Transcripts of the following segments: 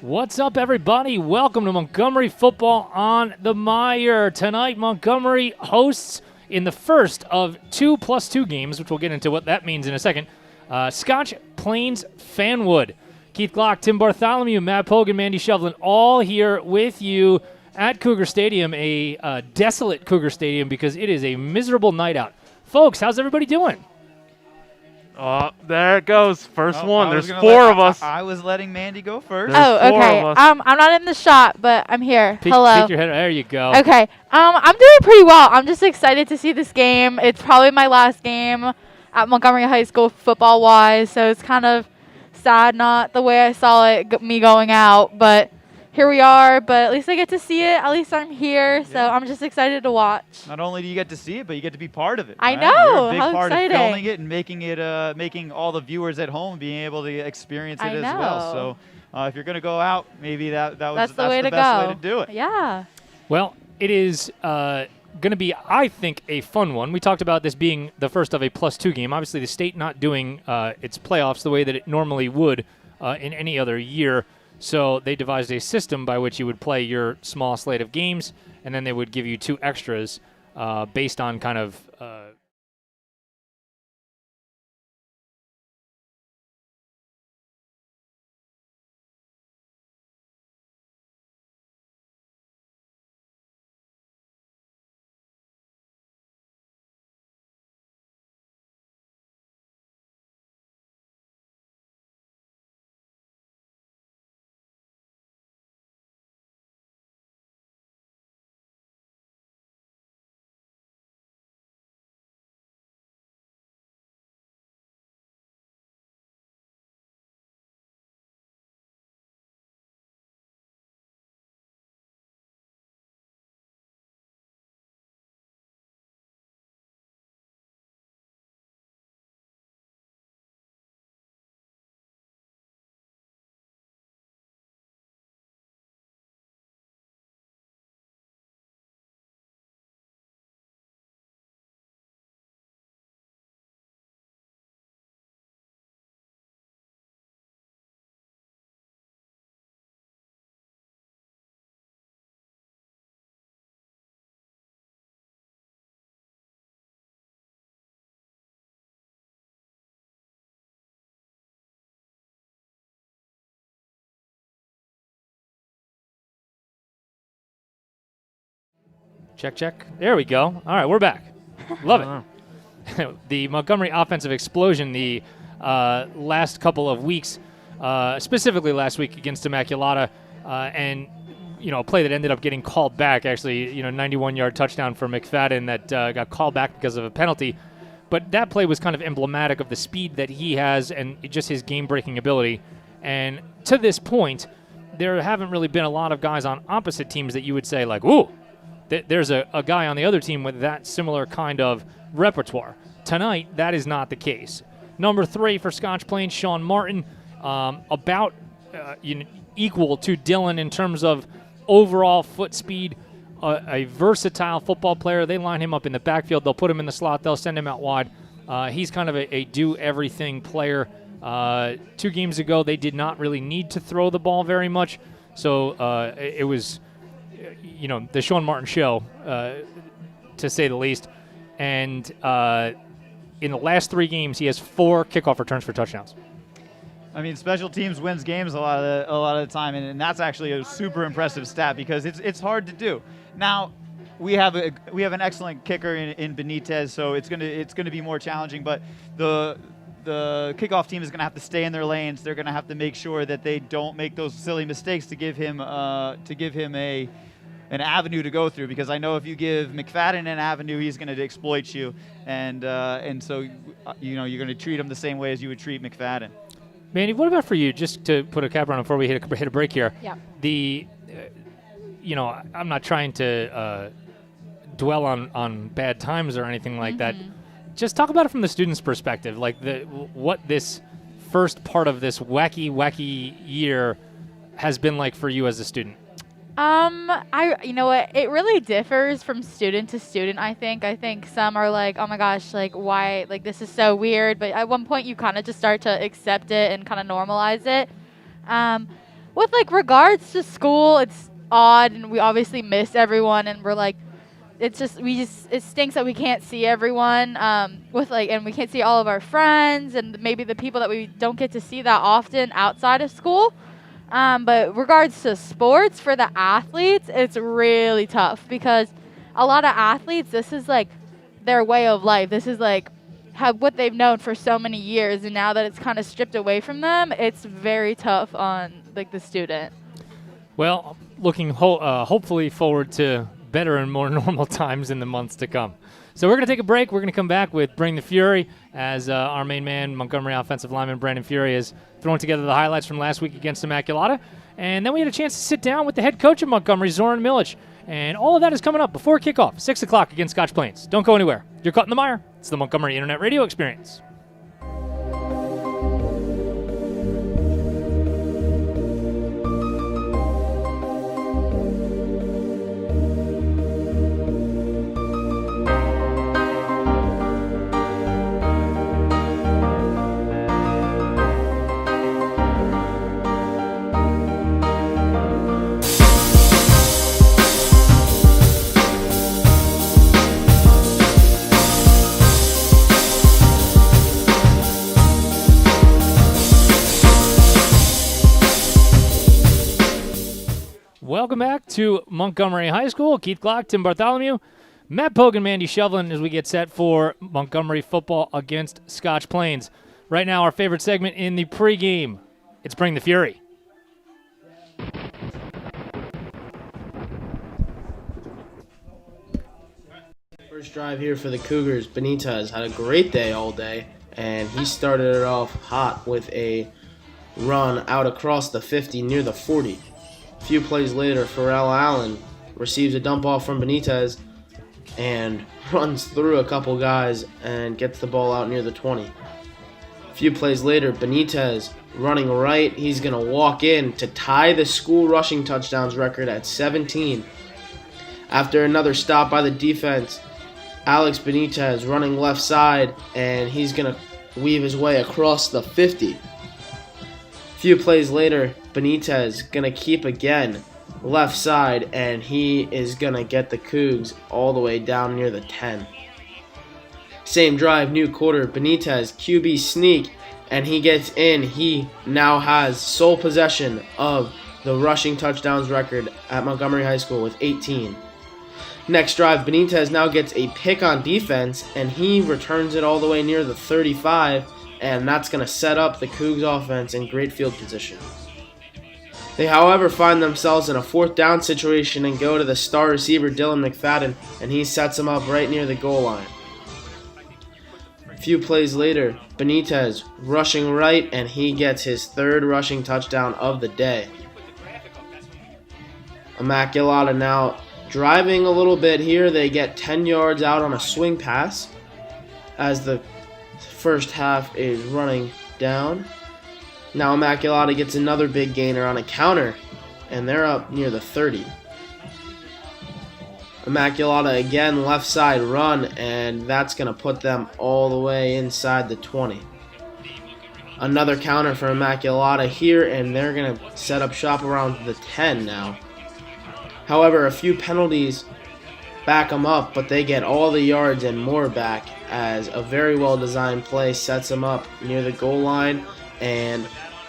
What's up, everybody? Welcome to Montgomery Football on the Mire. Tonight, Montgomery hosts in the first of 2+2 games, which we'll get into what that means in a second. Scotch, Plains, Fanwood. Keith Glock, Tim Bartholomew, Matt Pogan, Mandy Shevlin, all here with you at Cougar Stadium, a desolate Cougar Stadium because it is a miserable night out. Folks, how's everybody doing? Oh, there it goes. First one. There's four of us. I was letting Mandy go first. There's okay. I'm not in the shot, but I'm here. Hello. Peek your head. There you go. Okay. I'm doing pretty well. I'm just excited to see this game. It's probably my last game at Montgomery High School football-wise, so it's kind of sad, not the way I saw it, me going out, but here we are. But at least I get to see it. At least I'm here, so I'm just excited to watch. Not only do you get to see it, but you get to be part of it. I right? know. You're a big How part exciting. of filming it and making all the viewers at home being able to experience it as well. So if you're going to go out, maybe that's the best way to do it. Yeah. Well, it is going to be, I think, a fun one. We talked about this being the first of a +2 game. Obviously, the state not doing its playoffs the way that it normally would in any other year. So they devised a system by which you would play your small slate of games, and then they would give you 2 extras based on kind of Check, check. There we go. All right, we're back. Love it. The Montgomery offensive explosion the last couple of weeks, specifically last week against Immaculata, and a play that ended up getting called back. Actually, 91-yard touchdown for McFadden that got called back because of a penalty. But that play was kind of emblematic of the speed that he has and just his game-breaking ability. And to this point, there haven't really been a lot of guys on opposite teams that you would say, like, ooh, there's a guy on the other team with that similar kind of repertoire. Tonight, that is not the case. Number 3 for Scotch Plains, Sean Martin, about equal to Dylan in terms of overall foot speed, a versatile football player. They line him up in the backfield. They'll put him in the slot. They'll send him out wide. He's kind of a do-everything player. 2 games ago, they did not really need to throw the ball very much. So it was, the Sean Martin show, to say the least. And in the last 3 games, he has 4 kickoff returns for touchdowns. I mean, special teams wins games a lot of the time, and that's actually a super impressive stat because it's hard to do. Now, we have an excellent kicker in Benitez, so it's gonna be more challenging. But the kickoff team is gonna have to stay in their lanes. They're gonna have to make sure that they don't make those silly mistakes to give him an avenue to go through, because I know if you give McFadden an avenue, he's going to exploit you, and so you're going to treat him the same way as you would treat McFadden. Mandy, what about for you? Just to put a cap on before we hit a break here. Yeah. I'm not trying to dwell on bad times or anything like that. Just talk about it from the student's perspective, like what this first part of this wacky year has been like for you as a student. You know what? It really differs from student to student, I think. I think some are like, oh my gosh, like, why, like, this is so weird. But at one point, you kind of just start to accept it and kind of normalize it. With, like, regards to school, it's odd, and we obviously miss everyone, and we're like, it stinks that we can't see everyone, and we can't see all of our friends, and maybe the people that we don't get to see that often outside of school. But regards to sports, for the athletes, it's really tough because a lot of athletes, this is like their way of life. This is like what they've known for so many years, and now that it's kind of stripped away from them, it's very tough on like the student. Well, looking hopefully forward to better and more normal times in the months to come. So we're going to take a break. We're going to come back with Bring the Fury as our main man, Montgomery offensive lineman Brandon Fury, is throwing together the highlights from last week against Immaculata. And then we had a chance to sit down with the head coach of Montgomery, Zoran Milic. And all of that is coming up before kickoff, 6 o'clock against Scotch Plains. Don't go anywhere. You're caught in the mire. It's the Montgomery Internet Radio Experience. Welcome back to Montgomery High School. Keith Glock, Tim Bartholomew, Matt Pogue, and Mandy Shevlin as we get set for Montgomery football against Scotch Plains. Right now, our favorite segment in the pregame. It's Bring the Fury. First drive here for the Cougars. Benitez had a great day all day, and he started it off hot with a run out across the 50 near the 40. A few plays later, Pharrell Allen receives a dump off from Benitez and runs through a couple guys and gets the ball out near the 20. A few plays later, Benitez running right. He's going to walk in to tie the school rushing touchdowns record at 17. After another stop by the defense, Alex Benitez running left side, and he's going to weave his way across the 50. A few plays later, Benitez going to keep again left side, and he is going to get the Cougs all the way down near the 10. Same drive, new quarter, Benitez, QB sneak, and he gets in. He now has sole possession of the rushing touchdowns record at Montgomery High School with 18. Next drive, Benitez now gets a pick on defense, and he returns it all the way near the 35, and that's going to set up the Cougs offense in great field position. They, however, find themselves in a 4th down situation and go to the star receiver, Dylan McFadden, and he sets him up right near the goal line. A few plays later, Benitez rushing right, and he gets his 3rd rushing touchdown of the day. Immaculata now driving a little bit here. They get 10 yards out on a swing pass as the first half is running down. Now Immaculata gets another big gainer on a counter, and they're up near the 30. Immaculata again, left side run, and that's going to put them all the way inside the 20. Another counter for Immaculata here, and they're going to set up shop around the 10 now. However, a few penalties back them up, but they get all the yards and more back as a very well-designed play sets them up near the goal line, and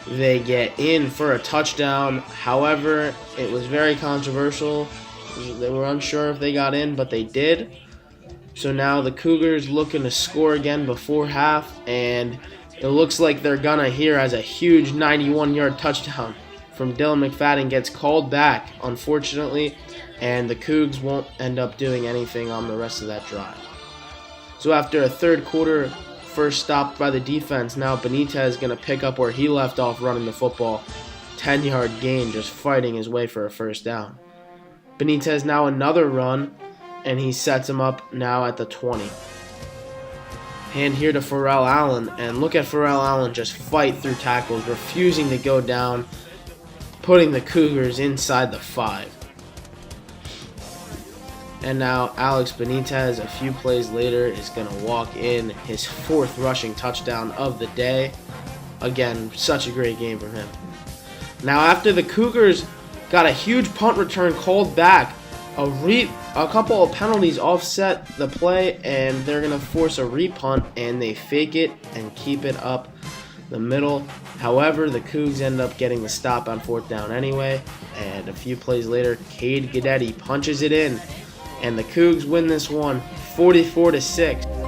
they get in for a touchdown. However, it was very controversial. They were unsure if they got in, but they did. So now the Cougars looking to score again before half, and it looks like they're gonna here as a huge 91-yard touchdown from Dylan McFadden gets called back, unfortunately, and the Cougs won't end up doing anything on the rest of that drive. So after a 3rd quarter first stop by the defense, now Benitez is going to pick up where he left off running the football. 10-yard gain, just fighting his way for a 1st down. Benitez now another run, and he sets him up now at the 20. Hand here to Pharrell Allen, and look at Pharrell Allen just fight through tackles, refusing to go down, putting the Cougars inside the 5. And now Alex Benitez, a few plays later, is going to walk in his 4th rushing touchdown of the day. Again, such a great game from him. Now after the Cougars got a huge punt return called back, a couple of penalties offset the play, and they're going to force a repunt, and they fake it and keep it up the middle. However, the Cougs end up getting the stop on 4th down anyway, and a few plays later, Cade Guidetti punches it in, and the Cougs win this one 44-6.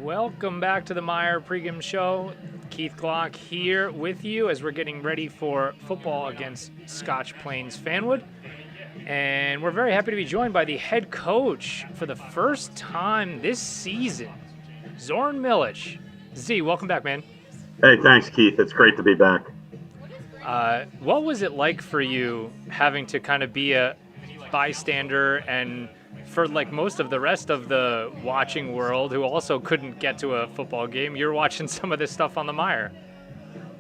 Welcome back to the Meyer pregame show. Keith Glock here with you as we're getting ready for football against Scotch Plains Fanwood. And we're very happy to be joined by the head coach for the first time this season, Zorn Milich. Z, welcome back, man. Hey, thanks, Keith. It's great to be back. What was it like for you having to kind of be a bystander and for like most of the rest of the watching world who also couldn't get to a football game, you're watching some of this stuff on the Meyer?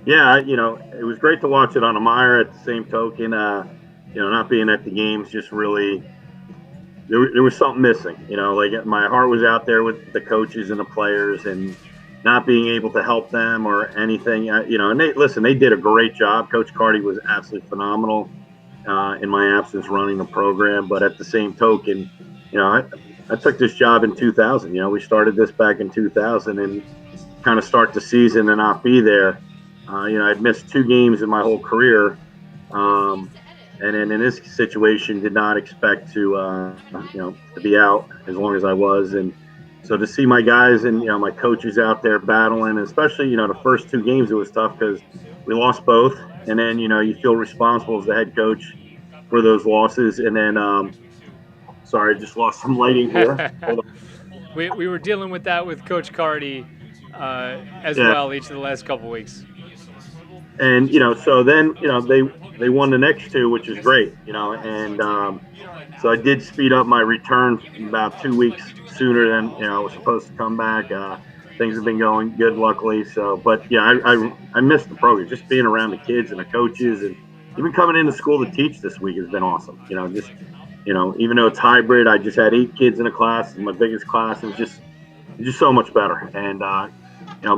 Yeah, it was great to watch it on the Meyer. At the same token, not being at the games just really, there was something missing. Like my heart was out there with the coaches and the players, and not being able to help them or anything. And they did a great job. Coach Carty was absolutely phenomenal in my absence running the program. But at the same token, I took this job in 2000. We started this back in 2000, and kind of start the season and not be there. I'd missed 2 games in my whole career. And then in this situation, did not expect to be out as long as I was. And so to see my guys and, my coaches out there battling, especially, the first 2 games, it was tough because we lost both. And then, you feel responsible as the head coach for those losses. And then Sorry, I just lost some lighting here. Hold on. We were dealing with that with Coach Cardi as Yeah. well each of the last couple weeks. And so then they won the next two, which is great. And so I did speed up my return about 2 weeks sooner than I was supposed to come back. Things have been going good, luckily. So, but yeah, I missed the program. Just being around the kids and the coaches, and even coming into school to teach this week has been awesome. Just even though it's hybrid, I just had 8 kids in a class, my biggest class, and it's just so much better. And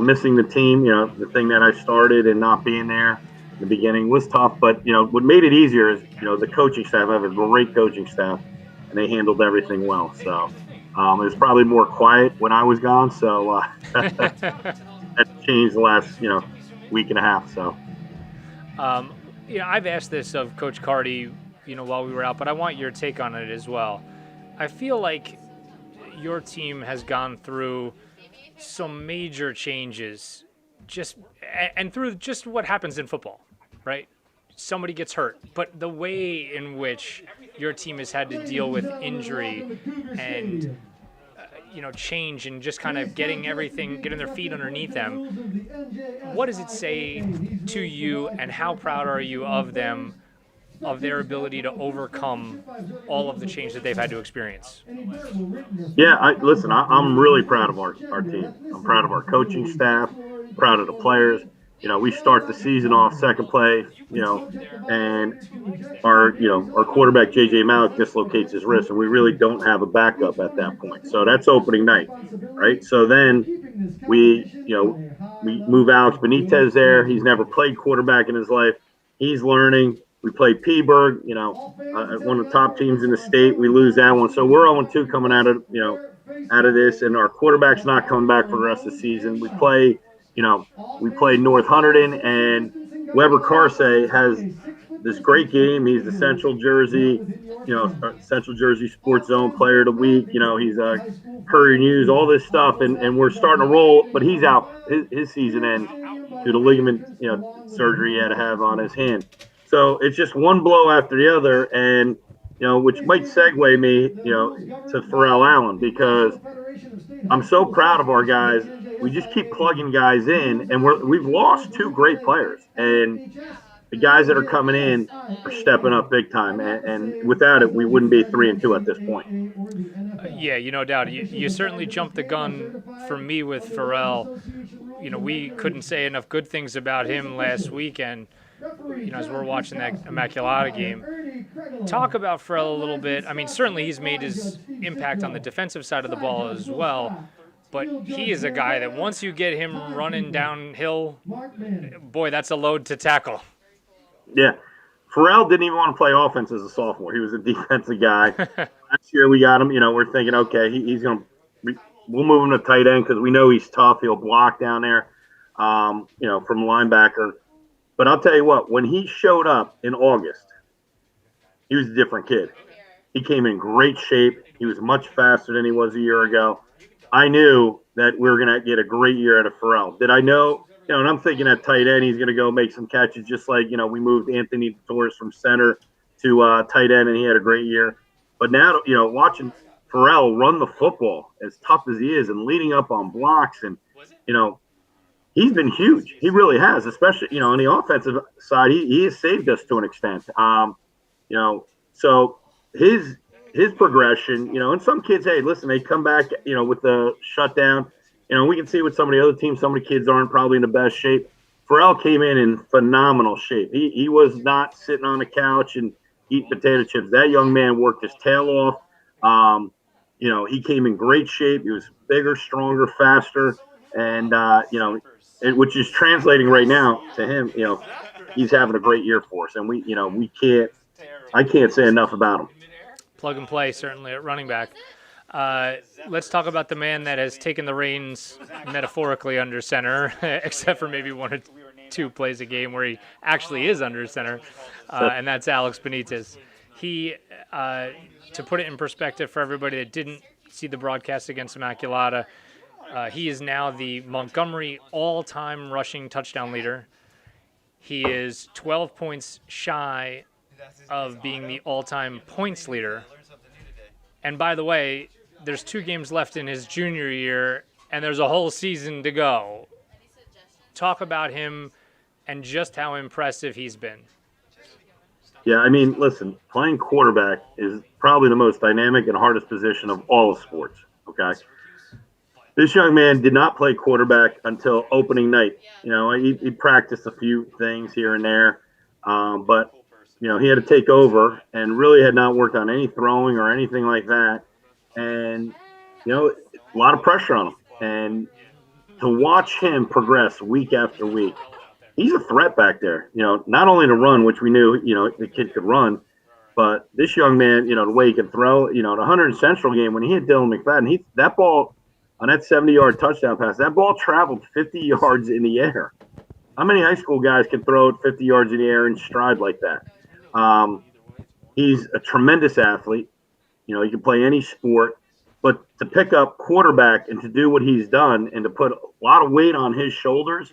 missing the team, the thing that I started and not being there in the beginning was tough. But what made it easier is the coaching staff. I have a great coaching staff, and they handled everything well. So it was probably more quiet when I was gone. So that changed the last week and a half. So I've asked this of Coach Cardi, while we were out, but I want your take on it as well. I feel like your team has gone through some major changes and through just what happens in football, right? Somebody gets hurt, but the way in which your team has had to deal with injury and change and just kind of getting their feet underneath them, what does it say to you, and how proud are you of them, of their ability to overcome all of the change that they've had to experience? Yeah, I'm really proud of our team. I'm proud of our coaching staff, proud of the players. We start the season off second play, and our quarterback JJ Malik dislocates his wrist, and we really don't have a backup at that point. So that's opening night, right? So then we move Alex Benitez there. He's never played quarterback in his life. He's learning. We played Peaburg, one of the top teams in the state. We lose that one, so we're 0-2 coming out of this, and our quarterback's not coming back for the rest of the season. We play North Hunterdon, and Weber Carsey has this great game. He's the Central Jersey Sports Zone Player of the Week. He's a Courier News, all this stuff, and we're starting to roll. But he's out. His season ends due to ligament surgery he had to have on his hand. So it's just one blow after the other, and which might segue me, to Pharrell Allen, because I'm so proud of our guys. We just keep plugging guys in, and we've lost 2 great players, and the guys that are coming in are stepping up big time. And without it, we wouldn't be 3-2 at this point. Yeah, no doubt. You certainly jumped the gun for me with Pharrell. We couldn't say enough good things about him last weekend. As we're watching that Immaculata game. Talk about Pharrell a little bit. I mean, certainly he's made his impact on the defensive side of the ball as well, but he is a guy that once you get him running downhill, boy, that's a load to tackle. Yeah. Pharrell didn't even want to play offense as a sophomore. He was a defensive guy. Last year we got him, we're thinking, okay, he's going to – we'll move him to tight end because we know he's tough. He'll block down there, from linebacker. But I'll tell you what, when he showed up in August, he was a different kid. He came in great shape. He was much faster than he was a year ago. I knew that we were going to get a great year out of Pharrell. Did I know? And I'm thinking at tight end, he's going to go make some catches, just like, we moved Anthony Torres from center to tight end, and he had a great year. But now, watching Pharrell run the football as tough as he is and leading up on blocks, and, he's been huge. He really has, especially, on the offensive side. He has saved us to an extent. So his progression, and some kids, hey, listen, they come back, with the shutdown. We can see with some of the other teams, some of the kids aren't probably in the best shape. Pharrell came in phenomenal shape. He was not sitting on the couch and eating potato chips. That young man worked his tail off. He came in great shape. He was bigger, stronger, faster, and, which is translating right now to him. He's having a great year for us, and I can't say enough about him. Plug and play, certainly, at running back. Let's talk about the man that has taken the reins metaphorically under center, except for maybe 1 or 2 plays a game where he actually is under center, and that's Alex Benitez. He, to put it in perspective for everybody that didn't see the broadcast against Immaculata, he is now the Montgomery all-time rushing touchdown leader. He is 12 points shy of being the all-time points leader. And by the way, there's 2 games left in his junior year, and there's a whole season to go. Talk about him and just how impressive he's been. Yeah, I mean, listen, playing quarterback is probably the most dynamic and hardest position of all of sports, okay? This young man did not play quarterback until opening night. You know, he practiced a few things here and there, but, you know, he had to take over and really had not worked on any throwing or anything like that. And, you know, a lot of pressure on him. And to watch him progress week after week, he's a threat back there, you know, not only to run, which we knew, you know, the kid could run, but this young man, you know, the way he can throw, you know, the 100 Central game, when he hit Dylan McFadden, that ball on that 70-yard touchdown pass, that ball traveled 50 yards in the air. How many high school guys can throw it 50 yards in the air and stride like that? He's a tremendous athlete. You know, he can play any sport. But to pick up quarterback and to do what he's done and to put a lot of weight on his shoulders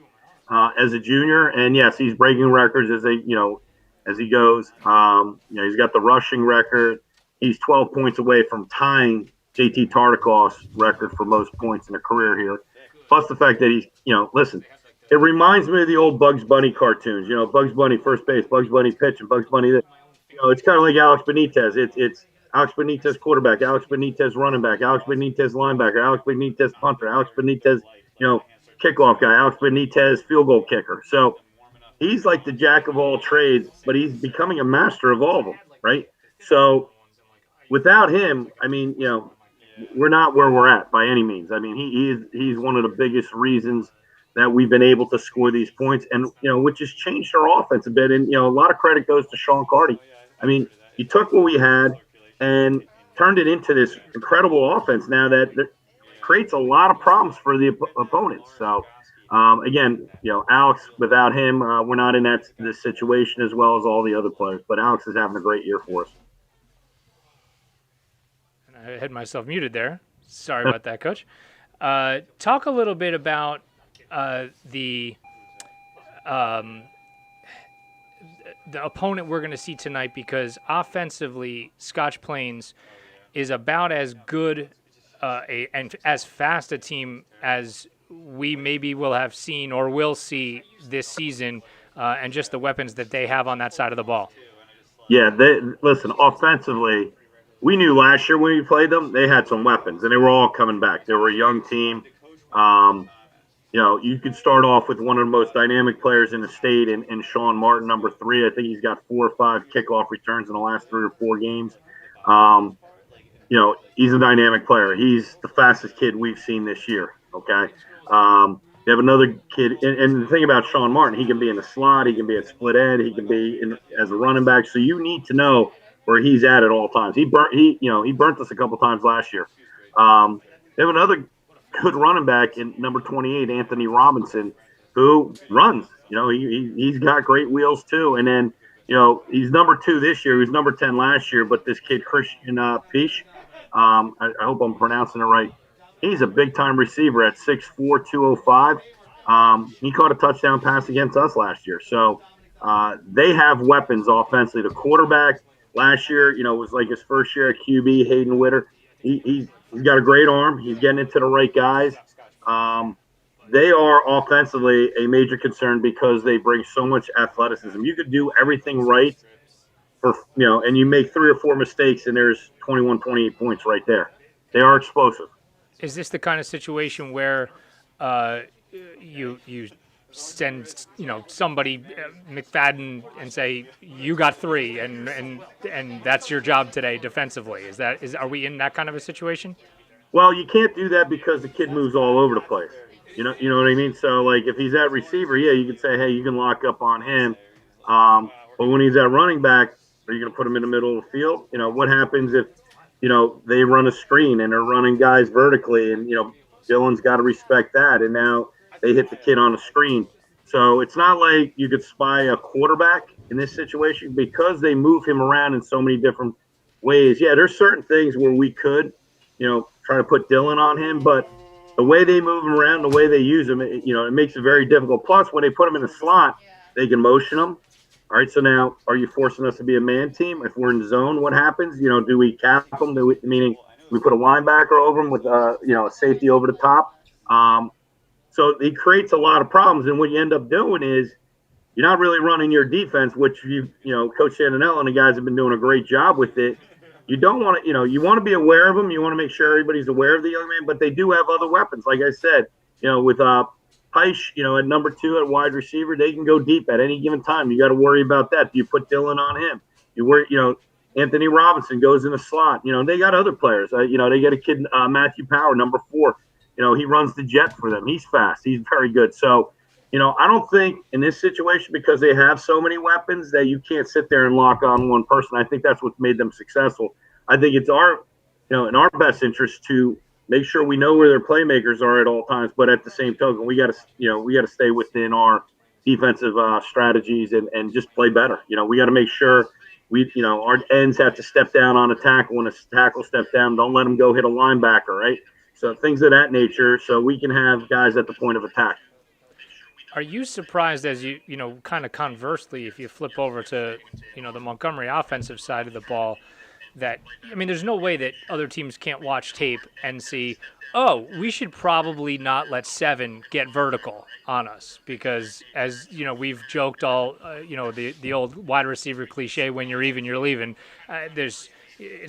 as a junior, and yes, he's breaking records as he goes. You know, he's got the rushing record. He's 12 points away from tying JT Tartakov's record for most points in a career here. Plus the fact that he's, you know, listen, it reminds me of the old Bugs Bunny cartoons. You know, Bugs Bunny first base, Bugs Bunny pitch, and Bugs Bunny this. You know, it's kind of like Alex Benitez. It's Alex Benitez quarterback, Alex Benitez running back, Alex Benitez linebacker, Alex Benitez punter, Alex Benitez, you know, kickoff guy, Alex Benitez field goal kicker. So he's like the jack of all trades, but he's becoming a master of all of them, right? So without him, I mean, you know, we're not where we're at by any means. I mean, he's one of the biggest reasons that we've been able to score these points, and, you know, which has changed our offense a bit. And, you know, a lot of credit goes to Sean Carty. I mean, he took what we had and turned it into this incredible offense now that creates a lot of problems for the opponents. So, again, you know, Alex, without him, we're not in this situation as well as all the other players. But Alex is having a great year for us. I had myself muted there. Sorry about that, Coach. Talk a little bit about the opponent we're going to see tonight, because offensively, Scotch Plains is about as good and as fast a team as we maybe will have seen or will see this season, and just the weapons that they have on that side of the ball. Yeah, listen, offensively, we knew last year when we played them, they had some weapons, and they were all coming back. They were a young team. You know, you could start off with one of the most dynamic players in the state in Sean Martin, number 3. I think he's got 4 or 5 kickoff returns in the last 3 or 4 games. You know, he's a dynamic player. He's the fastest kid we've seen this year, okay? They have another kid, and the thing about Sean Martin, he can be in the slot, he can be at split end, he can be as a running back. So you need to know where he's at all times. He burnt us a couple times last year. They have another good running back in number 28, Anthony Robinson, who runs. You know, he's got great wheels too. And then, you know, he's number 2 this year. He was number 10 last year. But this kid, Christian Piche, I hope I'm pronouncing it right. He's a big-time receiver at 6'4", 205. He caught a touchdown pass against us last year. So they have weapons offensively. The quarterback last year, you know, was like his first year at QB, Hayden Witter. He's got a great arm. He's getting into the right guys. They are offensively a major concern because they bring so much athleticism. You could do everything right and you make 3 or 4 mistakes, and there's 21, 28 points right there. They are explosive. Is this the kind of situation where you send somebody McFadden and say you got 3 and that's your job today defensively? Are we in that kind of a situation? Well, you can't do that because the kid moves all over the place. You know what I mean? So like if he's at receiver, yeah, you could say, hey, you can lock up on him. But when he's at running back, are you going to put him in the middle of the field? You know, what happens if they run a screen and they're running guys vertically, and Dylan's got to respect that, and now they hit the kid on a screen. So it's not like you could spy a quarterback in this situation because they move him around in so many different ways. Yeah, there's certain things where we could, try to put Dylan on him, but the way they move him around, the way they use him, it makes it very difficult. Plus, when they put him in a slot, they can motion him. All right, so now are you forcing us to be a man team? If we're in zone, what happens? Do we cap them? Meaning we put a linebacker over them with a safety over the top. So it creates a lot of problems, and what you end up doing is you're not really running your defense, which Coach Shananella and the guys have been doing a great job with it. You don't want to, you want to be aware of them. You want to make sure everybody's aware of the young man, but they do have other weapons. Like I said, with Pike, at number 2 at wide receiver, they can go deep at any given time. You got to worry about that. Do you put Dylan on him? You worry, Anthony Robinson goes in the slot. They got other players. They got a kid, Matthew Power, number 4. He runs the jet for them. He's fast. He's very good. So, I don't think in this situation, because they have so many weapons, that you can't sit there and lock on one person. I think that's what's made them successful. I think it's in our best interest to make sure we know where their playmakers are at all times. But at the same token, we got to stay within our defensive strategies and just play better. We got to make sure our ends have to step down on a tackle. When a tackle steps down, don't let them go hit a linebacker, right? So things of that nature, so we can have guys at the point of attack. Are you surprised, as you kind of conversely, if you flip over to the Montgomery offensive side of the ball, that there's no way that other teams can't watch tape and see, oh, we should probably not let 7 get vertical on us, because as we've joked all the old wide receiver cliche, when you're even, you're leaving. It's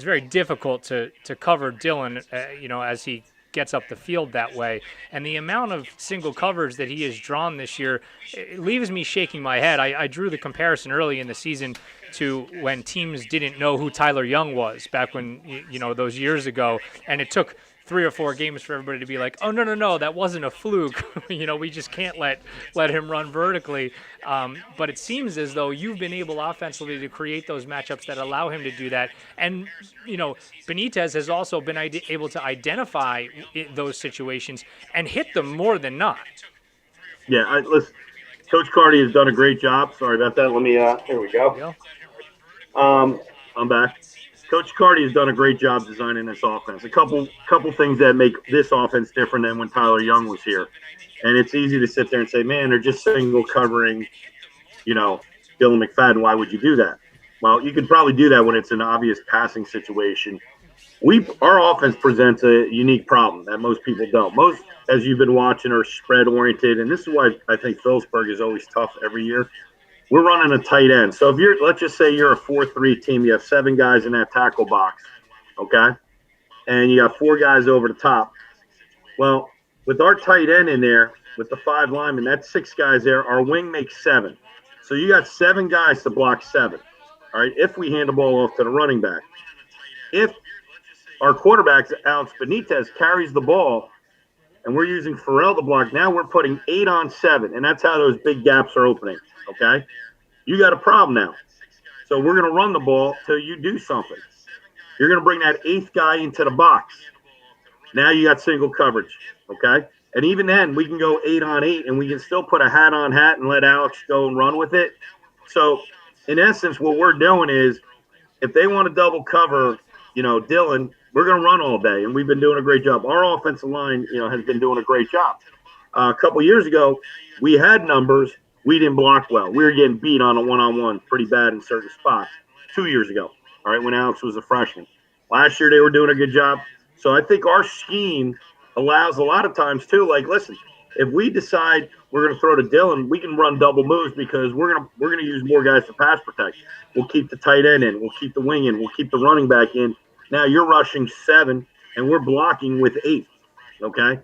very difficult to cover Dylan as he gets up the field that way, and the amount of single coverage that he has drawn this year, it leaves me shaking my head. I drew the comparison early in the season to when teams didn't know who Tyler Young was back when those years ago, and it took 3 or 4 games for everybody to be like, oh, no, that wasn't a fluke. We just can't let him run vertically. But it seems as though you've been able offensively to create those matchups that allow him to do that. And, Benitez has also been able to identify those situations and hit them more than not. Yeah, listen, Coach Carty has done a great job. Sorry about that. Let me, here we go. I'm back. Coach Carty has done a great job designing this offense. A couple things that make this offense different than when Tyler Young was here. And it's easy to sit there and say, man, they're just single covering, Dylan McFadden. Why would you do that? Well, you could probably do that when it's an obvious passing situation. Our offense presents a unique problem that most people don't. Most, as you've been watching, are spread-oriented. And this is why I think Phillipsburg is always tough every year. We're running a tight end. So if let's just say you're a 4-3 team, you have 7 guys in that tackle box, okay? And you got 4 guys over the top. Well, with our tight end in there, with the 5 linemen, that's 6 guys there. Our wing makes 7. So you got 7 guys to block 7, all right, if we hand the ball off to the running back. If our quarterback, Alex Benitez, carries the ball and we're using Farrell to block, now we're putting 8 on 7, and that's how those big gaps are opening. Okay, you got a problem now. So we're going to run the ball till you do something. You're going to bring that 8th guy into the box. Now you got single coverage. Okay, and even then we can go 8 on 8, and we can still put a hat on hat and let Alex go and run with it. So in essence, what we're doing is, if they want to double cover, Dylan, we're going to run all day, and we've been doing a great job. Our offensive line, has been doing a great job. A couple years ago, we had numbers. We didn't block well. We were getting beat on a one-on-one pretty bad in certain spots 2 years ago, all right, when Alex was a freshman. Last year, they were doing a good job. So I think our scheme allows a lot of times, too, like, listen, if we decide we're going to throw to Dylan, we can run double moves because we're going to use more guys to pass protect. We'll keep the tight end in. We'll keep the wing in. We'll keep the running back in. Now you're rushing 7, and we're blocking with 8, okay?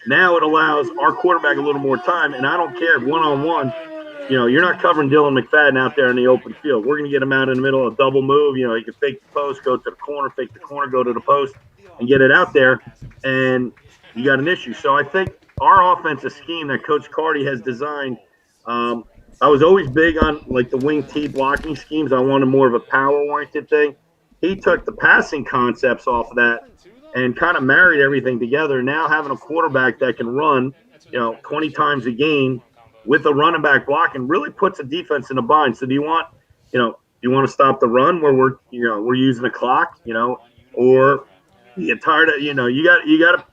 Now it allows our quarterback a little more time, and I don't care if one-on-one, you're not covering Dylan McFadden out there in the open field. We're going to get him out in the middle, a double move. He can fake the post, go to the corner, fake the corner, go to the post, and get it out there, and you got an issue. So I think our offensive scheme that Coach Carty has designed, I was always big on, like, the wing T blocking schemes. I wanted more of a power-oriented thing. He took the passing concepts off of that and kind of married everything together. Now having a quarterback that can run, 20 times a game with a running back blocking really puts a defense in a bind. So do you want to stop the run where we're using the clock, or you get tired of, you got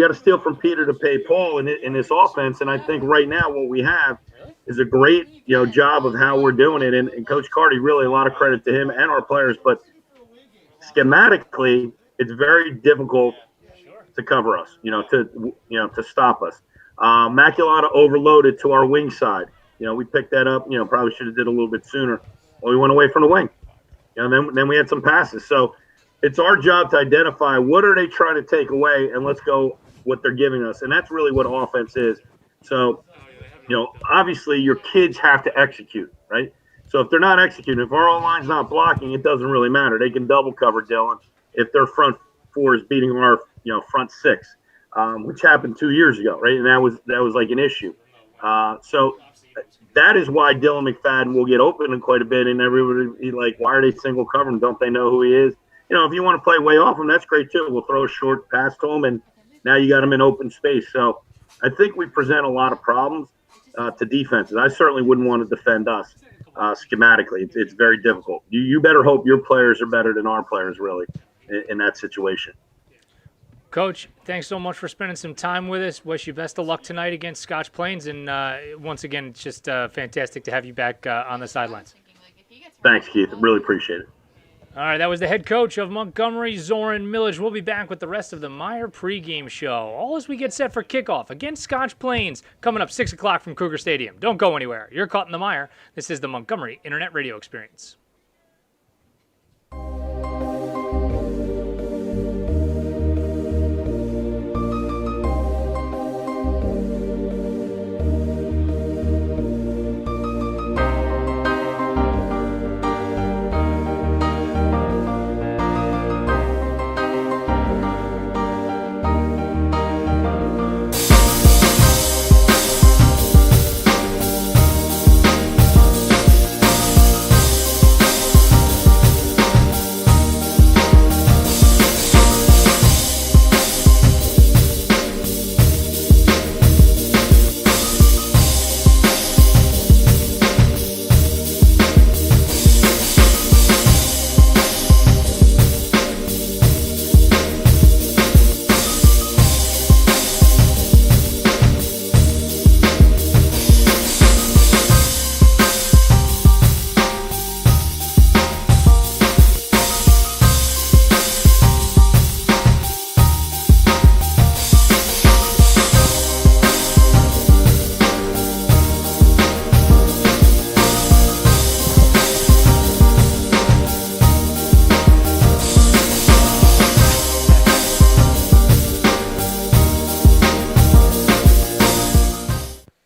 to steal from Peter to pay Paul in this offense. And I think right now what we have is a great job of how we're doing it. And Coach Carty, really a lot of credit to him and our players. But schematically, it's very difficult to cover us, to stop us. Maculata overloaded to our wing side. We picked that up. Probably should have did a little bit sooner. Well, we went away from the wing. Then we had some passes. So it's our job to identify what are they trying to take away, and let's go what they're giving us. And that's really what offense is. So, obviously your kids have to execute, right? So if they're not executing, if our O-line's not blocking, it doesn't really matter. They can double cover Dylan if their front four is beating our front six, which happened 2 years ago, right? And that was like an issue. So that is why Dylan McFadden will get open quite a bit, and everybody be like, why are they single covering? Don't they know who he is? If you want to play way off him, that's great too. We'll throw a short pass to him, and now you got him in open space. So I think we present a lot of problems to defenses. I certainly wouldn't want to defend us schematically. It's very difficult. You better hope your players are better than our players, really, in that situation. Coach, thanks so much for spending some time with us. Wish you best of luck tonight against Scotch Plains. And once again, it's just fantastic to have you back on the sidelines. Thanks, Keith. Really appreciate it. All right, that was the head coach of Montgomery, Zoran Millage. We'll be back with the rest of the Meyer pregame show, all as we get set for kickoff against Scotch Plains, coming up 6 o'clock from Cougar Stadium. Don't go anywhere. You're caught in the Meyer. This is the Montgomery Internet Radio Experience.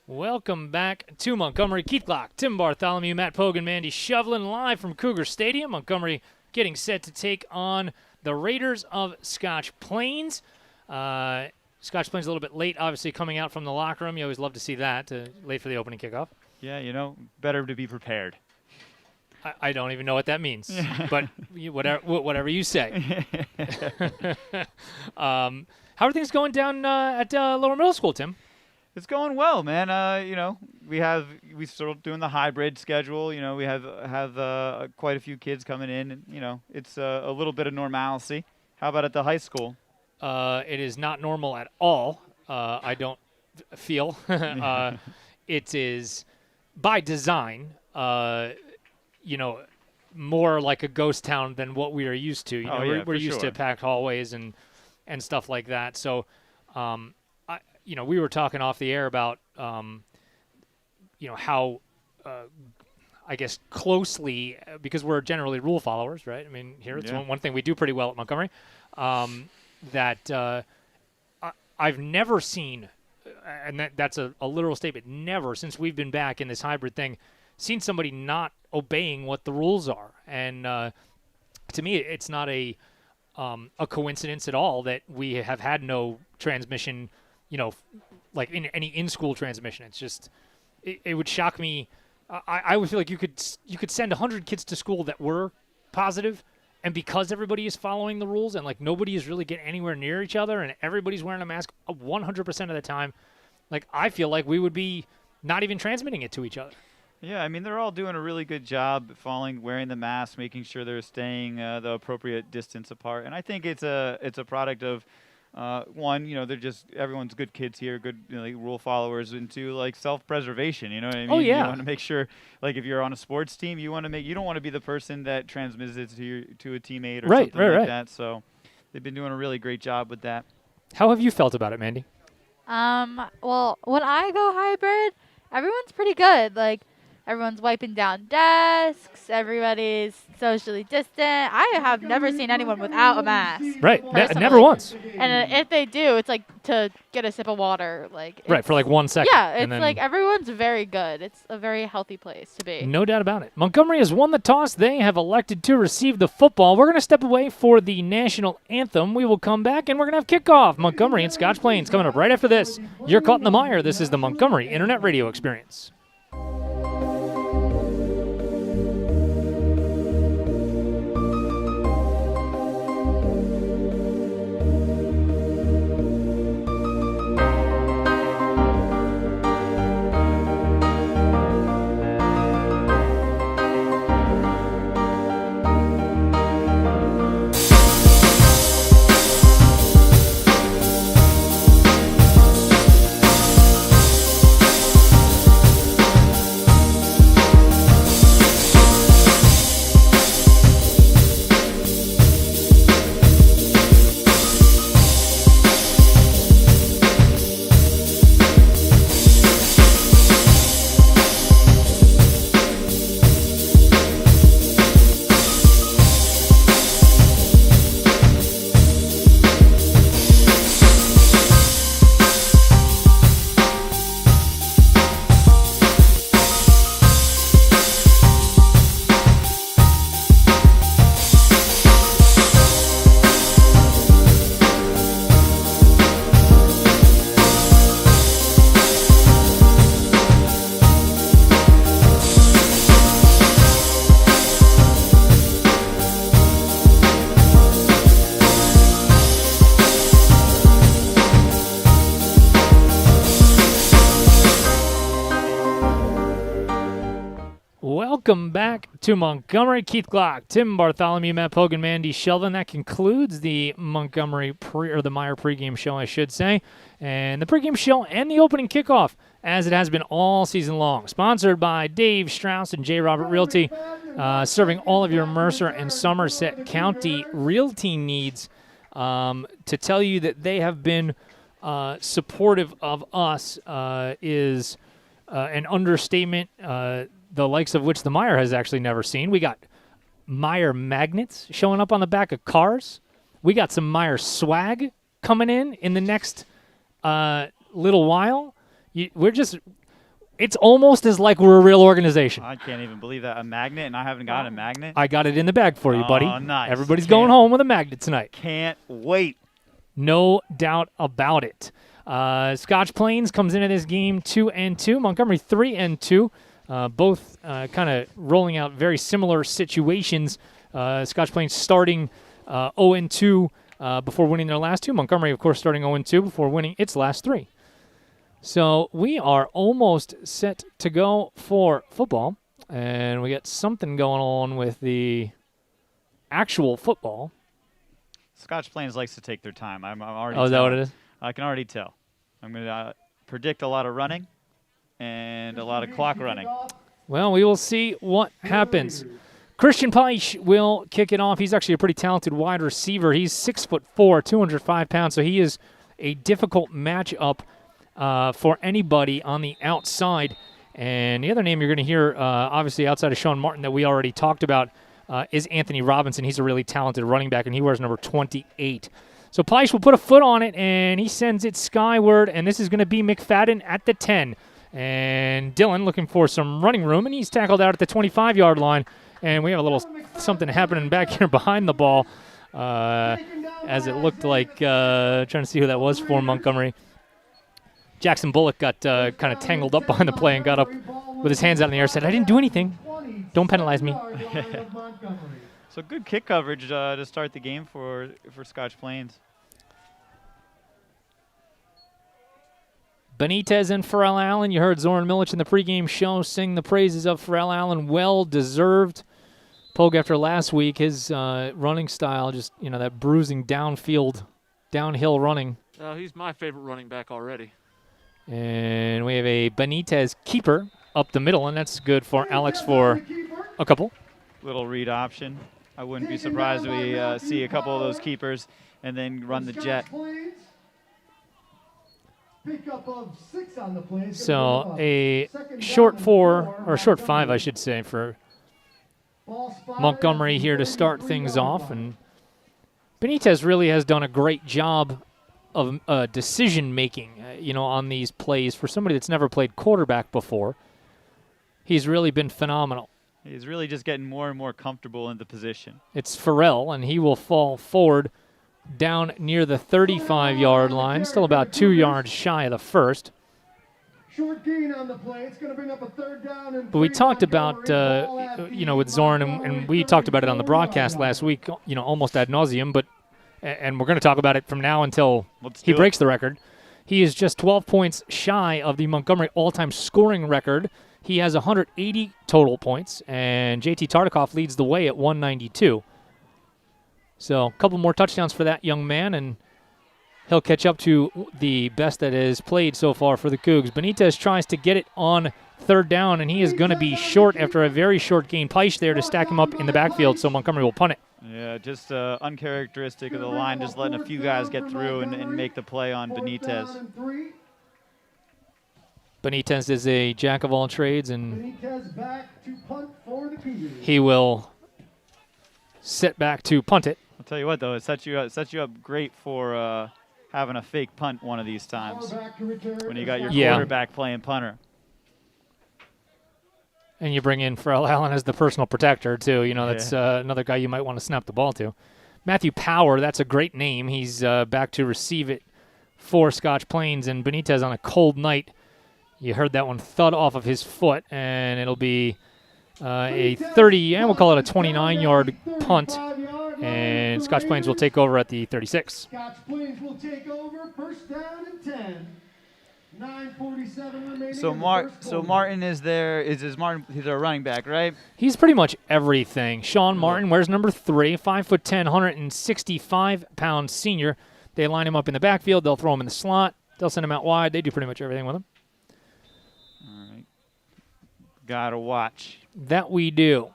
Welcome back to Montgomery. Keith Glock, Tim Bartholomew, Matt Pogan, Mandy Shovlin, live from Cougar Stadium. Montgomery getting set to take on the Raiders of Scotch Plains. Scotch Plains a little bit late, obviously, coming out from the locker room. You always love to see that, late for the opening kickoff. Yeah, better to be prepared. I don't even know what that means, but whatever you say. How are things going down at Lower Middle School, Tim? It's going well, man. We started doing the hybrid schedule. We have quite a few kids coming in, and it's a little bit of normalcy. How about at the high school? It is not normal at all. I don't feel it is by design. More like a ghost town than what we are used to. We're used to packed hallways and stuff like that. So. We were talking off the air about, how, I guess, closely, because we're generally rule followers, right? I mean, here it's one thing we do pretty well at Montgomery, that I've never seen, and that's a literal statement, never since we've been back in this hybrid thing, seen somebody not obeying what the rules are. And to me, it's not a coincidence at all that we have had no transmission like in any in-school transmission. It's just, it would shock me. I would feel like you could send 100 kids to school that were positive, and because everybody is following the rules and like nobody is really getting anywhere near each other and everybody's wearing a mask 100% of the time, like I feel like we would be not even transmitting it to each other. Yeah, I mean, they're all doing a really good job wearing the mask, making sure they're staying the appropriate distance apart. And I think it's a product of One, they're just everyone's good kids here, good rule followers, and two, self-preservation. You know what I mean? Oh, yeah. You want to make sure, if you're on a sports team, you don't want to be the person that transmits it to a teammate or something like that. So they've been doing a really great job with that. How have you felt about it, Mandy? Well, when I go hybrid, everyone's pretty good. Everyone's wiping down desks. Everybody's socially distant. I have never seen anyone without a mask. Right. Personally. Never once. And if they do, it's to get a sip of water. Right, for 1 second. Yeah, it's everyone's very good. It's a very healthy place to be. No doubt about it. Montgomery has won the toss. They have elected to receive the football. We're going to step away for the national anthem. We will come back, and we're going to have kickoff. Montgomery and Scotch Plains coming up right after this. You're caught in the mire. This is the Montgomery Internet Radio Experience. Welcome back to Montgomery. Keith Glock, Tim Bartholomew, Matt Pogan, Mandy Sheldon. That concludes the Montgomery the Meyer pregame show, I should say, and the pregame show and the opening kickoff, as it has been all season long. Sponsored by Dave Strauss and J. Robert Realty, serving all of your Mercer and Somerset County realty needs. To tell you that they have been supportive of us is an understatement. The likes of which the Meyer has actually never seen. We got Meyer magnets showing up on the back of cars. We got some Meyer swag coming in the next little while. It's almost as like we're a real organization. I can't even believe that. A magnet, and I haven't got a magnet? I got it in the bag for you, buddy. Oh, nice. Everybody's going home with a magnet tonight. Can't wait. No doubt about it. Scotch Plains comes into this game 2-2. Montgomery 3-2. Both kind of rolling out very similar situations. Scotch Plains starting 0-2 before winning their last two. Montgomery, of course, starting 0-2 before winning its last three. So we are almost set to go for football, and we got something going on with the actual football. Scotch Plains likes to take their time. I'm already. Oh, is that what it is? I can already tell. I'm going to predict a lot of running and a lot of clock running. Well, we will see what happens. Christian Pike will kick it off. He's actually a pretty talented wide receiver. He's 6'4", 205 pounds, so he is a difficult matchup for anybody on the outside. And the other name you're going to hear, obviously outside of Sean Martin that we already talked about, is Anthony Robinson. He's a really talented running back, and he wears number 28. So Pike will put a foot on it, and he sends it skyward, and this is going to be McFadden at the 10. And Dylan looking for some running room, and he's tackled out at the 25-yard line. And we have a little something happening back here behind the ball, as it looked like, trying to see who that was for Montgomery. Jackson Bullock got kind of tangled up behind the play and got up with his hands out in the air, said, "I didn't do anything. Don't penalize me." So good kick coverage to start the game for Scotch Plains. Benitez and Pharrell Allen. You heard Zoran Milic in the pregame show sing the praises of Pharrell Allen. Well-deserved. Pogue after last week, his running style, just, that bruising downfield downhill running. He's my favorite running back already. And we have a Benitez keeper up the middle, and that's good for Alex for a couple. Little read option. I wouldn't be surprised if we see a couple of those keepers and then run the jet. So a short 4, or short 5, I should say, for Montgomery here to start things off. And Benitez really has done a great job of decision-making, on these plays. For somebody that's never played quarterback before, he's really been phenomenal. He's really just getting more and more comfortable in the position. It's Farrell, and he will fall forward down near the 35-yard line, still about 2 yards shy of the first. Short gain on the play. It's going to bring up a 3rd down. And but we talked about, with Zorn, and we talked about it on the broadcast last week, almost ad nauseum, and we're going to talk about it from now until he breaks the record. He is just 12 points shy of the Montgomery all-time scoring record. He has 180 total points, and JT Tartikoff leads the way at 192. So a couple more touchdowns for that young man, and he'll catch up to the best that has played so far for the Cougs. Benitez tries to get it on 3rd down, and he is going to be short after a very short gain. Pike there to stack him up in the backfield, so Montgomery will punt it. Yeah, just uncharacteristic of the line, just letting a few guys get through and make the play on Benitez. Benitez is a jack of all trades, and he will sit back to punt it. I'll tell you what, though, it sets you up great for having a fake punt one of these times when you got your quarterback playing punter. And you bring in Farrell Allen as the personal protector, too. That's another guy you might want to snap the ball to. Matthew Power, that's a great name. He's back to receive it for Scotch Plains, and Benitez on a cold night. You heard that one thud off of his foot, and it'll be a 30, and we'll call it a 29-yard punt, and Scotch Plains will take over at the 36. Scotch Plains will take over, 1st down and 10. 9:47 remaining. So Martin is there. He's our running back, right? He's pretty much everything. Sean Martin wears number 3, 5'10", 165-pound senior. They line him up in the backfield. They'll throw him in the slot. They'll send him out wide. They do pretty much everything with him. All right. Gotta watch. That we do.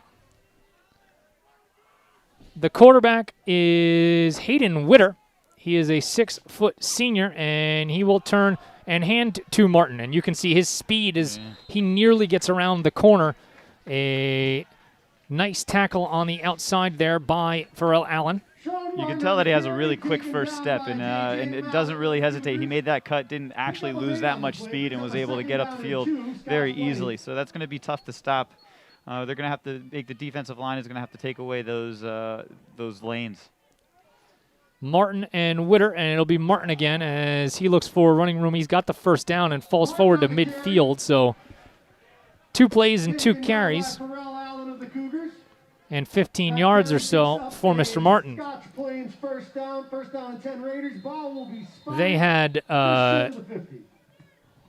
The quarterback is Hayden Witter. He is a 6-foot senior, and he will turn and hand to Martin. And you can see his speed as he nearly gets around the corner. A nice tackle on the outside there by Farrell Allen. You can tell that he has a really quick first step, and it doesn't really hesitate. He made that cut, didn't actually lose that much speed, and was able to get up the field very easily. So that's going to be tough to stop. They're going to have to make the defensive line is going to have to take away those lanes. Martin and Witter, and it'll be Martin again as he looks for running room. He's got the 1st down and falls forward to midfield. So 2 plays and 2 carries and 15 yards or so for Mr. Martin. They had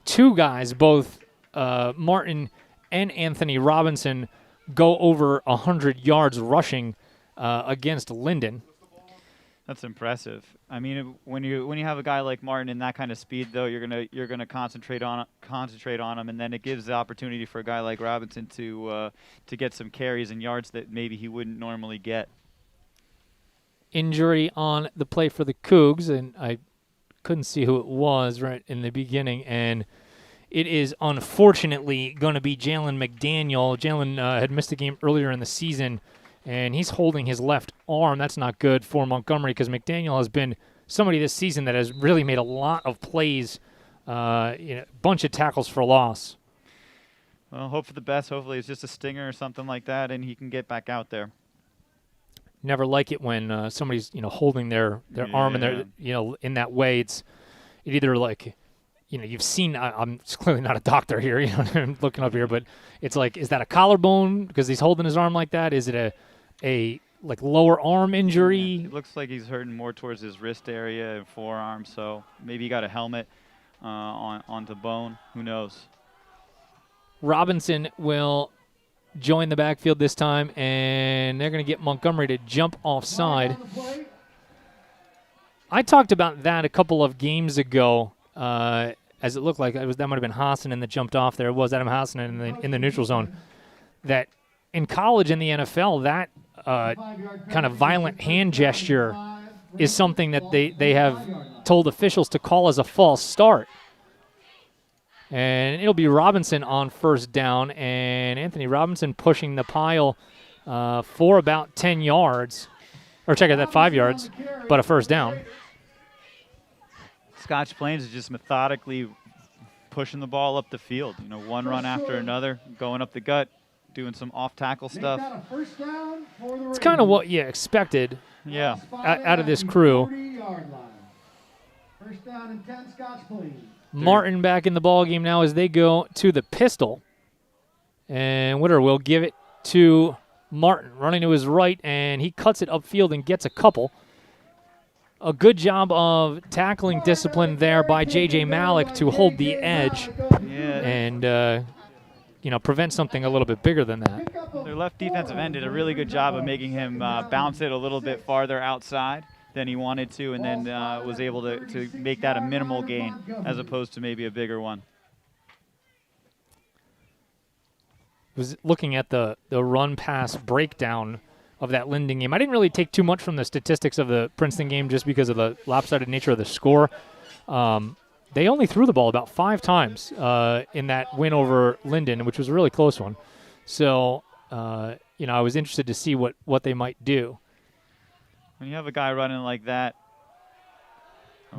2 guys, both Martin and Anthony Robinson, go over 100 yards rushing against Linden. That's impressive. I mean, when you have a guy like Martin in that kind of speed, though, you're gonna concentrate on him, and then it gives the opportunity for a guy like Robinson to get some carries and yards that maybe he wouldn't normally get. Injury on the play for the Cougs, and I couldn't see who it was right in the beginning, and it is unfortunately going to be Jalen McDaniel. Jalen had missed a game earlier in the season, and he's holding his left arm. That's not good for Montgomery because McDaniel has been somebody this season that has really made a lot of plays, bunch of tackles for loss. Well, hope for the best. Hopefully it's just a stinger or something like that, and he can get back out there. Never like it when somebody's holding their arm and they're in that way. It either like you've seen. I'm clearly not a doctor here. I'm looking up here, but it's like, is that a collarbone because he's holding his arm like that? Is it a like lower arm injury? Yeah, it looks like he's hurting more towards his wrist area and forearm. So maybe he got a helmet onto bone. Who knows? Robinson will join the backfield this time, and they're going to get Montgomery to jump offside. I talked about that a couple of games ago, as it looked like that might have been Hassanen that jumped off there. It was Adam Hassanen in the neutral zone. That in college and the NFL, that kind of violent hand gesture is something that they have told officials to call as a false start. And it'll be Robinson on first down, and Anthony Robinson pushing the pile for about 10 yards. Or check out that 5 yards, but a first down. Scotch Plains is just methodically pushing the ball up the field. You know, one run after another, going up the gut, doing some off-tackle stuff. It's kind of what you expected Yeah. out of this crew. First down and 10, Scotch Plains. Martin back in the ball game now as they go to the pistol. And Witter will give it to Martin, running to his right, and he cuts it upfield and gets a couple. A good job of tackling discipline there by J.J. Malik to hold the edge and prevent something a little bit bigger than that. Their left defensive end did a really good job of making him bounce it a little bit farther outside than he wanted to, and then was able to make that a minimal gain as opposed to maybe a bigger one. Was looking at the run-pass breakdown of that Linden game. I didn't really take too much from the statistics of the Princeton game just because of the lopsided nature of the score. They only threw the ball about 5 times in that win over Linden, which was a really close one. So, I was interested to see what they might do. When you have a guy running like that.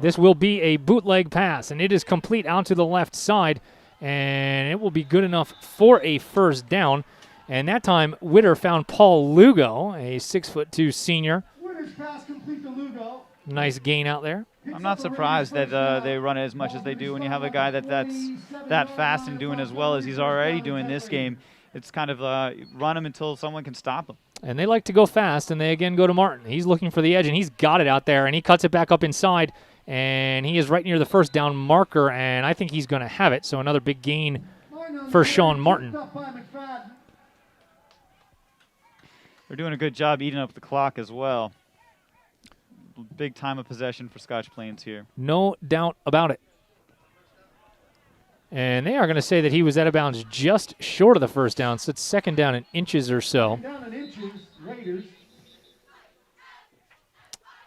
This will be a bootleg pass, and it is complete out to the left side, and it will be good enough for a first down. And that time, Witter found Paul Lugo, a 6'2" senior. Witter's pass complete to Lugo. Nice gain out there. I'm not surprised that they run it as much as they do when you have a guy that's that fast and doing as well as he's already doing this game. It's kind of run him until someone can stop him. And they like to go fast, and they again go to Martin. He's looking for the edge, and he's got it out there, and he cuts it back up inside, and he is right near the first down marker, and I think he's going to have it. So another big gain for Sean Martin. They're doing a good job eating up the clock as well. Big time of possession for Scotch Plains here. No doubt about it. And they are going to say that he was out of bounds just short of the first down, so it's second down in inches or so. Down in inches, Raiders.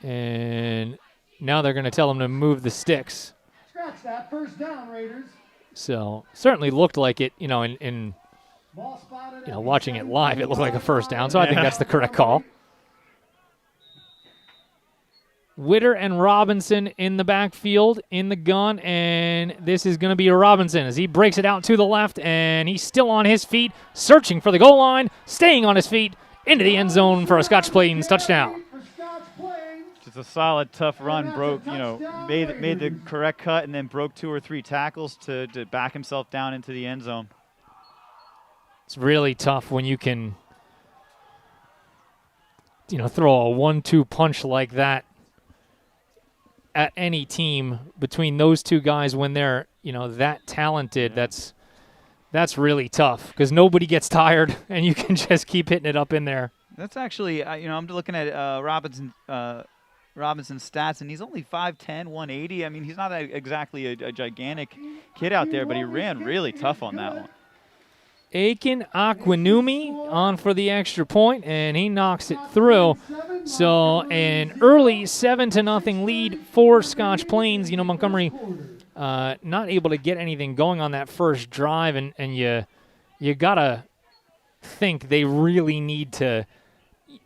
And now they're going to tell him to move the sticks. Scratch that, first down, Raiders. So certainly looked like it, in Ball spotted watching it live, it looked like a first down, so I think that's the correct call. Witter and Robinson in the backfield, in the gun, and this is going to be a Robinson as he breaks it out to the left, and he's still on his feet, searching for the goal line, staying on his feet, into the end zone for a Scotch Plains touchdown. Just a solid, tough run, made the correct cut, and then broke 2 or 3 tackles to back himself down into the end zone. It's really tough when you can, throw a 1-2 punch like that at any team between those two guys when they're, that talented. That's really tough because nobody gets tired and you can just keep hitting it up in there. That's actually, I'm looking at Robinson's stats, and he's only 5'10", 180. I mean, he's not exactly a gigantic kid out there, but he ran really tough on that one. Aiken Aquinumi on for the extra point, and he knocks it through. So an early 7-0 lead for Scotch Plains. Montgomery not able to get anything going on that first drive, and you gotta think they really need to,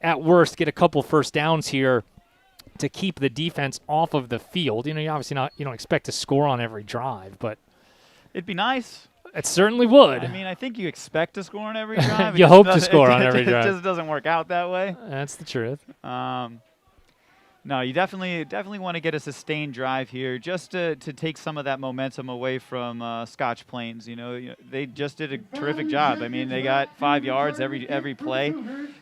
at worst, get a couple first downs here to keep the defense off of the field. You obviously you don't expect to score on every drive, but it'd be nice. It certainly would. I mean, I think you expect to score on every drive. You hope to score on every drive. It just doesn't work out that way. That's the truth. No, you definitely want to get a sustained drive here just to take some of that momentum away from Scotch Plains. They just did a terrific job. I mean, they got 5 yards every play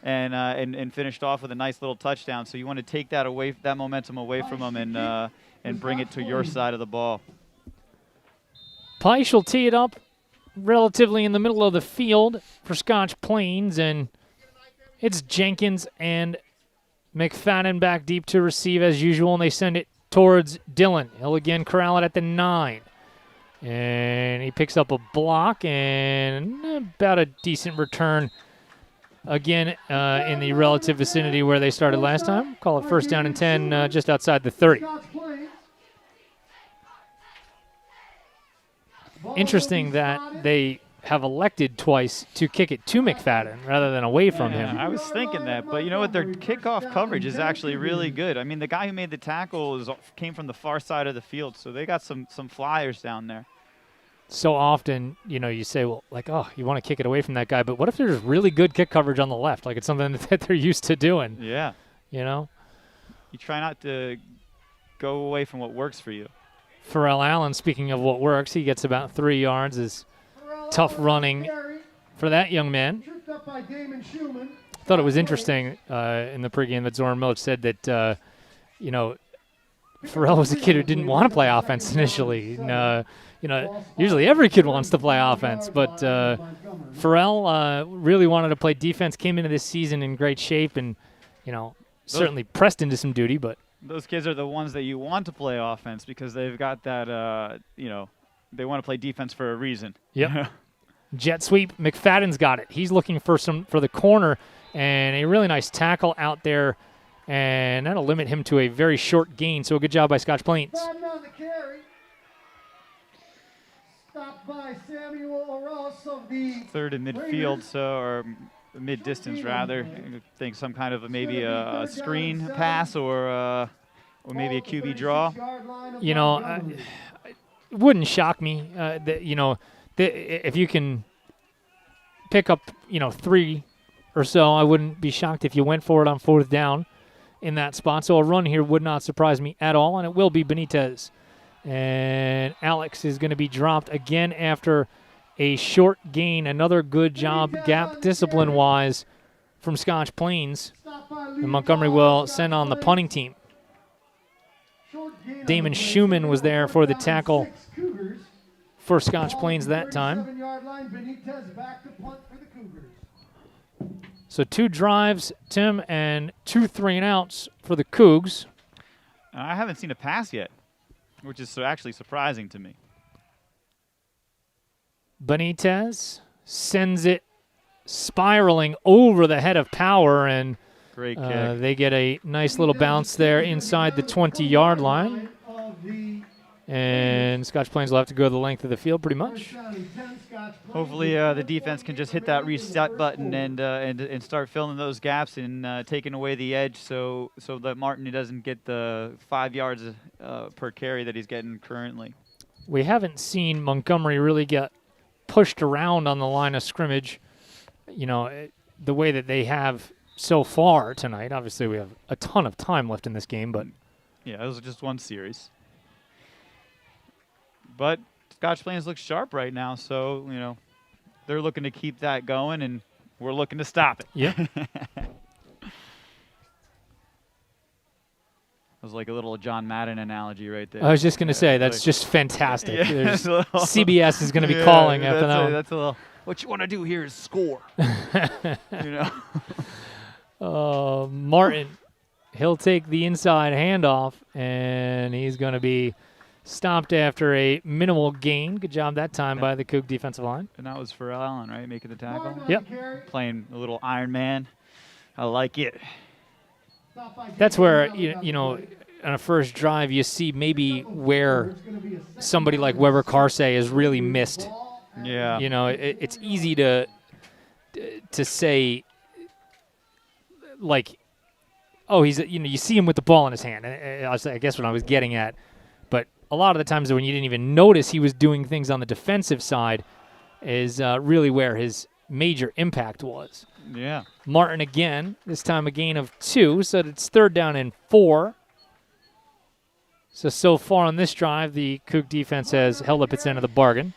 and finished off with a nice little touchdown. So you want to take that momentum away from them and bring it to your side of the ball. Pike will tee it up relatively in the middle of the field for Scotch Plains, and it's Jenkins and McFadden back deep to receive as usual, and they send it towards Dillon. He'll again corral it at the 9. And he picks up a block and about a decent return again in the relative vicinity where they started last time. Call it first down and 10 just outside the 30. Interesting that they have elected twice to kick it to McFadden rather than away from him. I was thinking that, but you know what? Their kickoff coverage is actually really good. I mean, the guy who made the tackle came from the far side of the field, so they got some flyers down there. So often, you know, you say, well, like, oh, you want to kick it away from that guy, but what if there's really good kick coverage on the left? Like, it's something that they're used to doing. Yeah. You know? You try not to go away from what works for you. Pharrell Allen, speaking of what works, he gets about 3 yards. Is tough running for that young man. I thought it was interesting in the pregame that Zoran Milic said that, you know, Pharrell was a kid who didn't want to play offense initially. And, you know, usually every kid wants to play offense, but Pharrell really wanted to play defense, came into this season in great shape, and, you know, certainly pressed into some duty. But those kids are the ones that you want to play offense because they've got that, you know, they want to play defense for a reason. Yep. Jet sweep. McFadden's got it. He's looking for the corner, and a really nice tackle out there, and that'll limit him to a very short gain. So a good job by Scotch Plains. By Samuel Ross of the third in midfield, or mid-distance rather. I think some kind of maybe a screen pass or maybe a QB draw. You know, it wouldn't shock me that, you know, if you can pick up, you know, 3 or so, I wouldn't be shocked if you went for it on 4th down in that spot. So a run here would not surprise me at all, and it will be Benitez. And Alex is going to be dropped again after a short gain. Another good job gap discipline-wise from Scotch Plains. And Montgomery will send on the punting team. Damon Schumann was there for the tackle for Scotch Plains that time. So 2 drives, Tim, and 2 3-and-outs for the Cougs. I haven't seen a pass yet, which is actually surprising to me. Benitez sends it spiraling over the head of Power, and great kick. They get a nice little bounce there inside the 20-yard line. And Scotch Plains will have to go the length of the field pretty much. Hopefully the defense can just hit that reset button and start filling those gaps and taking away the edge so that Martin doesn't get the 5 yards per carry that he's getting currently. We haven't seen Montgomery really get pushed around on the line of scrimmage, you know, the way that they have so far tonight. Obviously, we have a ton of time left in this game, but yeah, it was just one series. But Scotch Plains looks sharp right now, so, you know, they're looking to keep that going, and we're looking to stop it. Yeah. It was like a little John Madden analogy right there. I was just going to say, that's just fantastic. CBS is going to be calling after that one. That's a little, what you want to do here is score. You know? Martin, he'll take the inside handoff, and he's going to be stopped after a minimal gain. Good job that time by the Coug defensive line. And that was for Allen, right, making the tackle? Yep. Playing a little Iron Man. I like it. That's where, you know, on a first drive, you see maybe where somebody like Weber Carsey has really missed. Yeah. You know, it's easy to say, like, oh, he's, you know, you see him with the ball in his hand. And I guess what I was getting at. But a lot of the times when you didn't even notice he was doing things on the defensive side is really where his major impact was. Yeah. Martin again, this time a gain of 2, so it's 3rd down and 4. So far on this drive, the Coug defense has held up its end of the bargain.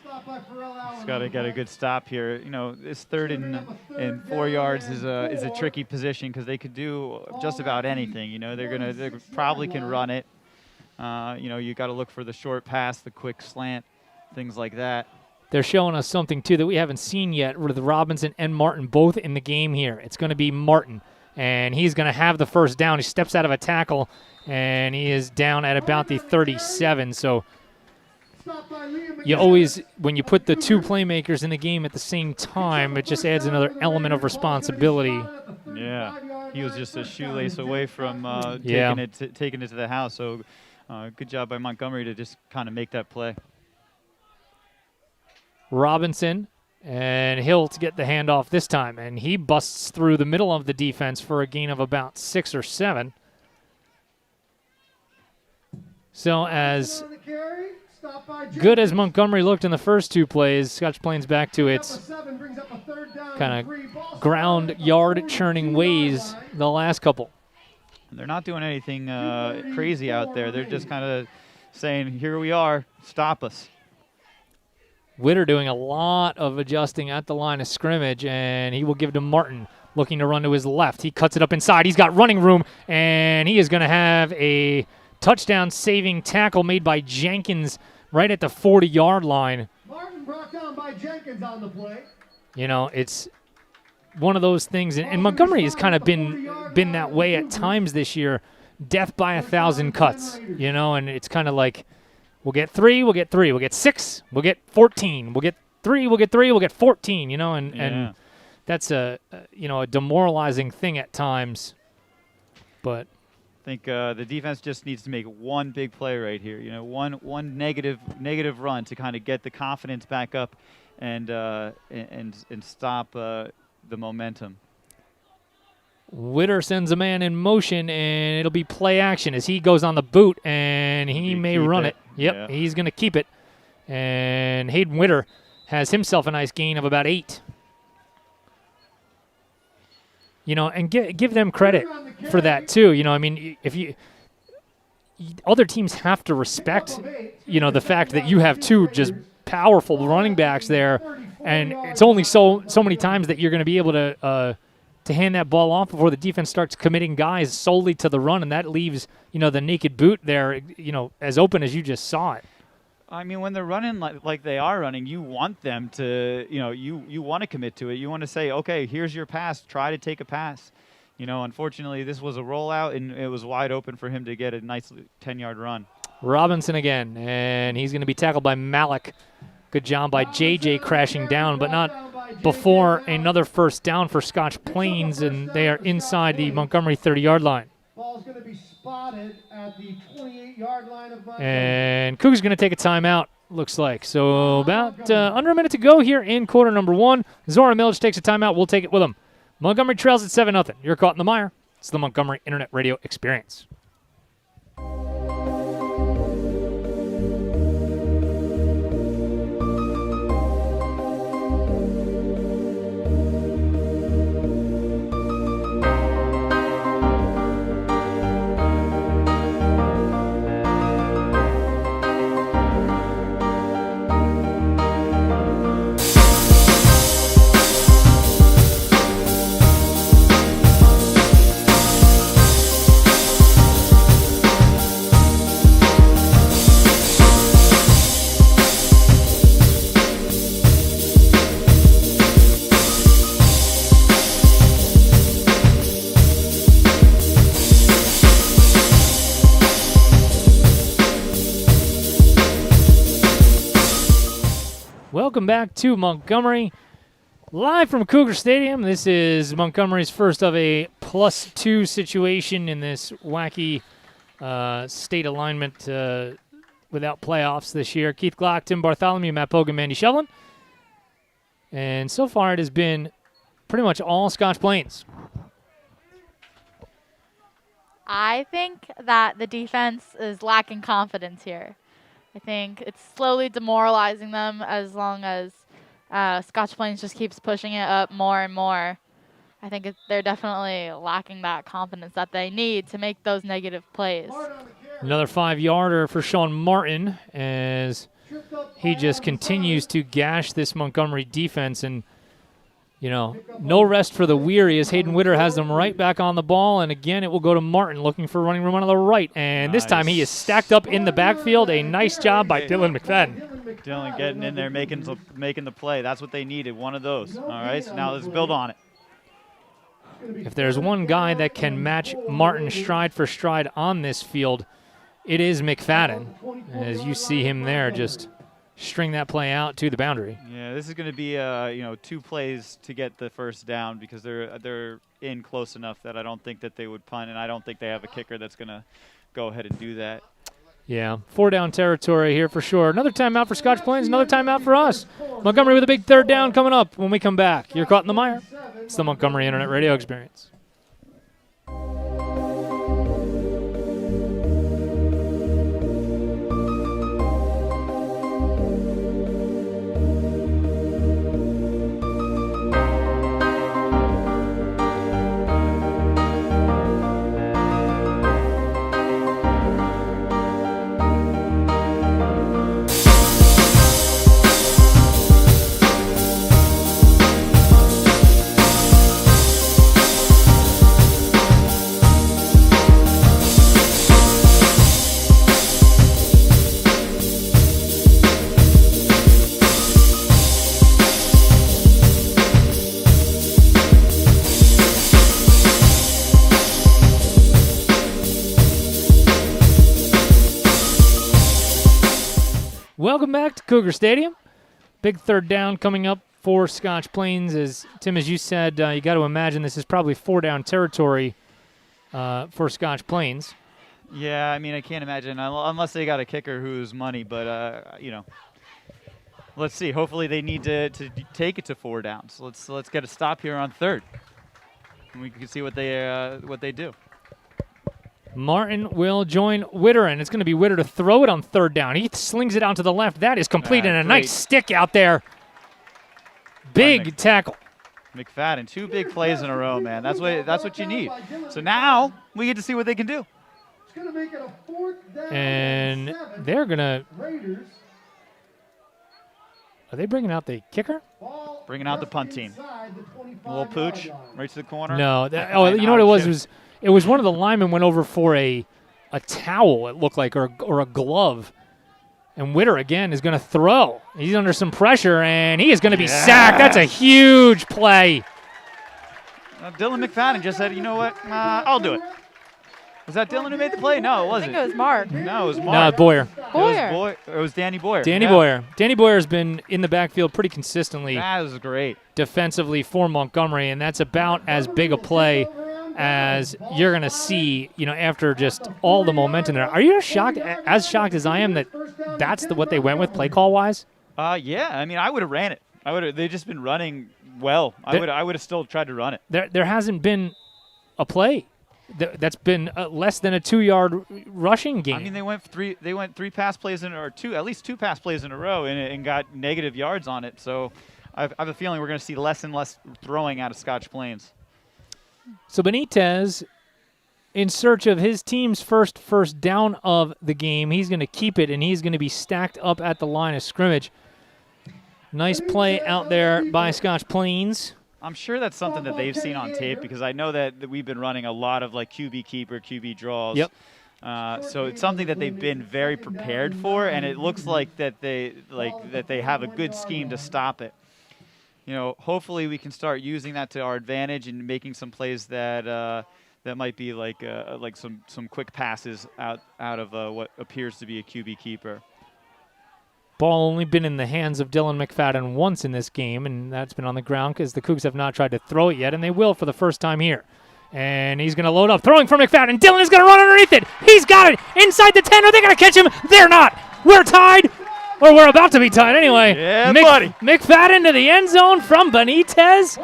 It's got a good stop here. You know, this 3rd and 4 yards is a tricky position because they could do just about anything. You know, they probably can run it. You know, you got to look for the short pass, the quick slant, things like that. They're showing us something, too, that we haven't seen yet with Robinson and Martin both in the game here. It's going to be Martin and he's going to have the first down. He steps out of a tackle, and he is down at about the 37. So you always, when you put the two playmakers in the game at the same time, it just adds another element of responsibility. Yeah, he was just a shoelace away from taking it to the house. So good job by Montgomery to just kind of make that play. Robinson and Hill to get the handoff this time, and he busts through the middle of the defense for a gain of about 6 or 7. So as good as Montgomery looked in the first two plays, Scotch Plains back to its kind of ground yard churning ways the last couple. They're not doing anything crazy out there. They're just kind of saying, here we are, stop us. Witter doing a lot of adjusting at the line of scrimmage, and he will give to Martin, looking to run to his left. He cuts it up inside. He's got running room, and he is going to have a touchdown-saving tackle made by Jenkins right at the 40-yard line. Martin brought down by Jenkins on the play. You know, it's one of those things, and Montgomery has kind of been that way at times this year, death by 1,000 cuts, you know, and it's kind of like, we'll get 3, we'll get 3, we'll get 6, we'll get 14, we'll get 3, we'll get 3, we'll get 14, you know, and that's a demoralizing thing at times. But I think the defense just needs to make one big play right here. You know, one negative run to kind of get the confidence back up and stop the momentum. Witter sends a man in motion, and it'll be play action as he goes on the boot, and he may run it. Yep, he's going to keep it. And Hayden Witter has himself a nice gain of about 8. You know, and give them credit for that too. You know, I mean, other teams have to respect, you know, the fact that you have two just powerful running backs there, and it's only so many times that you're going to be able to hand that ball off before the defense starts committing guys solely to the run, and that leaves, you know, the naked boot there, you know, as open as you just saw it. I mean, when they're running like they are running, you want them to, you know, you want to commit to it. You want to say, okay, here's your pass. Try to take a pass. You know, unfortunately, this was a rollout, and it was wide open for him to get a nice 10-yard run. Robinson again, and he's going to be tackled by Malik. Good job by JJ crashing down, but not before another first down for Scotch Plains, and they are inside the Montgomery 30-yard line. Ball's going to be spotted at the 28-yard line of Montgomery. And Cougars going to take a timeout, looks like. So about under a minute to go here in quarter number 1. Zora Milch takes a timeout. We'll take it with him. Montgomery trails at 7-0. You're caught in the mire. It's the Montgomery Internet Radio Experience. Welcome back to Montgomery, live from Cougar Stadium. This is Montgomery's first of a +2 situation in this wacky state alignment without playoffs this year. Keith Glock, Tim Bartholomew, Matt Pogan, Mandy Shevlin. And so far it has been pretty much all Scotch Plains. I think that the defense is lacking confidence here. I think it's slowly demoralizing them as long as Scotch Plains just keeps pushing it up more and more. I think they're definitely lacking that confidence that they need to make those negative plays. Another 5-yarder for Sean Martin as he just continues to gash this Montgomery defense. And, you know, no rest for the weary as Hayden Witter has them right back on the ball. And again, it will go to Martin looking for running room on the right. And this time he is stacked up in the backfield. A nice job by Dylan McFadden. Dylan getting in there, making the play. That's what they needed, one of those. All right, so now let's build on it. if there's one guy that can match Martin stride for stride on this field, it is McFadden. As you see him there, just string that play out to the boundary. Yeah, this is going to be 2 plays to get the first down because they're in close enough that I don't think that they would punt, and I don't think they have a kicker that's going to go ahead and do that. Yeah, 4-down territory here for sure. Another timeout for Scotch Plains, another timeout for us. Montgomery with a big 3rd down coming up when we come back. You're caught in the mire. It's the Montgomery Internet Radio Experience. Welcome back to Cougar Stadium. Big 3rd down coming up for Scotch Plains. As Tim, as you said, you got to imagine this is probably 4-down territory for Scotch Plains. Yeah, I mean, I can't imagine unless they got a kicker who's money. But let's see. Hopefully, they need to take it to 4 downs. Let's get a stop here on 3rd, and we can see what they do. Martin will join Witter, and it's going to be Witter to throw it on 3rd down. He slings it out to the left. That is complete, and a nice stick out there. Big tackle. McFadden, 2 big plays in a row, man. That's what you need. So now we get to see what they can do. It's going to make it a 4th down And and 7. they're going to... Raiders. Are they bringing out the kicker? Ball Bringing out the punt just team. inside the A little 25-yard pooch line. right to the corner. No. You know what it was? It was one of the linemen went over for a towel, it looked like, or a glove. And Witter, again, is going to throw. He's under some pressure, and he is going to be sacked. That's a huge play. Dylan McFadden just said, you know what, I'll do it. Was that Dylan who made the play? No, it I wasn't. think it was Mark. No, it was No, Mark. Boyer. It was Danny Boyer. Danny Yeah. Boyer. Danny Boyer has been in the backfield pretty consistently That was great. defensively for Montgomery, and that's about as big a play as you're going to see, after just all the momentum there. Are you shocked as I am that that's what they went with play call-wise? Yeah, I mean, I would have ran it. They've just been running well. I would have still tried to run it. There hasn't been a play that's been less than a 2-yard rushing game. I mean, they went 3 pass plays at least 2 pass plays in a row and got negative yards on it. So I have a feeling we're going to see less and less throwing out of Scotch Plains. So Benitez, in search of his team's first down of the game, he's going to keep it, and he's going to be stacked up at the line of scrimmage. Nice play out there by Scotch Plains. I'm sure that's something that they've seen on tape because I know that we've been running a lot of like QB keeper, QB draws. Yep. So it's something that they've been very prepared for, and it looks like that they have a good scheme to stop it. Hopefully we can start using that to our advantage and making some plays that might be like some quick passes out of what appears to be a QB keeper. Ball only been in the hands of Dylan McFadden once in this game, and that's been on the ground because the Cougs have not tried to throw it yet, and they will for the first time here. And he's going to load up, throwing for McFadden. Dylan is going to run underneath it. He's got it inside the 10. Are they going to catch him? They're not. We're tied. Or we're about to be tied anyway. Yeah, buddy. McFadden to the end zone from Benitez.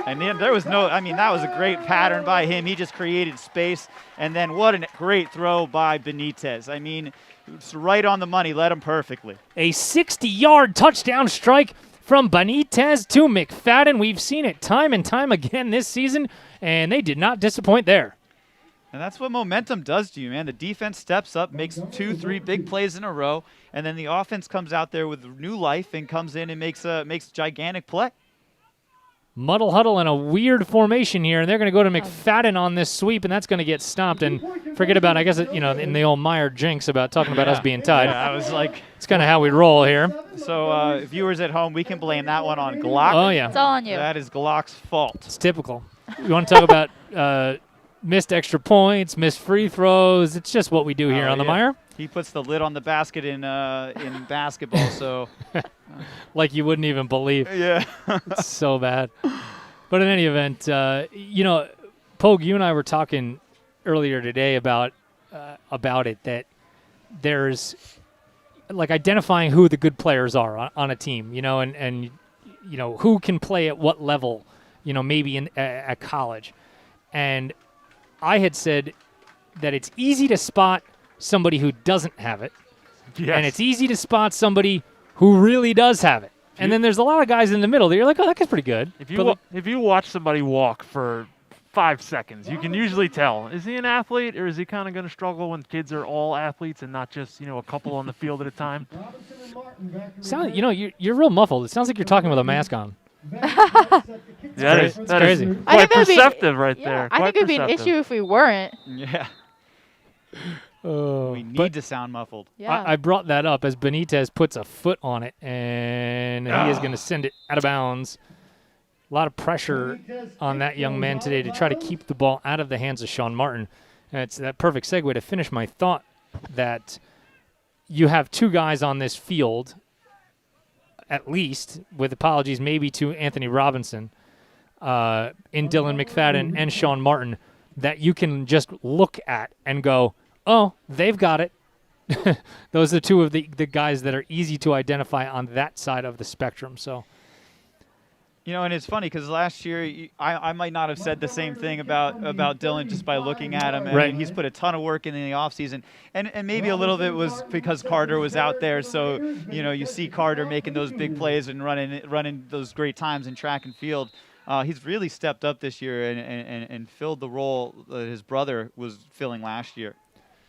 And then that was a great pattern by him. He just created space. And then what a great throw by Benitez. I mean, it's right on the money. Led him perfectly. A 60-yard touchdown strike from Benitez to McFadden. We've seen it time and time again this season, and they did not disappoint there. And that's what momentum does to you, man. The defense steps up, makes 2-3 big plays in a row, and then the offense comes out there with new life and comes in and makes a gigantic play. Muddle huddle in a weird formation here, and they're going to go to McFadden on this sweep, and that's going to get stopped. And forget about, I guess, in the old Meyer jinx about talking about us being tied. Yeah, I was like, it's kind of how we roll here. So viewers at home, we can blame that one on Glock. Oh, yeah. It's all on you. That is Glock's fault. It's typical. You want to talk about missed extra points, missed free throws? It's just what we do here on the Mire. He puts the lid on the basket in basketball, so like you wouldn't even believe. Yeah. It's so bad. But in any event, you know, Pogue, you and I were talking earlier today about it, that there's like identifying who the good players are on a team, you know, and you know who can play at what level, you know, maybe at college. And I had said that it's easy to spot somebody who doesn't have it, and it's easy to spot somebody who really does have it. And then there's a lot of guys in the middle that you're like, oh, that guy's pretty good. If you watch somebody walk for 5 seconds, you can usually tell, is he an athlete or is he kind of going to struggle when kids are all athletes and not just, you know, a couple on the field at a time? You know, you're real muffled. It sounds like you're talking with a mask on. That is crazy. Quite perceptive right there. I think it would be an issue if we weren't. Yeah. We need to sound muffled. Yeah. I brought that up as Benitez puts a foot on it, and he is going to send it out of bounds. A lot of pressure on that young man today to try to keep the ball out of the hands of Sean Martin. And it's that perfect segue to finish my thought that you have two guys on this field, at least, with apologies maybe to Anthony Robinson, in Dylan McFadden and Sean Martin, that you can just look at and go, oh, they've got it. Those are two of the guys that are easy to identify on that side of the spectrum. So, you know, and it's funny because last year I might not have said the same thing about Dylan just by looking at him. Right. I mean, he's put a ton of work in the offseason. And maybe a little bit was because Carter was out there. So, you know, you see Carter making those big plays and running those great times in track and field. He's really stepped up this year and filled the role that his brother was filling last year.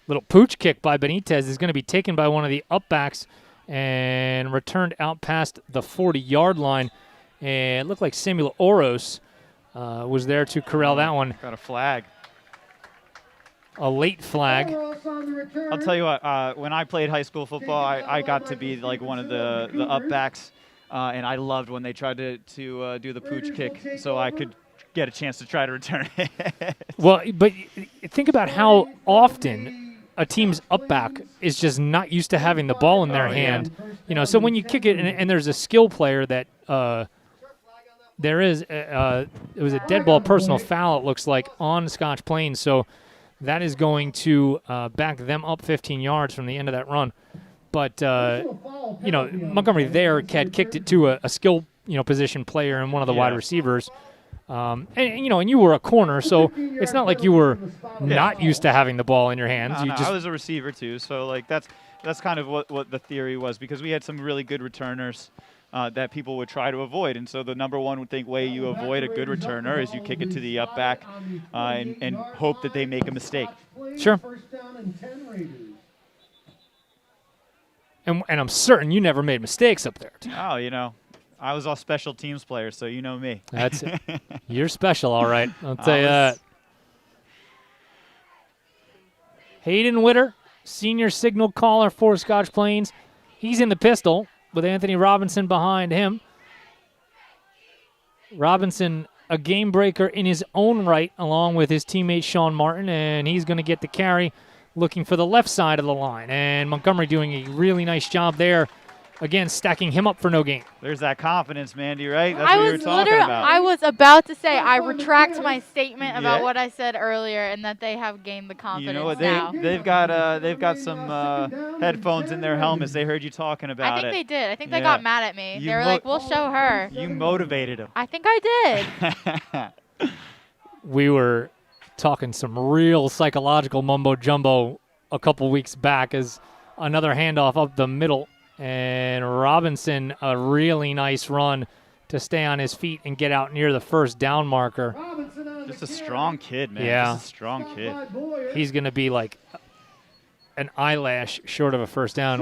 Little pooch kick by Benitez is going to be taken by one of the upbacks and returned out past the 40-yard line. And it looked like Samuel Oros was there to corral that one. Got a flag. A late flag. I'll tell you what, when I played high school football, I got to be like one of the upbacks, and I loved when they tried to do the pooch kick so I could get a chance to try to return it. Well, but think about how often a team's upback is just not used to having the ball in their hand. You know, so when you kick it and there's a skill player that there is, it was a dead ball personal foul, it looks like, on Scotch Plains. So that is going to back them up 15 yards from the end of that run. But, you know, Montgomery there had kicked it to a skill, you know, position player and one of the wide receivers. And you know, and you were a corner, so it's not like you were not used to having the ball in your hands. I was a receiver too, so like that's kind of what the theory was, because we had some really good returners that people would try to avoid, and so the number one way you avoid a good returner is you kick it to the up back and hope that they make a mistake. Sure. And I'm certain you never made mistakes up there. Oh, you know, I was all special teams players, so you know me. That's it. You're special, all right. I'll tell you that. Hayden Witter, senior signal caller for Scotch Plains. He's in the pistol with Anthony Robinson behind him. Robinson, a game breaker in his own right, along with his teammate Sean Martin, and he's going to get the carry looking for the left side of the line. And Montgomery doing a really nice job there. Again, stacking him up for no gain. There's that confidence, Mandy, right? That's what you were talking about. I was about to say, I retract my statement about what I said earlier, and that they have gained the confidence. You know what? now. They've got some headphones in their helmets. They heard you talking about it. I think they did. I think they got mad at me. They were like, "We'll show her." You motivated them. I think I did. We were talking some real psychological mumbo jumbo a couple weeks back as another handoff up the middle. And Robinson, a really nice run to stay on his feet and get out near the first down marker. Just a strong kid, man. Yeah. Just a strong kid. He's going to be like an eyelash short of a first down.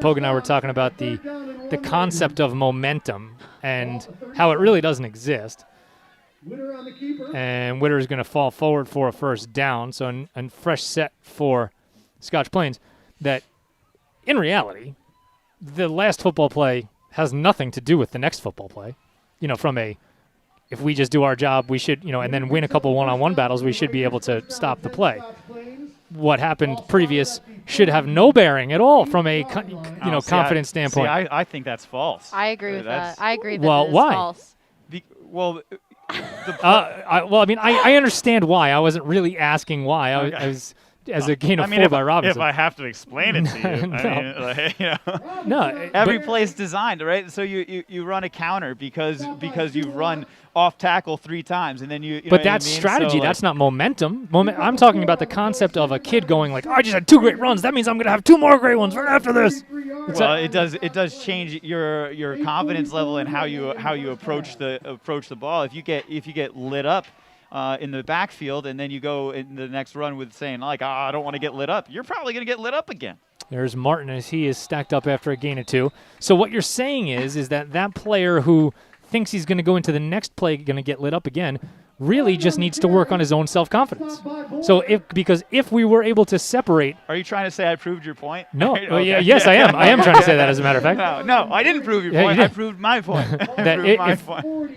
Pogue and I were talking about the concept of momentum and how it really doesn't exist. And Witter is going to fall forward for a first down. So a fresh set for Scotch Plains that, in reality, the last football play has nothing to do with the next football play, you know, from a if we just do our job, we should, and then win a couple one-on-one battles, we should be able to stop the play. What happened previous should have no bearing at all from a confidence standpoint. I think that's false. I agree with that. I agree that Well, it is why? false. I understand why. I wasn't really asking why. I was as a gain of 4 by Robinson. If I have to explain it to you, No, every but- play is designed, right? So you run a counter because you run off tackle 3 times, and then you. But that's strategy. So, that's not momentum. I'm talking about the concept of a kid going like, I just had 2 great runs. That means I'm going to have 2 more great ones right after this. Well, it does change your confidence level and how you approach the ball. If you get lit up in the backfield, and then you go in the next run with saying like, I don't want to get lit up, you're probably going to get lit up again. There's Martin as he is stacked up after a gain of 2. So what you're saying is that player who thinks he's going to go into the next play going to get lit up again really just needs to work on his own self-confidence. So if we were able to separate. Are you trying to say I proved your point? No. Right? Okay. Yes, I am. I am trying to say that, as a matter of fact. No, I didn't prove your point. you I did. proved my point.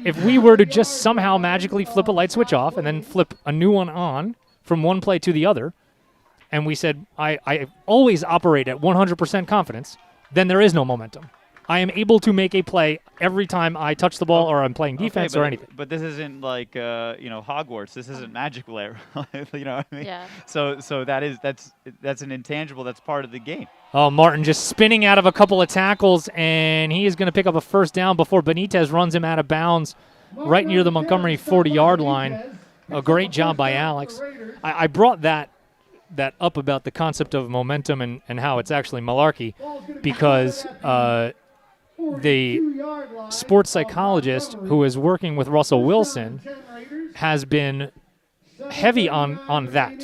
If we were to just somehow magically flip a light switch off and then flip a new one on from one play to the other, and we said, I always operate at 100% confidence, then there is no momentum. I am able to make a play every time I touch the ball or I'm playing defense or anything. But this isn't like Hogwarts. This isn't magical error. You know what I mean? Yeah. So that's an intangible. That's part of the game. Oh, Martin just spinning out of a couple of tackles, and he is going to pick up a first down before Benitez runs him out of bounds right near the Montgomery 40-yard line. A great job by Alex. I brought that up about the concept of momentum and how it's actually malarkey because the sports psychologist who is working with Russell Wilson has been heavy on that,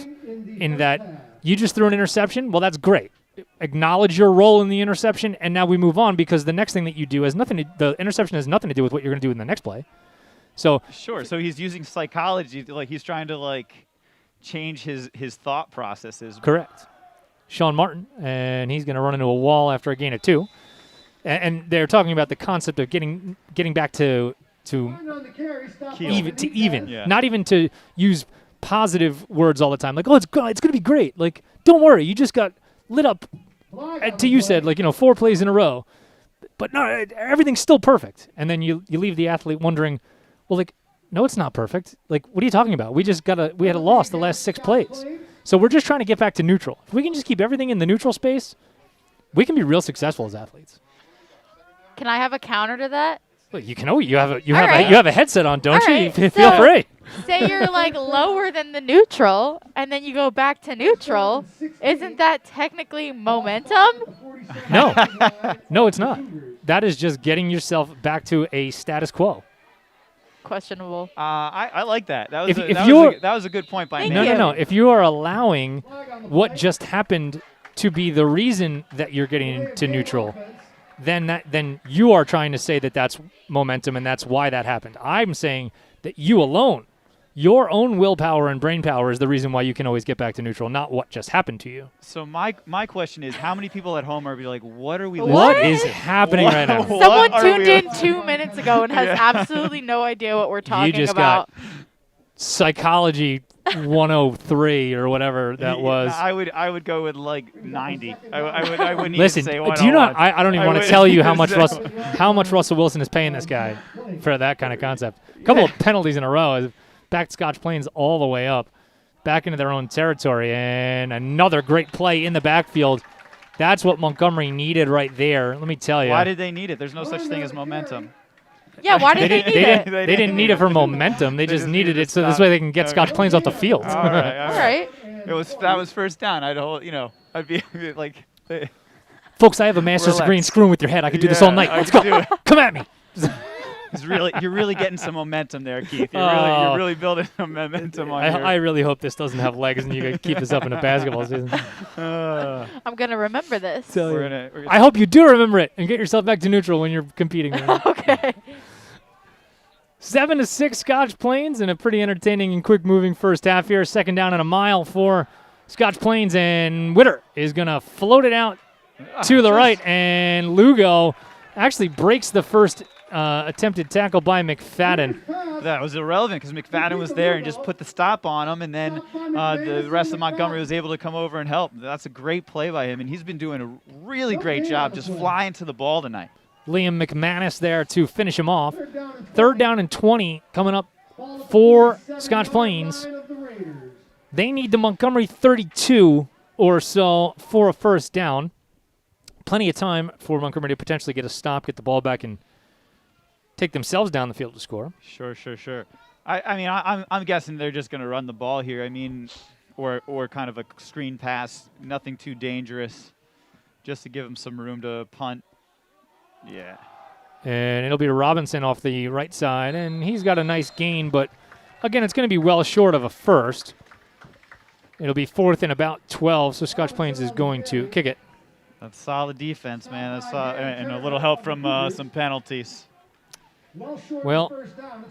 in that you just threw an interception. Well, that's great. Acknowledge your role in the interception, and now we move on because the next thing that you do has the interception has nothing to do with what you're going to do in the next play. So sure. So he's using psychology, like he's trying to change his thought processes. Correct. Sean Martin, and he's going to run into a wall after a gain of 2. And they're talking about the concept of getting back to even. Yeah. Not even to use positive words all the time. Like, oh, it's going to be great. Like, don't worry, you just got lit up. To you said 4 plays in a row, but no, everything's still perfect. And then you leave the athlete wondering, well, no, it's not perfect. Like, what are you talking about? We had a loss the last 6 plays. So we're just trying to get back to neutral. If we can just keep everything in the neutral space, we can be real successful as athletes. Can I have a counter to that? Well, you can. You have a headset on, don't All you? right, Feel so- free. Say you're lower than the neutral, and then you go back to neutral. Isn't that technically momentum? No, no, it's not. That is just getting yourself back to a status quo. Questionable. I like that. That was a good point by Thank me. you. No. If you are allowing what just happened to be the reason that you're getting into neutral, then you are trying to say that that's momentum and that's why that happened. I'm saying that you alone, your own willpower and brain power is the reason why you can always get back to neutral, not what just happened to you. So my question is, how many people at home are be like, what are we? What? What is happening right now? What Someone are tuned we- in 2 minutes ago and has absolutely no idea what we're talking You just about. got psychology 103 or whatever that was. I would go with 90. I wouldn't Listen, even say do 101. you not? I don't even want to would- tell you how much Russell Wilson is paying this guy for that kind of concept. A couple of penalties in a row has backed Scotch Plains all the way up, back into their own territory, and another great play in the backfield. That's what Montgomery needed right there. Let me tell you. Why did they need it? There's no such thing as momentum. Yeah, why did they need it? They didn't need it for momentum. They just needed it so this way they can get Scotch Plains off the field. All right. All right. That was first down. I'd be like, Folks, I have a master's degree in Relax. screwing with your head. I could do this all night. Let's go. Come at me. you're really getting some momentum there, Keith. You're Oh. really building some momentum on I really hope this doesn't have legs and you can keep this up in a basketball season. I'm going to remember this. we're gonna I hope you do remember it and get yourself back to neutral when you're competing. Okay. 7-6 Scotch Plains and a pretty entertaining and quick-moving first half here. Second down and a mile for Scotch Plains, and Witter is going to float it out to the right, and Lugo actually breaks the first attempted tackle by McFadden. That was irrelevant because McFadden was there and just put the stop on him, and then the rest of Montgomery was able to come over and help. That's a great play by him, and he's been doing a really great job just flying to the ball tonight. Liam McManus there to finish him off. 3rd down and 20 coming up for Scotch Plains. They need the Montgomery 32 or so for a first down. Plenty of time for Montgomery to potentially get a stop, get the ball back, and take themselves down the field to score. Sure. I'm guessing they're just going to run the ball here. I mean, or kind of a screen pass, nothing too dangerous, just to give them some room to punt. Yeah. And it'll be Robinson off the right side, and he's got a nice gain, but again, it's going to be well short of a first. It'll be 4th and about 12, so Scotch Plains is going to kick it. That's solid defense, man. That's and a little help from some penalties. Well,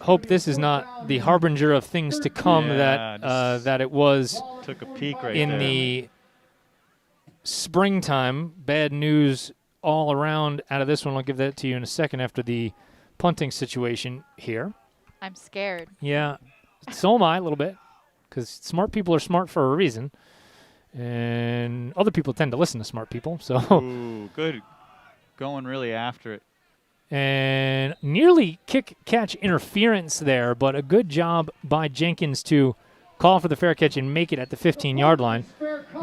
hope this is not the harbinger of things to come that it was took a peek right in there. the springtime. Bad news all around out of this one. I'll give that to you in a second after the punting situation here. I'm scared. Yeah, so am I a little bit, because smart people are smart for a reason, and other people tend to listen to smart people. So, Ooh, good, going really after it. And nearly kick-catch interference there, but a good job by Jenkins to call for the fair catch and make it at the 15-yard line.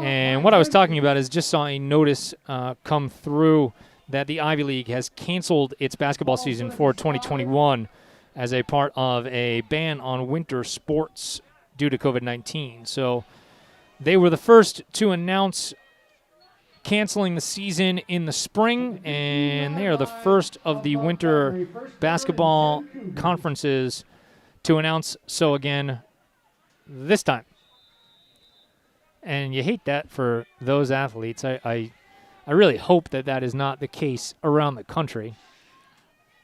And what I was talking about is just saw a notice come through that the Ivy League has canceled its basketball season for 2021 as a part of a ban on winter sports due to COVID-19. So they were the first to announce canceling the season in the spring, and they are the first of the winter basketball conferences to announce so again this time. And you hate that for those athletes. I really hope that that is not the case around the country.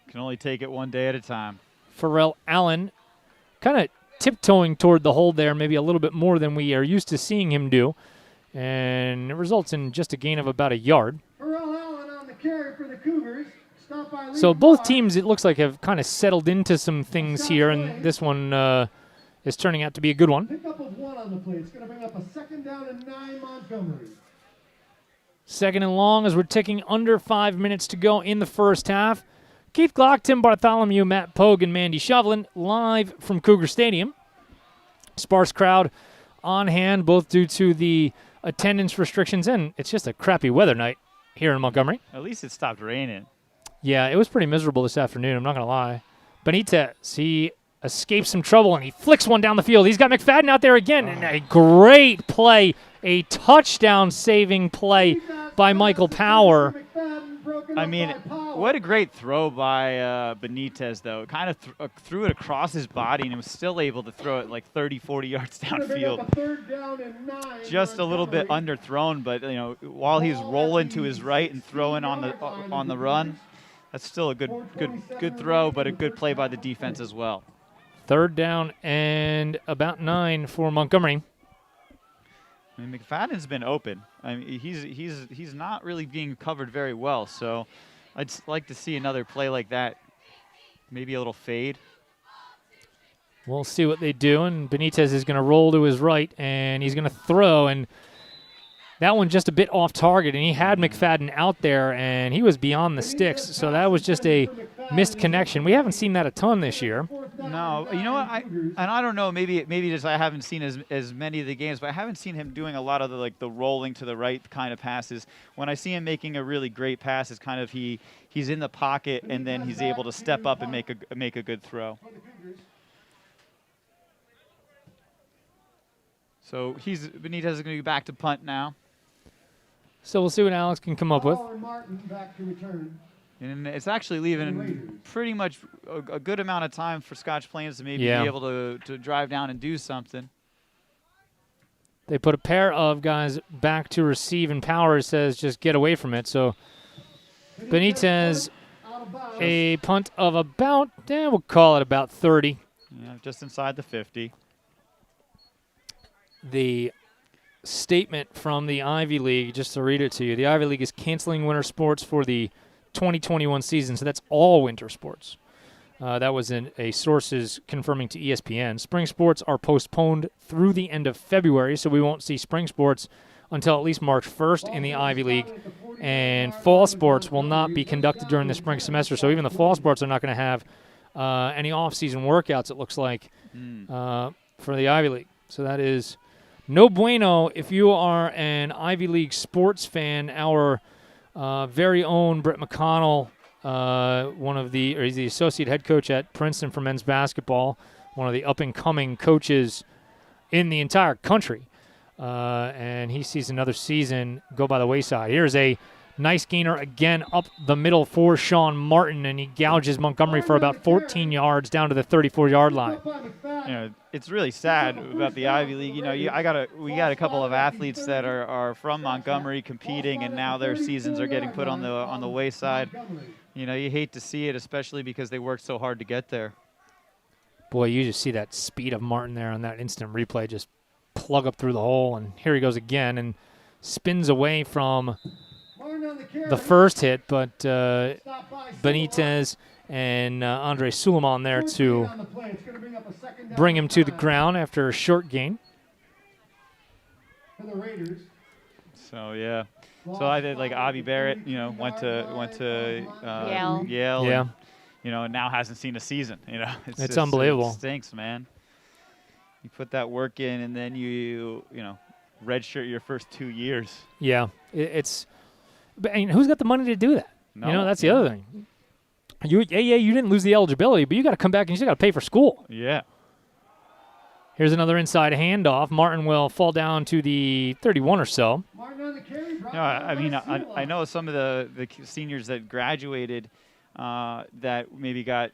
Can only take it one day at a time. Pharrell Allen kind of tiptoeing toward the hold there, maybe a little bit more than we are used to seeing him do. And it results in just a gain of about a yard. Pharrell Allen on the carry for the Cougars. Stop by So Levi. both teams, it looks like, have kind of settled into some things here, and this one is turning out to be a good one. Pickup of 1 on the play. It's going to bring up a 2nd down and 9 Montgomery. 2nd and long as we're ticking under 5 minutes to go in the first half. Keith Glock, Tim Bartholomew, Matt Pogue, and Mandy Shovlin live from Cougar Stadium. Sparse crowd on hand, both due to the attendance restrictions, and it's just a crappy weather night here in Montgomery. At least it stopped raining. Yeah, it was pretty miserable this afternoon, I'm not going to lie. Benitez, he escapes some trouble, and he flicks one down the field. He's got McFadden out there again, and a great play, a touchdown-saving play by Michael Power. I mean, what a great throw by Benitez, though. Kind of threw it across his body and was still able to throw it like 30, 40 yards downfield. Just a little bit underthrown, but you know, while he's rolling to his right and throwing on the run, that's still a good throw, but a good play by the defense as well. 3rd down and about 9 for Montgomery. I mean, McFadden's been open. I mean, he's not really being covered very well. So, I'd like to see another play like that. Maybe a little fade. We'll see what they do, and Benitez is going to roll to his right, and he's going to throw, and that one just a bit off target, and he had McFadden out there, and he was beyond the sticks. So that was just a missed connection. We haven't seen that a ton this year. No, you know what? I don't know. Maybe just I haven't seen as many of the games, but I haven't seen him doing a lot of the rolling to the right kind of passes. When I see him making a really great pass, it's kind of he's in the pocket and then he's able to step up and make a good throw. So Benitez is going to be back to punt now. So we'll see what Alex can come up with. Martin back to return. And it's actually leaving pretty much a good amount of time for Scotch Plains to maybe be able to drive down and do something. They put a pair of guys back to receive, and Power says just get away from it. So Benitez, a punt of about, we'll call it about 30. Yeah, just inside the 50. The statement from the Ivy League, just to read it to you, the Ivy League is canceling winter sports for the 2021 season, so that's all winter sports. That was a sources confirming to ESPN. Spring sports are postponed through the end of February, so we won't see spring sports until at least March 1st in the Ivy League. And fall sports will not be conducted during the spring semester, so even the fall sports are not going to have any off-season workouts, it looks like, for the Ivy League. So that is no bueno if you are an Ivy League sports fan. Our very own Brett McConnell, he's the associate head coach at Princeton for men's basketball, one of the up-and-coming coaches in the entire country. And he sees another season go by the wayside. Here's a nice gainer again up the middle for Sean Martin, and he gouges Montgomery for about 14 yards down to the 34-yard line. It's really sad about the Ivy League. We got a couple of athletes that are from Montgomery competing, and now their seasons are getting put on the wayside. You hate to see it, especially because they worked so hard to get there. Boy, you just see that speed of Martin there on that instant replay, just plug up through the hole, and here he goes again and spins away from the first hit, but Benitez and Andre Suleiman there to bring him to the ground after a short gain. So yeah, so I did like Avi Barrett, went to Yale. Yeah. And now hasn't seen a season. It's just, unbelievable. It stinks, man. You put that work in, and then you redshirt your first 2 years. Yeah, but who's got the money to do that? No, that's the other thing. You didn't lose the eligibility, but you got to come back and you still got to pay for school. Yeah. Here's another inside handoff. Martin will fall down to the 31 or so. I know some of the seniors that graduated that maybe got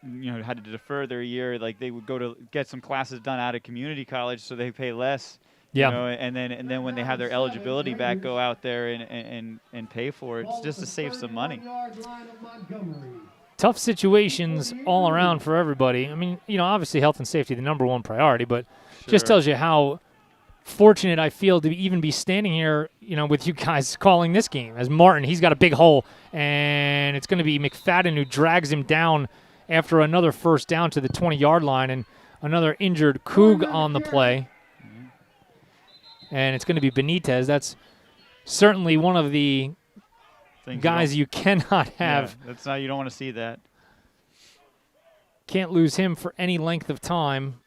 had to defer their year. Like they would go to get some classes done out of community college, so they pay less. Yeah. And then when they have their eligibility back, go out there and pay for it. It's just to save some money. Tough situations all around for everybody. I mean, obviously health and safety the number one priority, but just tells you how fortunate I feel to even be standing here, with you guys calling this game. As Martin, he's got a big hole, and it's going to be McFadden who drags him down after another first down to the 20-yard line, and another injured Coug on the play. And it's going to be Benitez. That's certainly one of the guys you cannot have. Yeah, you don't want to see that. Can't lose him for any length of time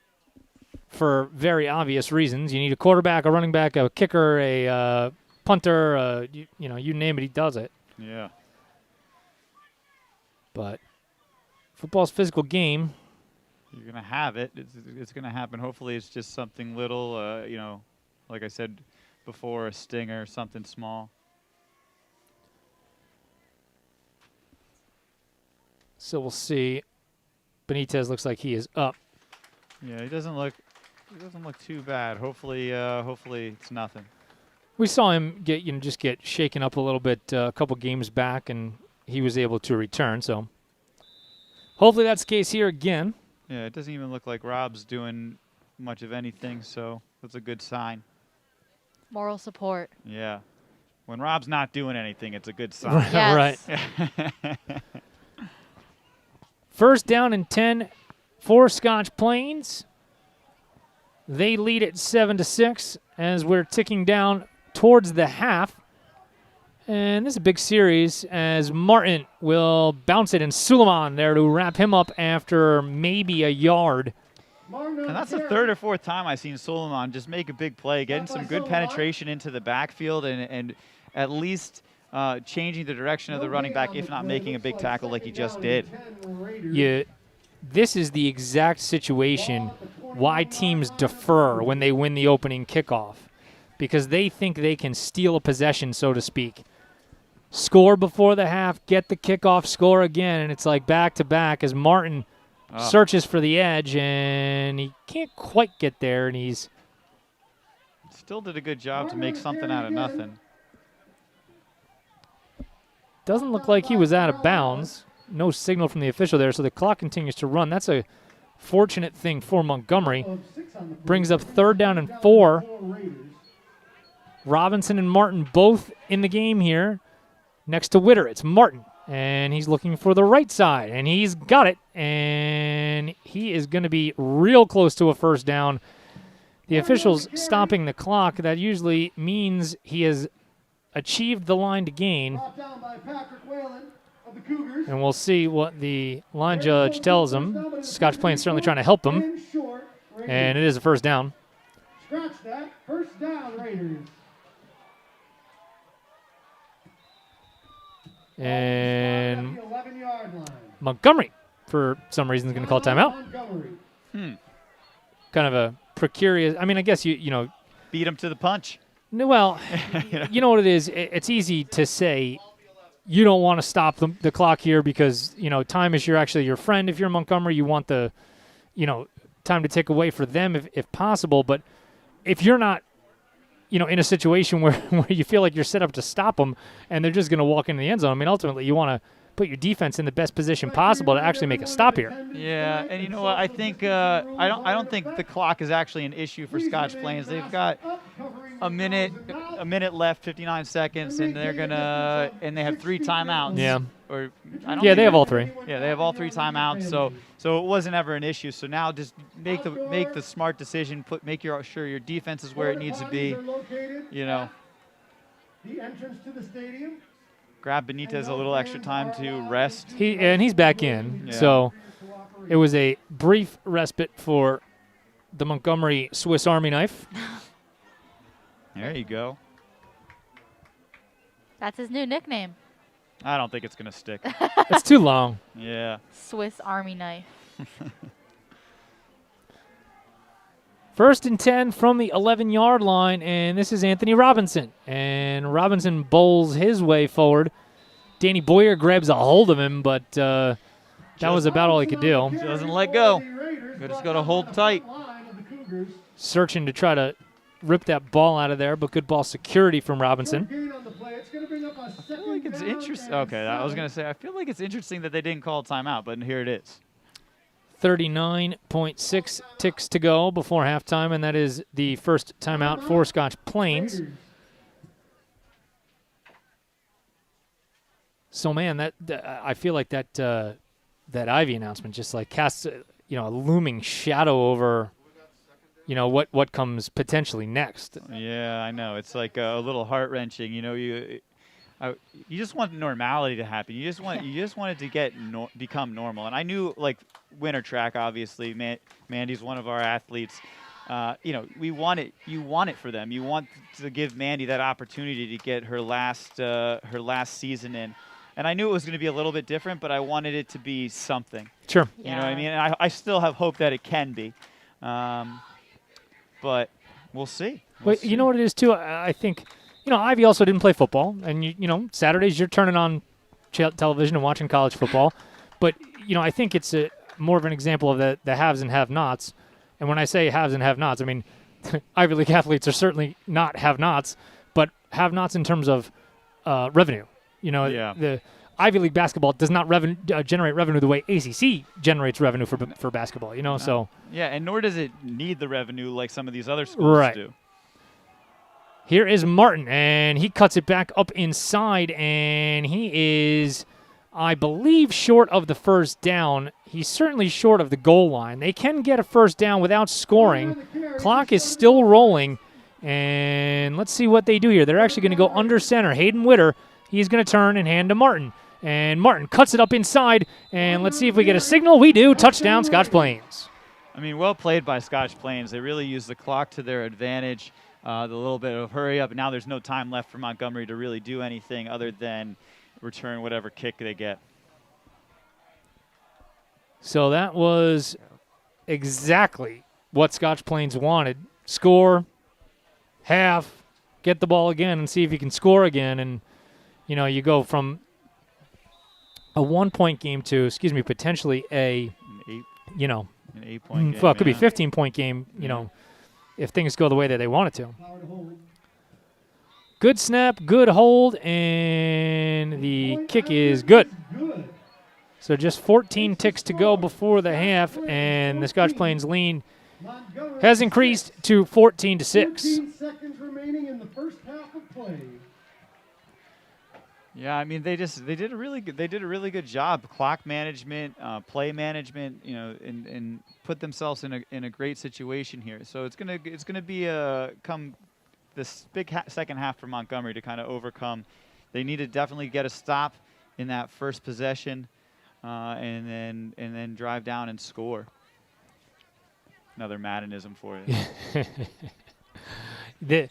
for very obvious reasons. You need a quarterback, a running back, a kicker, a punter. You name it, he does it. Yeah. But football's a physical game. You're going to have it. It's going to happen. Hopefully it's just something little, like I said before, a stinger, something small. So we'll see. Benitez looks like he is up. Yeah, he doesn't look too bad. Hopefully it's nothing. We saw him get shaken up a little bit a couple games back, and he was able to return. So hopefully that's the case here again. Yeah, it doesn't even look like Rob's doing much of anything, so that's a good sign. Moral support. Yeah. When Rob's not doing anything, it's a good sign. Yes. Right. First down and 10 for Scotch Plains. They lead at 7-6 as we're ticking down towards the half. And this is a big series as Martin will bounce it, and Suleiman there to wrap him up after maybe a yard. And that's the third or fourth time I've seen Suleiman just make a big play, getting some good penetration into the backfield and at least changing the direction of the running back, if not making a big tackle like he just did. Yeah, this is the exact situation why teams defer when they win the opening kickoff, because they think they can steal a possession, so to speak. Score before the half, get the kickoff, score again, and it's like back-to-back as Martin searches for the edge, and he can't quite get there, and he's still did a good job to make something out of nothing. Doesn't look like he was out of bounds. No signal from the official there, so the clock continues to run. That's a fortunate thing for Montgomery. Brings up 3rd down and 4. Robinson and Martin both in the game here. Next to Witter, it's Martin And he's looking for the right side, and he's got it. And he is going to be real close to a first down. The officials stopping the clock. That usually means he has achieved the line to gain. Brought down by Patrick Whalen of the Cougars. And we'll see what the line judge tells him. Scotch Plains certainly trying to help him. In short, Raiders. And it is a first down. Scratch that. First down, Raiders. And At the 11-yard line. Montgomery, for some reason, is going to call timeout. Montgomery. Kind of a precarious. I mean, I guess you know. Beat him to the punch. No, well, you know what it is. It's easy to say you don't want to stop the clock here because time is actually your friend. If you're Montgomery, you want the time to tick away for them if possible. But if you're not in a situation where you feel like you're set up to stop them and they're just going to walk into the end zone, I mean, ultimately you want to put your defense in the best position possible to actually make a stop here. Yeah, and you know what? I think I don't think the clock is actually an issue for Scotch Plains. They've got a minute left, 59 seconds, and they have 3 timeouts. Yeah. Or They have all 3. Yeah, they have all 3 timeouts. So it wasn't ever an issue. So now just make the smart decision. Make sure your defense is where it needs to be. The entrance to the stadium. Grab Benitez a little extra time to rest. He's back in. Yeah. So it was a brief respite for the Montgomery Swiss Army knife. There you go. That's his new nickname. I don't think it's going to stick. It's too long. Yeah. Swiss Army knife. First and 10 from the 11-yard line, and this is Anthony Robinson. And Robinson bowls his way forward. Danny Boyer grabs a hold of him, but that was about all he could do. Doesn't let go. Just got to hold tight. Searching to try to rip that ball out of there, but good ball security from Robinson. I feel like it's interesting. Okay, I was going to say, I feel like it's interesting that they didn't call timeout, but here it is. 39.6 ticks to go before halftime, and that is the first timeout for Scotch Plains. So, man, I feel like that Ivy announcement just like casts a looming shadow over what comes potentially next. Yeah, I know. It's like a little heart-wrenching. You just want normality to happen. You just want it to become normal. And I knew, like, winter track, obviously, Mandy's one of our athletes. You want it for them. You want to give Mandy that opportunity to get her last season in. And I knew it was going to be a little bit different, but I wanted it to be something. Sure. You know what I mean? And I still have hope that it can be. But we'll see. Wait, you know what it is, too? I think, Ivy also didn't play football. And, Saturdays you're turning on television and watching college football. But, I think it's more of an example of the haves and have-nots. And when I say haves and have-nots, I mean Ivy League athletes are certainly not have-nots, but have-nots in terms of revenue. The Ivy League basketball does not generate revenue the way ACC generates revenue for basketball, so. Yeah, and nor does it need the revenue like some of these other schools do. Here is Martin, and he cuts it back up inside, and he is, I believe, short of the first down. He's certainly short of the goal line. They can get a first down without scoring. Clock is still rolling, and let's see what they do here. They're actually going to go under center. Hayden Witter, he's going to turn and hand to Martin. And Martin cuts it up inside, and let's see if we get a signal. We do. Touchdown, Scotch Plains. I mean, well played by Scotch Plains. They really used the clock to their advantage, the little bit of hurry up. Now there's no time left for Montgomery to really do anything other than return whatever kick they get. So that was exactly what Scotch Plains wanted. Score, half, get the ball again, and see if you can score again. And, you go from a 1-point game to, potentially an 8-point game. Well, it could be a 15-point game, if things go the way that they want it to. Good snap, good hold, and the kick is good. So just 14 ticks to go before the half, and the Scotch Plains lead has increased to 14-6. 14 seconds remaining in the first half of play. Yeah, I mean they did a really good job, clock management, play management, and put themselves in a great situation here. So it's gonna be come this big second half for Montgomery to kind of overcome. They need to definitely get a stop in that first possession, and then drive down and score. Another Maddenism for you.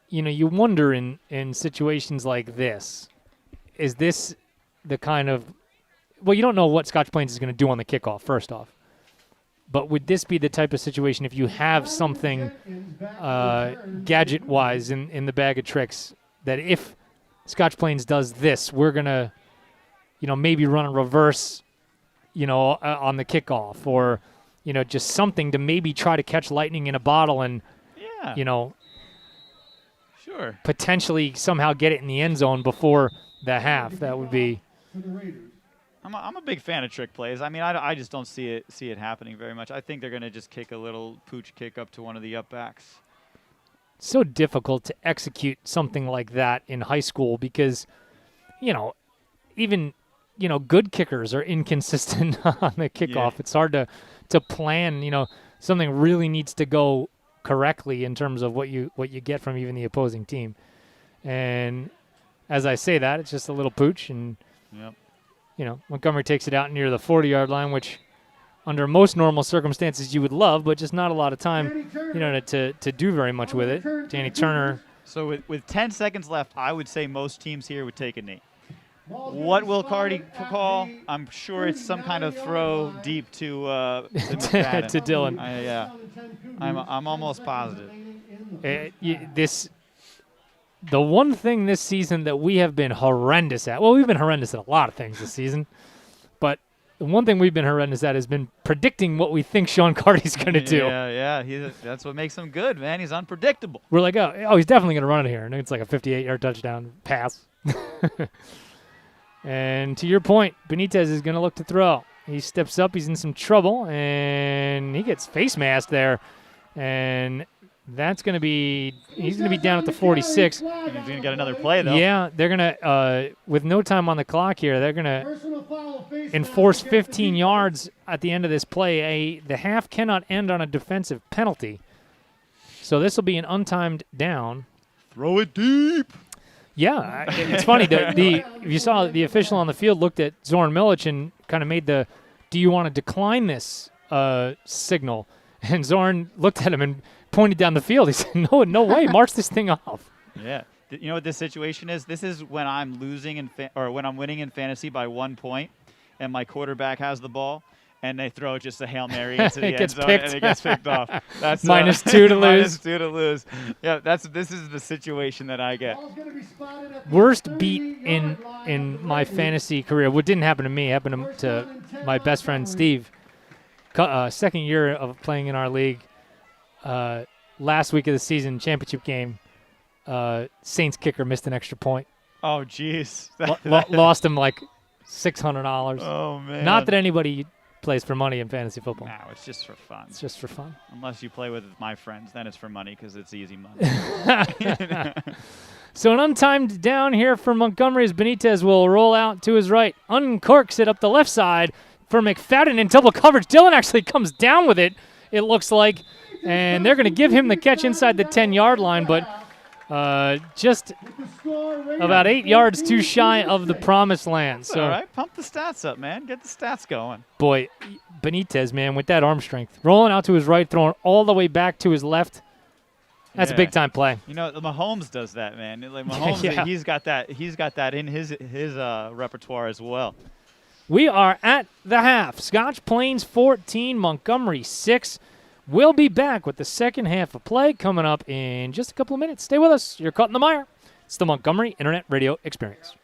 You wonder in situations like this, is this the kind of, well, you don't know what Scotch Plains is going to do on the kickoff, first off. But would this be the type of situation if you have something gadget-wise in the bag of tricks that if Scotch Plains does this, we're going to, maybe run a reverse, on the kickoff, or, just something to maybe try to catch lightning in a bottle and, Sure. potentially somehow get it in the end zone before the half. That would be. I'm a big fan of trick plays. I mean, I just don't see it happening very much. I think they're going to just kick a little pooch kick up to one of the up backs. So difficult to execute something like that in high school because, even, good kickers are inconsistent on the kickoff. Yeah. It's hard to plan, something really needs to go correctly in terms of what you get from even the opposing team. And as I say that, it's just a little pooch, and Montgomery takes it out near the 40-yard line, which under most normal circumstances you would love, but just not a lot of time, to do very much with it. Danny Turner. So with 10 seconds left, I would say most teams here would take a knee. What will Cardi call? I'm sure it's some kind of throw deep to McFadden. To Dylan. Yeah, I'm almost positive. The one thing this season that we have been horrendous at, well, we've been horrendous at a lot of things this season, but the one thing we've been horrendous at has been predicting what we think Sean Carty's going to do. Yeah, that's what makes him good, man. He's unpredictable. We're like, oh, he's definitely going to run it here, and it's like a 58-yard touchdown pass. And to your point, Benitez is going to look to throw. He steps up. He's in some trouble, and he gets face masked there. And that's going to be – he's going to be down at the 46. And he's going to get another play, though. Yeah, they're going to with no time on the clock here, they're going to enforce 15 yards at the end of this play. The half cannot end on a defensive penalty. So this will be an untimed down. Throw it deep. Yeah, it's funny. If you saw the official on the field looked at Zoran Milic and kind of made the "Do you want to decline this?" signal, and Zoran looked at him and pointed down the field. He said, "No way, march this thing off." Yeah, you know what this situation is? This is when I'm losing or when I'm winning in fantasy by 1 point, and my quarterback has the ball. And they throw just a Hail Mary into the end zone, and it gets picked off. That's -2 to lose. -2 to lose. Yeah, this is the situation that I get. Worst beat in my fantasy career. What didn't happen to me happened to my best friend Steve. Second year of playing in our league. Last week of the season, championship game. Saints kicker missed an extra point. Oh, jeez. Lost him like $600. Oh man. Not that anybody plays for money in fantasy football. No, it's just for fun. It's just for fun. Unless you play with my friends, then it's for money because it's easy money. So an untimed down here for Montgomery as Benitez will roll out to his right. Uncorks it up the left side for McFadden in double coverage. Dylan actually comes down with it, it looks like. And they're going to give him the catch inside the 10-yard line, but just about 8 yards too shy of the promised land. So, all right, pump the stats up, man. Get the stats going. Boy, Benitez, man, with that arm strength. Rolling out to his right, throwing all the way back to his left. That's a big-time play. You know, Mahomes does that, man. Like Mahomes, Yeah. he's got that in his repertoire as well. We are at the half. Scotch Plains 14, Montgomery 6. We'll be back with the second half of play coming up in just a couple of minutes. Stay with us. You're caught in the mire. It's the Montgomery Internet Radio Experience.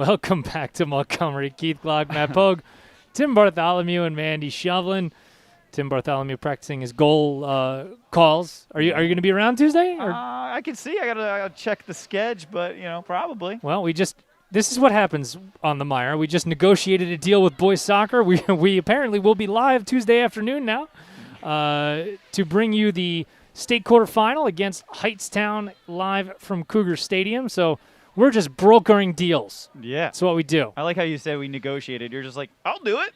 Welcome back to Montgomery. Keith Glock, Matt Pogue, Tim Bartholomew, and Mandy Shovelin. Tim Bartholomew practicing his goal calls. Are you going to be around Tuesday? Or? I can see. I gotta check the sketch, but probably. Well, this is what happens on the Mire. We just negotiated a deal with boys soccer. We apparently will be live Tuesday afternoon now to bring you the state quarterfinal against Heightstown live from Cougar Stadium. So we're just brokering deals. Yeah. That's what we do. I like how you said we negotiated. You're just like, I'll do it.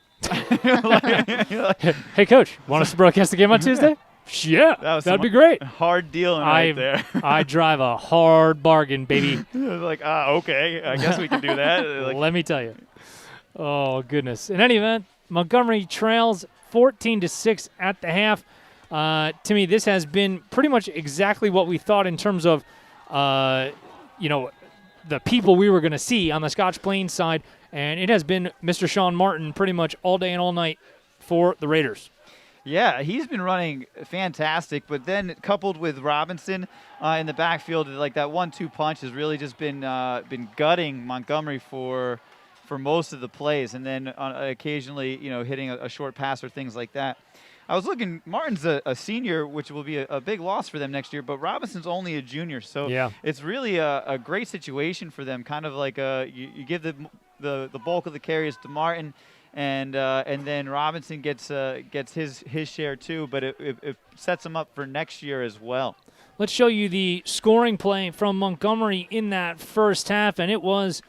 Hey, Coach, want us to broadcast the game on Tuesday? Yeah, that'd be great. Hard deal right there. I drive a hard bargain, baby. Like, okay, I guess we can do that. Like, let me tell you. Oh, goodness. In any event, Montgomery trails 14-6 at the half. To me, this has been pretty much exactly what we thought in terms of, the people we were going to see on the Scotch Plains side. And it has been Mr. Sean Martin pretty much all day and all night for the Raiders. Yeah, he's been running fantastic, but then coupled with Robinson in the backfield, like that 1-2 punch has really just been gutting Montgomery for most of the plays, and then occasionally hitting a short pass or things like that. I was looking, Martin's a senior, which will be a big loss for them next year, but Robinson's only a junior, so yeah. It's really a great situation for them, kind of like you give the bulk of the carries to Martin, and then Robinson gets his share too, but it sets him up for next year as well. Let's show you the scoring play from Montgomery in that first half, and it was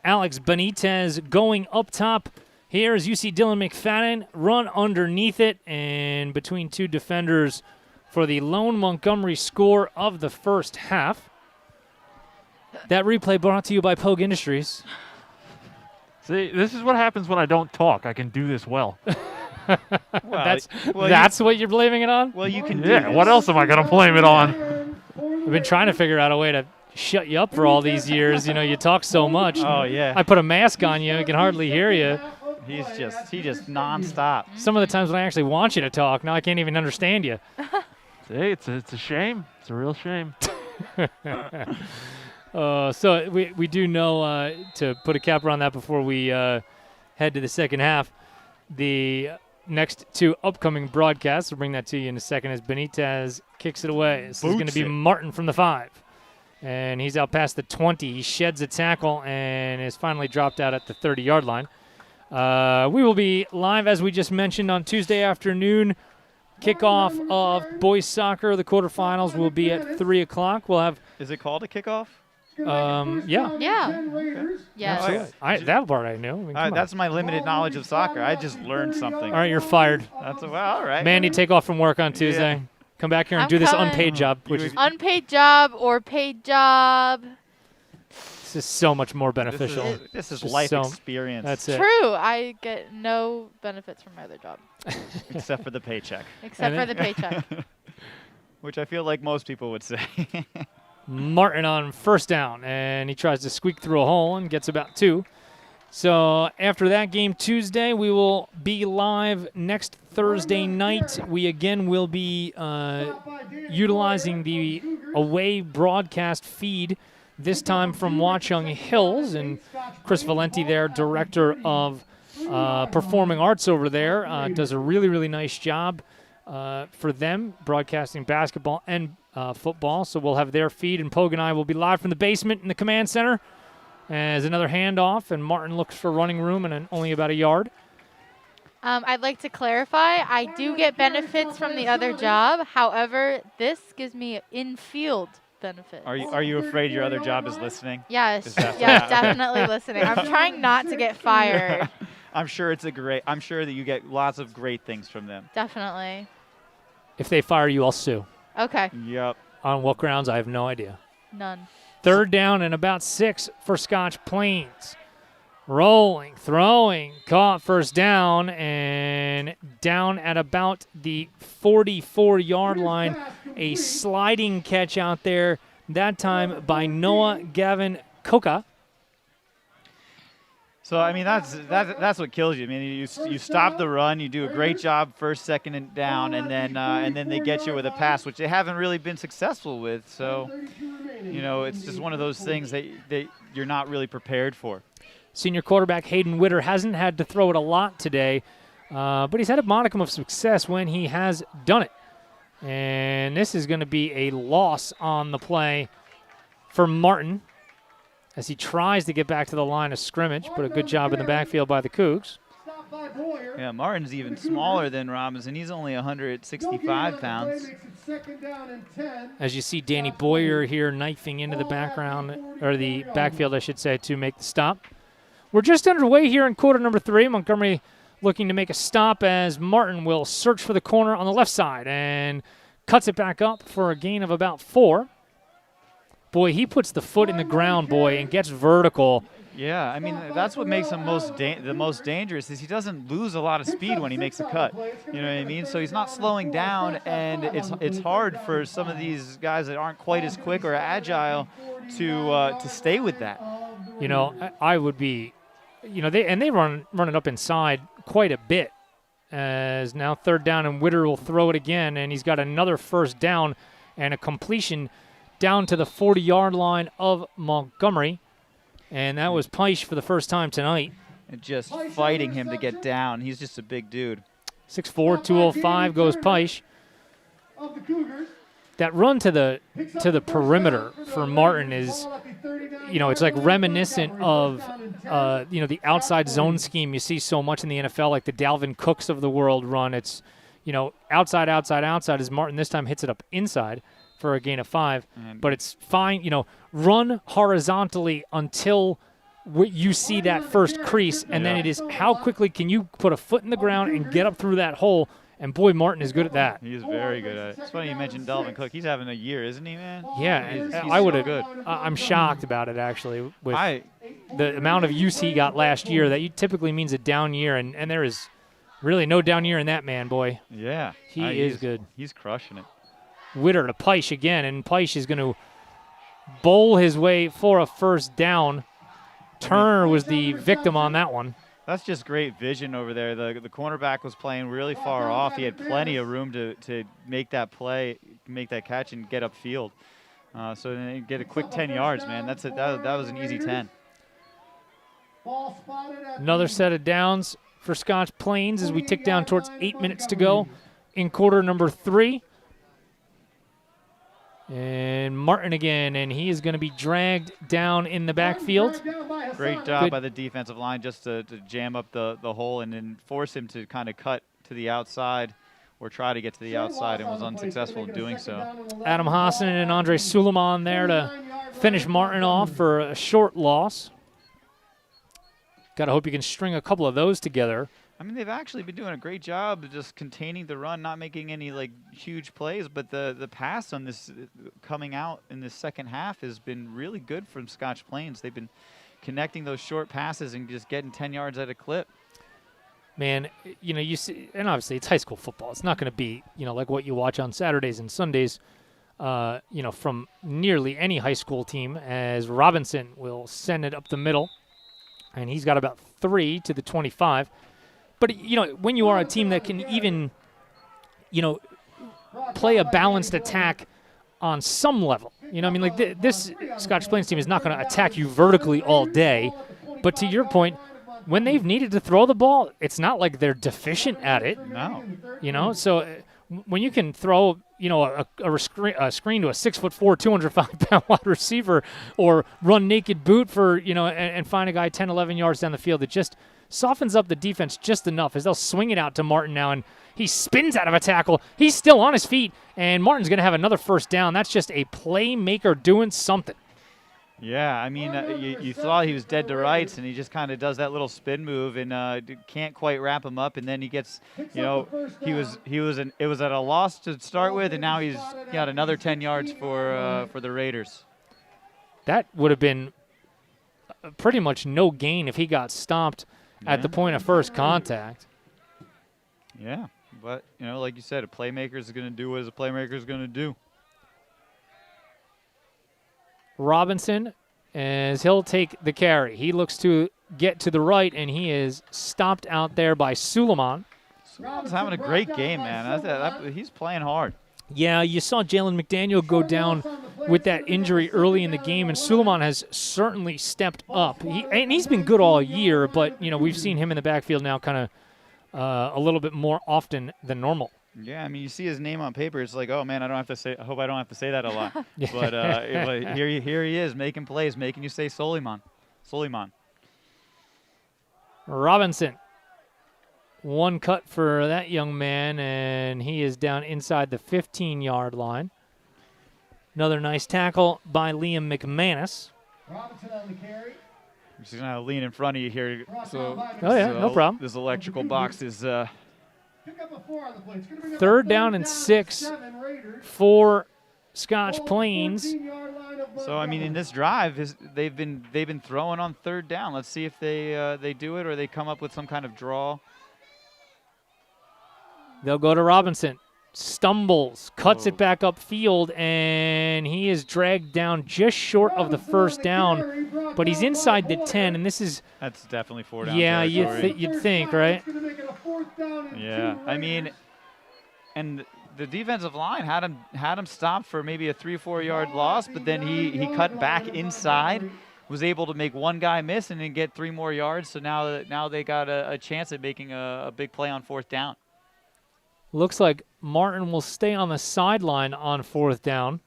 Alex Benitez going up top. Here's you see Dylan McFadden run underneath it, and between two defenders for the lone Montgomery score of the first half. That replay brought to you by Pogue Industries. See, this is what happens when I don't talk. I can do this well. That's what you're blaming it on? Well, you can do Yeah, what else am I going to blame it on? I've been trying to figure out a way to shut you up for all these years. You talk so much. Oh, yeah. I put a mask on you. I can hardly hear you. He just nonstop. Some of the times when I actually want you to talk, now I can't even understand you. See, it's a shame. It's a real shame. So we do know to put a capper on that before we head to the second half. The next two upcoming broadcasts, we'll bring that to you in a second, as Benitez kicks it away. This is going to be Martin from the 5. And he's out past the 20. He sheds a tackle and is finally dropped out at the 30-yard line. We will be live, as we just mentioned, on Tuesday afternoon. Kickoff of boys soccer. The quarterfinals will be at 3 o'clock. We'll have. Is it called a kickoff? Yeah. Yeah. Yes. That part I knew. I mean, that's my limited knowledge of soccer. I just learned something. All right, you're fired. All right. Mandy, take off from work on Tuesday. Yeah. Come back here and I'm do this coming. unpaid job, which is Unpaid job or paid job. this is so much more beneficial. This is Just life experience. That's it. True. I get no benefits from my other job. Except for the paycheck. Except for the paycheck. Which I feel like most people would say. Martin on first down, and he tries to squeak through a hole and gets about 2. So after that game Tuesday, we will be live next Thursday night. We again will be utilizing the away broadcast feed, this time from Watchung Hills, and Chris Valenti there, director of performing arts over there, does a really, really nice job for them, broadcasting basketball and football. So we'll have their feed, and Pogue and I will be live from the basement in the command center as another handoff, and Martin looks for running room and only about a yard. I'd like to clarify, I do get benefits from the other job. However, this gives me in-field benefits. Are you afraid your other job is listening? Yes, that- yes, definitely listening. I'm trying not to get fired. I'm sure I'm sure that you get lots of great things from them. Definitely. If they fire you, I'll sue. Okay. Yep. On what grounds, I have no idea. None. Third down and about 6 for Scotch Plains. Rolling, throwing, caught first down, and down at about the 44-yard line. A sliding catch out there, that time by Noah Gavin Coca. So I mean that's what kills you. I mean you stop the run, you do a great job first, second and down, and then they get you with a pass, which they haven't really been successful with. So it's just one of those things that you're not really prepared for. Senior quarterback Hayden Witter hasn't had to throw it a lot today, but he's had a modicum of success when he has done it. And this is going to be a loss on the play for Martin as he tries to get back to the line of scrimmage, but a good job in the backfield by the Cougs. Yeah, Martin's even smaller than Robinson. He's only 165 pounds. As you see Danny Boyer here knifing into the background, or the backfield, I should say, to make the stop. We're just underway here in quarter number 3. Montgomery looking to make a stop as Martin will search for the corner on the left side and cuts it back up for a gain of about 4. Boy, he puts the foot in the ground, boy, and gets vertical. Yeah, I mean, that's what makes him the most dangerous is he doesn't lose a lot of speed when he makes a cut. You know what I mean? So he's not slowing down, and it's hard for some of these guys that aren't quite as quick or agile to stay with that. You know, I would be, you know, they run it up inside quite a bit. As now 3rd down, and Witter will throw it again, and he's got another 1st down and a completion down to the 40-yard line of Montgomery. And that was Pike for the first time tonight. And just fighting him to get down. He's just a big dude. 6'4", 205 goes Pike. That run to the perimeter for Martin is, you know, it's like reminiscent of, you know, the outside zone scheme you see so much in the NFL, like the Dalvin Cooks of the world run. It's, you know, outside, outside, outside, as Martin this time hits it up inside for a gain of 5. But it's fine, you know, run horizontally until you see that first crease, and then it is how quickly can you put a foot in the ground and get up through that hole. And boy, Martin is good at that. He is very good at it. It's funny you mentioned Dalvin Cook. He's having a year, isn't he, man? Yeah, he's I would have. good. I'm shocked about it, actually, with the amount of use he got last year. That typically means a down year, and there is really no down year in that man, boy. Yeah. He is good. He's crushing it. Witter to Pike again, and Pike is going to bowl his way for a 1st down. Turner was the victim on that one. That's just great vision over there. The cornerback was playing really far off. He had plenty of room to make that play, make that catch, and get upfield. So then get a quick 10 yards, man. That was an easy 10. Another set of downs for Scotch Plains as we tick down towards 8 minutes to go in quarter number 3. And Martin again, and he is going to be dragged down in the backfield. Great job by the defensive line just to jam up the hole and then force him to kind of cut to the outside or try to get to the outside, and was unsuccessful in doing so. Adam Hassan and Andre Suleiman there to finish Martin off for a short loss. Got to hope you can string a couple of those together. I mean, they've actually been doing a great job of just containing the run, not making any like huge plays, but the pass on this coming out in the second half has been really good from Scotch Plains. They've been connecting those short passes and just getting 10 yards at a clip. Man, you know, you see, and obviously it's high school football. It's not going to be, you know, like what you watch on Saturdays and Sundays, you know, from nearly any high school team, as Robinson will send it up the middle, and he's got about 3 to the 25. But, you know, when you are a team that can even, you know, play a balanced attack on some level, you know, I mean, like this Scotch Plains team is not going to attack you vertically all day. But to your point, when they've needed to throw the ball, it's not like they're deficient at it. No. You know, so when you can throw, you know, a screen to a 6'4", 205-pound wide receiver, or run naked boot for, you know, and find a guy 10, 11 yards down the field, it just softens up the defense just enough as they'll swing it out to Martin now, and he spins out of a tackle. He's still on his feet, and Martin's going to have another first down. That's just a playmaker doing something. Yeah, I mean, you thought he was dead to rights, and he just kind of does that little spin move and can't quite wrap him up, and then he gets, you know, it was at a loss to start with, and now he's got another 10 yards for the Raiders. That would have been pretty much no gain if he got stopped at the point of first contact. Yeah, but, you know, like you said, a playmaker is going to do what a playmaker is going to do. Robinson, as he'll take the carry. He looks to get to the right, and he is stopped out there by Suleiman. Suleiman's having a great game, man. He's playing hard. Yeah, you saw Jalen McDaniel go down with that injury early in the game, and Suleiman has certainly stepped up. He's been good all year, but we've seen him in the backfield now kind of a little bit more often than normal. Yeah, I mean, you see his name on paper, it's like, oh man, I hope I don't have to say that a lot. But here he is making plays, making you say Suleiman. Robinson. One cut for that young man, and he is down inside the 15-yard line. Another nice tackle by Liam McManus. Robinson on the carry. I'm just going to lean in front of you here. No problem. This electrical box is Pick up a 4 on the play. It's gonna bring up third a down and 6 for Scotch Plains. so. I mean, in this drive, they've been throwing on third down. Let's see if they do it or they come up with some kind of draw. They'll go to Robinson. Stumbles, cuts it back upfield, and he is dragged down just short of the first down. But he's inside the 10, and that's definitely 4 down. Yeah, territory. you'd think, right? Yeah, I mean, and the defensive line had him stopped for maybe a 3 or 4 yard loss, but then he cut back inside, was able to make one guy miss and then get 3 more yards. So now they got a chance at making a big play on 4th down. Looks like Martin will stay on the sideline on 4th down.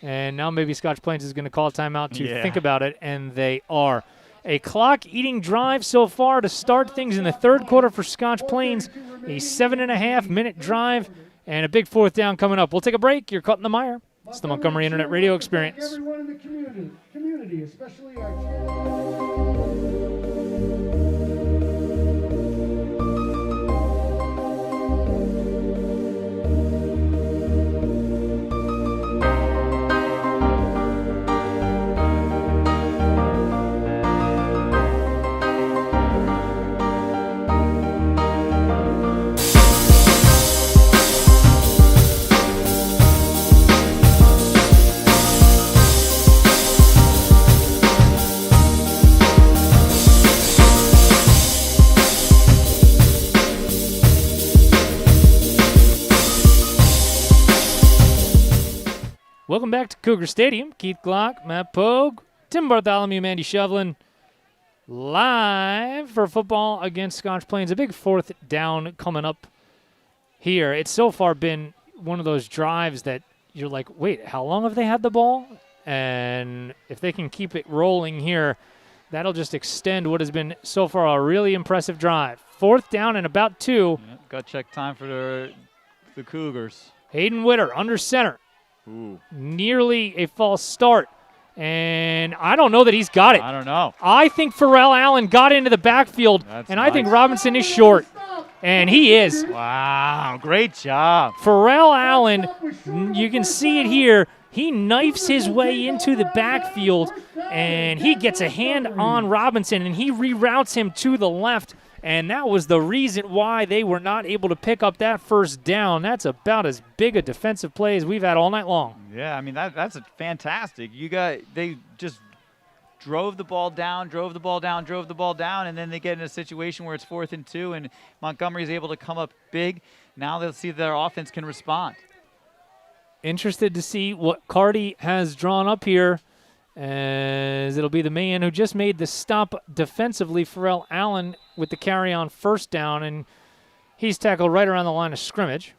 And now maybe Scotch Plains is going to call a timeout to think about it, and they are. A clock-eating drive so far to start things in the third quarter for Scotch Plains. A 7.5-minute drive and a big 4th down coming up. We'll take a break. You're caught in the mire. It's the Montgomery Internet Radio Experience. Everyone in the community, especially our Welcome back to Cougar Stadium. Keith Glock, Matt Pogue, Tim Bartholomew, Mandy Shovlin, live for football against Scotch Plains. A big 4th down coming up here. It's so far been one of those drives that you're like, wait, how long have they had the ball? And if they can keep it rolling here, that'll just extend what has been so far a really impressive drive. 4th down and about 2. Gut check time for the Cougars. Hayden Witter under center. Ooh. Nearly a false start. And I don't know that he's got it. I don't know. I think Pharrell Allen got into the backfield, I think Robinson is short. And he is. Wow, great job. Pharrell Allen, you can see it here. He knifes his way into the backfield, and he gets a hand on Robinson, and he reroutes him to the left. And that was the reason why they were not able to pick up that 1st down. That's about as big a defensive play as we've had all night long. Yeah, I mean, that's fantastic. They just drove the ball down, and then they get in a situation where it's 4th and 2, and Montgomery's able to come up big. Now they'll see that their offense can respond. Interested to see what Cardi has drawn up here, as it'll be the man who just made the stop defensively, Pharrell Allen, with the carry on 1st down, and he's tackled right around the line of scrimmage.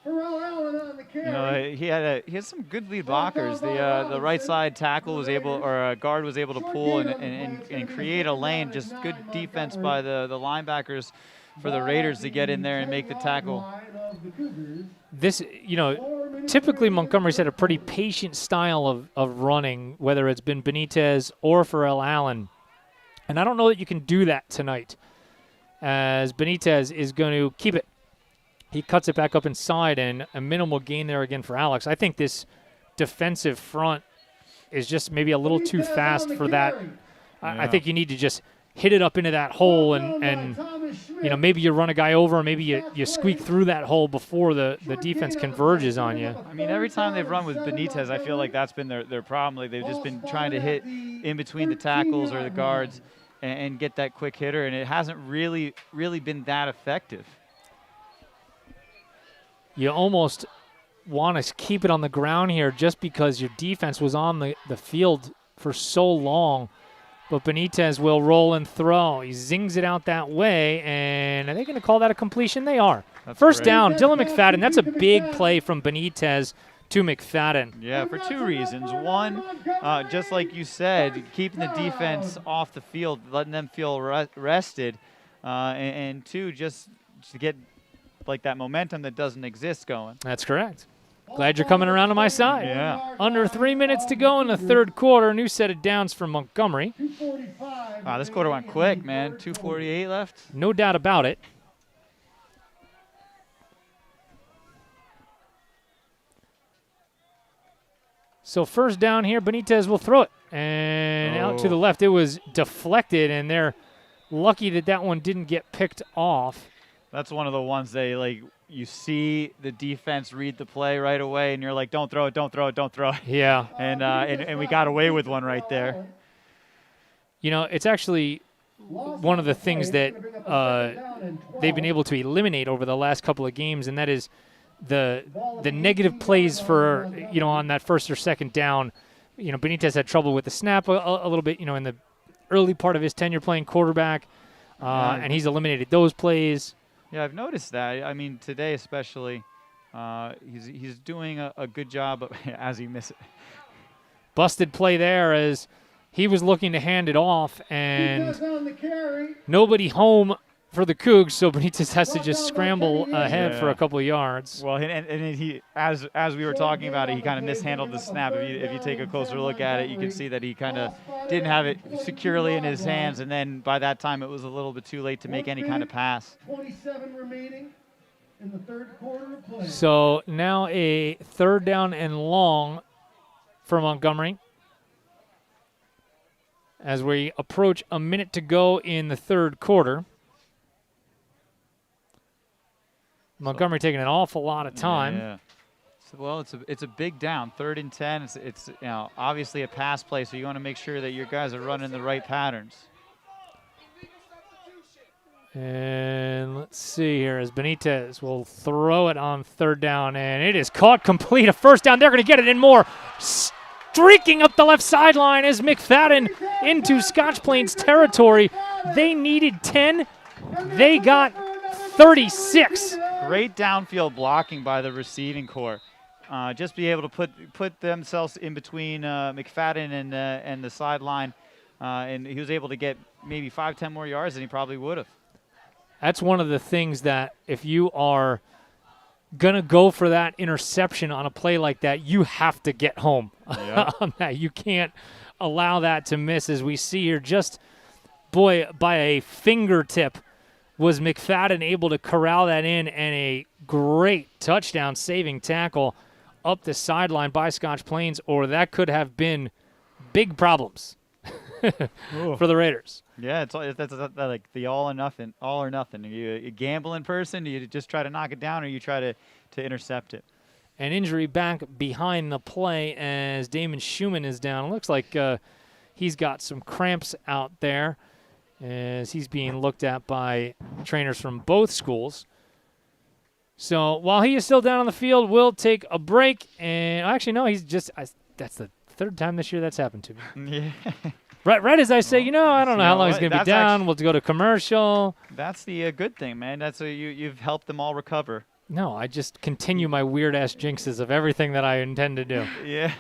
Pharrell Allen on the carry. He had some good lead blockers. The right side tackle was able, or guard was able to pull and create a lane. Just good defense by the linebackers for the Raiders to get in there and make the tackle. This, typically Montgomery's had a pretty patient style of running, whether it's been Benitez or Pharrell Allen. And I don't know that you can do that tonight, as Benitez is going to keep it. He cuts it back up inside, and a minimal gain there again for Alex. I think this defensive front is just maybe a little too fast for that. I think you need to just hit it up into that hole, and maybe you run a guy over, or maybe you squeak through that hole before the defense converges on you. I mean, every time they've run with Benitez, I feel like that's been their problem. Like, they've just been trying to hit in between the tackles or the guards and get that quick hitter, and it hasn't really been that effective. You almost want to keep it on the ground here just because your defense was on the field for so long. But Benitez will roll and throw. He zings it out that way, and are they going to call that a completion? They are. That's First great. down, Dylan McFadden. That's a big play from Benitez to McFadden. Yeah, for two reasons. One, just like you said, keeping the defense off the field, letting them feel rested. And two, just to get like that momentum that doesn't exist going. That's correct. Glad you're coming around to my side. Yeah. Under 3 minutes to go in the third quarter. New set of downs for Montgomery. Wow, this quarter went quick, man. 2:48 left. No doubt about it. So first down here, Benitez will throw it. And out to the left. It was deflected, and they're lucky that that one didn't get picked off. That's one of the ones you see the defense read the play right away, and you're like, don't throw it, don't throw it, don't throw it. Yeah. And we got away with one right there. You know, it's actually one of the things that they've been able to eliminate over the last couple of games, and that is the negative plays for, you know, on that first or second down. You know, Benitez had trouble with the snap a little bit, you know, in the early part of his tenure playing quarterback, and he's eliminated those plays. Yeah, I've noticed that. I mean, today especially, he's doing a good job as he misses it. Busted play there as he was looking to hand it off, and nobody home for the Cougs, so Benitez has to just scramble ahead for a couple of yards. Well, and he, as we were talking about it, he kind of mishandled the snap. If you take a closer look at it, you can see that he kind of didn't have it securely in his hands, and then by that time it was a little bit too late to make any kind of pass. 27 remaining in the third quarter of play. So now a third down and long for Montgomery as we approach a minute to go in the third quarter. Montgomery taking an awful lot of time. Yeah. So, well, it's a big down, 3rd and 10. It's you know, obviously a pass play, so you want to make sure that your guys are running the right patterns. And let's see here as Benitez will throw it on third down, and it is caught complete. A first down. They're going to get it in more. Streaking up the left sideline is McFadden into Scotch Plains territory. They needed 10. They got 36. Great downfield blocking by the receiving corps. Just be able to put themselves in between McFadden and the sideline, and he was able to get maybe 5-10 more yards than he probably would have. That's one of the things that if you are going to go for that interception on a play like that, you have to get home on that. You can't allow that to miss, as we see here. Just, boy, by a fingertip was McFadden able to corral that in, and a great touchdown-saving tackle up the sideline by Scotch Plains, or that could have been big problems for the Raiders. Yeah, that's like the all or nothing. Are you a gambling person? Do you just try to knock it down, or you try to intercept it? An injury back behind the play as Damon Schumann is down. It looks like he's got some cramps out there, as he's being looked at by trainers from both schools. So while he is still down on the field, we'll take a break. And actually, no, he's just that's the third time this year that's happened to me. Yeah. Right as I say, I don't know how long he's going to be down. We'll go to commercial. That's the good thing, man. That's you've helped them all recover. No, I just continue my weird-ass jinxes of everything that I intend to do. Yeah.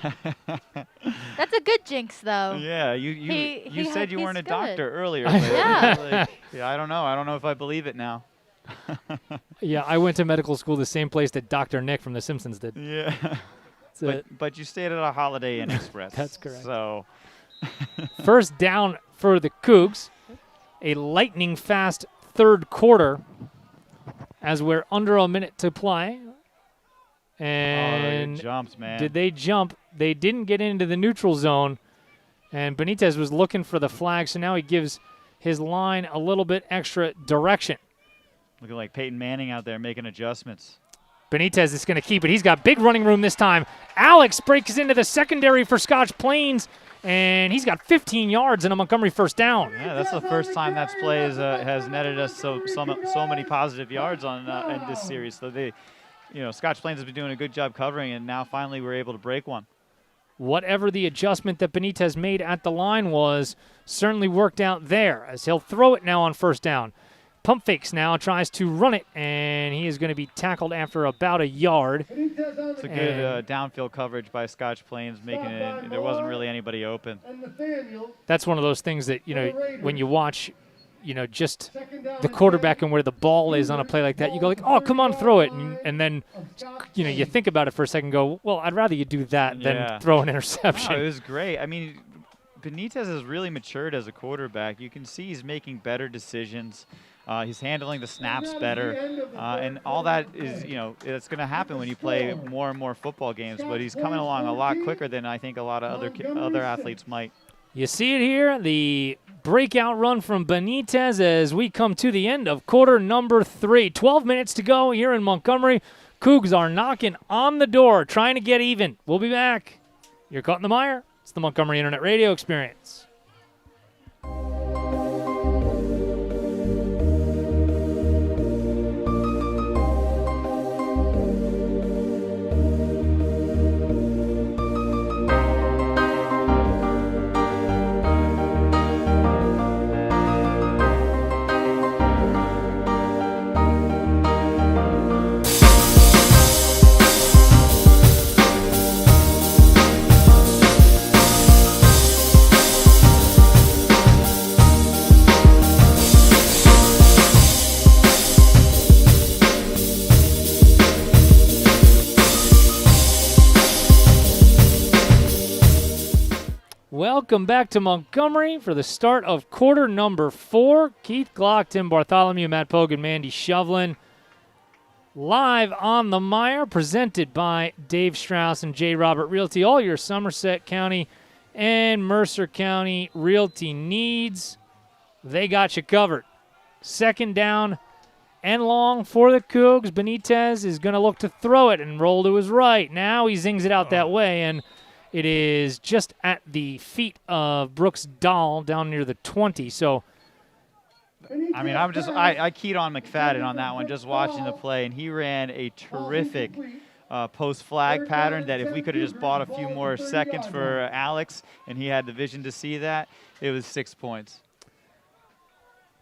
That's a good jinx, though. Yeah, you said you weren't a good. doctor earlier. Yeah. Yeah, I don't know. I don't know if I believe it now. Yeah, I went to medical school the same place that Dr. Nick from The Simpsons did. Yeah. So but you stayed at a Holiday Inn Express. That's correct. So first down for the Cougs. A lightning-fast third quarter as we're under a minute to play. And they jumped, man. Did they jump? They didn't get into the neutral zone, and Benitez was looking for the flag, so now he gives his line a little bit extra direction. Looking like Peyton Manning out there making adjustments. Benitez is going to keep it. He's got big running room this time. Alex breaks into the secondary for Scotch Plains, and he's got 15 yards and a Montgomery first down. Yeah, that's the first time that play has netted us so many positive yards on in this series. So Scotch Plains has been doing a good job covering, and now finally we're able to break one. Whatever the adjustment that Benitez made at the line was certainly worked out there, as he'll throw it now on first down. Pump fakes now, tries to run it, and he is going to be tackled after about a yard. It's a good downfield coverage by Scotch Plains, making it. There wasn't really anybody open. That's one of those things that, when you watch, just the quarterback and where the ball is on a play like that, you go like, oh, come on, throw it. And then, you think about it for a second and go, well, I'd rather you do that than throw an interception. No, it was great. I mean, Benitez has really matured as a quarterback. You can see he's making better decisions. He's handling the snaps better, and all that is, it's going to happen when you play more and more football games. But he's coming along a lot quicker than I think a lot of other athletes might. You see it here, the breakout run from Benitez as we come to the end of quarter number 3. 12 minutes to go here in Montgomery. Cougs are knocking on the door, trying to get even. We'll be back. You're caught in the mire. It's the Montgomery Internet Radio Experience. Welcome back to Montgomery for the start of quarter number 4. Keith Glock, Tim Bartholomew, Matt Pogue, Mandy Shovlin. Live on the Mire, presented by Dave Strauss and J. Robert Realty. All your Somerset County and Mercer County realty needs, they got you covered. Second down and long for the Cougs. Benitez is going to look to throw it and roll to his right. Now he zings it out that way, and it is just at the feet of Brooks Dahl down near the 20. So, I mean, I keyed on McFadden on that one, just watching the play, and he ran a terrific post-flag pattern that if we could have just bought a few more seconds for Alex and he had the vision to see that, it was 6 points.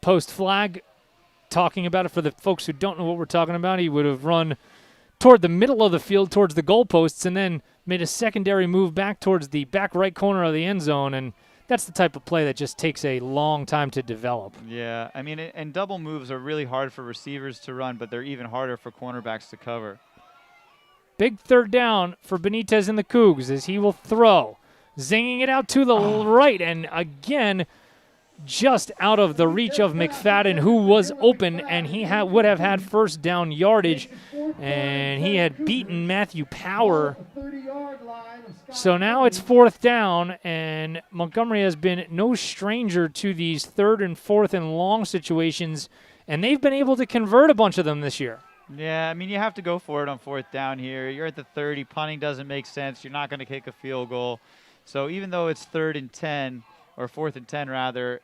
Post-flag, talking about it for the folks who don't know what we're talking about, he would have run toward the middle of the field, towards the goalposts, and then made a secondary move back towards the back right corner of the end zone, and that's the type of play that just takes a long time to develop. Yeah, I mean, and double moves are really hard for receivers to run, but they're even harder for cornerbacks to cover. Big third down for Benitez and the Cougs as he will throw. Zinging it out to the right, and again, just out of the reach of McFadden, who was open, and he would have had first down yardage, and he had beaten Matthew Power. So now it's fourth down, and Montgomery has been no stranger to these third and fourth and long situations, and they've been able to convert a bunch of them this year. Yeah, I mean, you have to go for it on fourth down here. You're at the 30. Punting doesn't make sense. You're not going to kick a field goal. So even though it's third and 10, or fourth and 10 rather,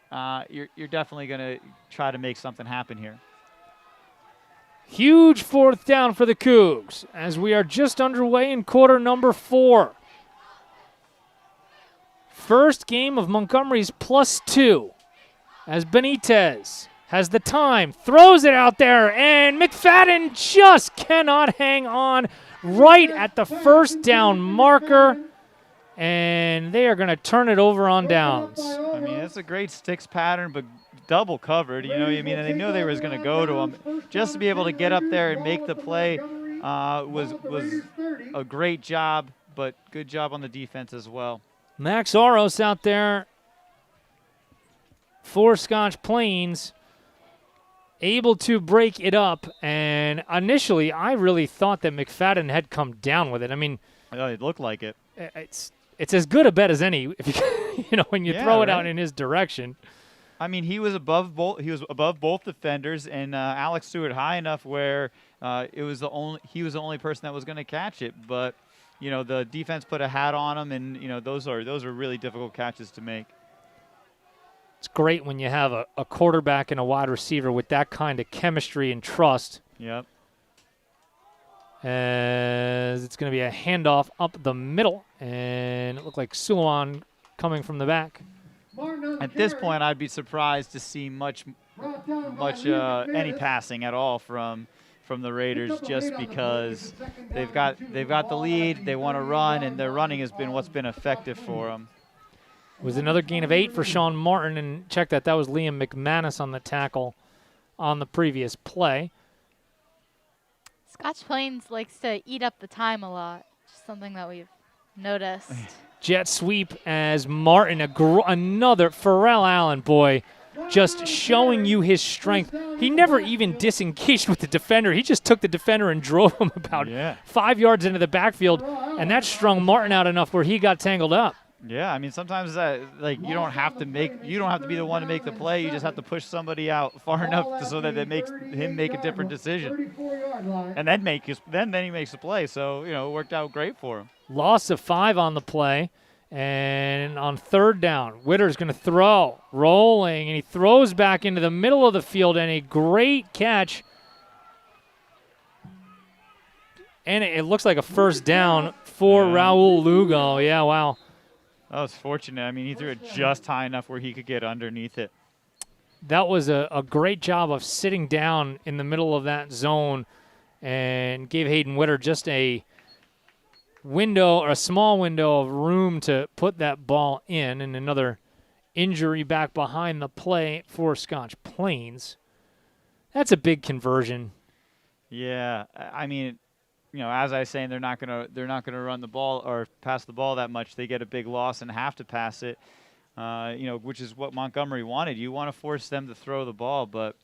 you're definitely going to try to make something happen here. Huge fourth down for the Cougs as we are just underway in quarter number 4. First game of Montgomery's +2 as Benitez has the time, throws it out there, and McFadden just cannot hang on right at the first down marker. And they are going to turn it over on downs. I mean, it's a great sticks pattern, but double covered. You know what I mean? And they knew they was going to go to him. Just to be able to get up there and make the play was a great job, but good job on the defense as well. Max Oros out there for Scotch Plains, able to break it up. And initially, I really thought that McFadden had come down with it. I mean, it looked like it. It's as good a bet as any, if you when you throw it out in his direction. I mean, he was above both. He was above both defenders, and Alex threw it high enough where he was the only person that was going to catch it. But the defense put a hat on him, and those are really difficult catches to make. It's great when you have a quarterback and a wide receiver with that kind of chemistry and trust. Yep. as it's going to be a handoff up the middle, and it looked like Suleiman coming from the back. At this point, I'd be surprised to see any passing at all from the Raiders, just because they've got the lead, they want to run, and their running has been what's been effective for them. It was another gain of 8 for Sean Martin, and check that was Liam McManus on the tackle on the previous play. Scotch Plains likes to eat up the time a lot, just something that we've noticed. Jet sweep as Martin, another Pharrell Allen, boy, just showing you his strength. He never even disengaged with the defender. He just took the defender and drove him about 5 yards into the backfield, and that strung Martin out enough where he got tangled up. Yeah, I mean, sometimes you don't have to be the one to make the play. You just have to push somebody out far enough so that it makes him make a different decision, and then he makes the play. So it worked out great for him. Loss of 5 on the play, and on third down, Witter's going to throw, rolling, and he throws back into the middle of the field, and a great catch. And it looks like a first down for Raul Lugo. Yeah, wow. That was fortunate. I mean, he threw it just high enough where he could get underneath it. That was a great job of sitting down in the middle of that zone and gave Hayden Witter just a window, or a small window of room to put that ball in. And another injury back behind the play for Scotch Plains. That's a big conversion. Yeah, I mean, as I was saying, they're not gonna run the ball or pass the ball that much. They get a big loss and have to pass it, which is what Montgomery wanted. You want to force them to throw the ball, but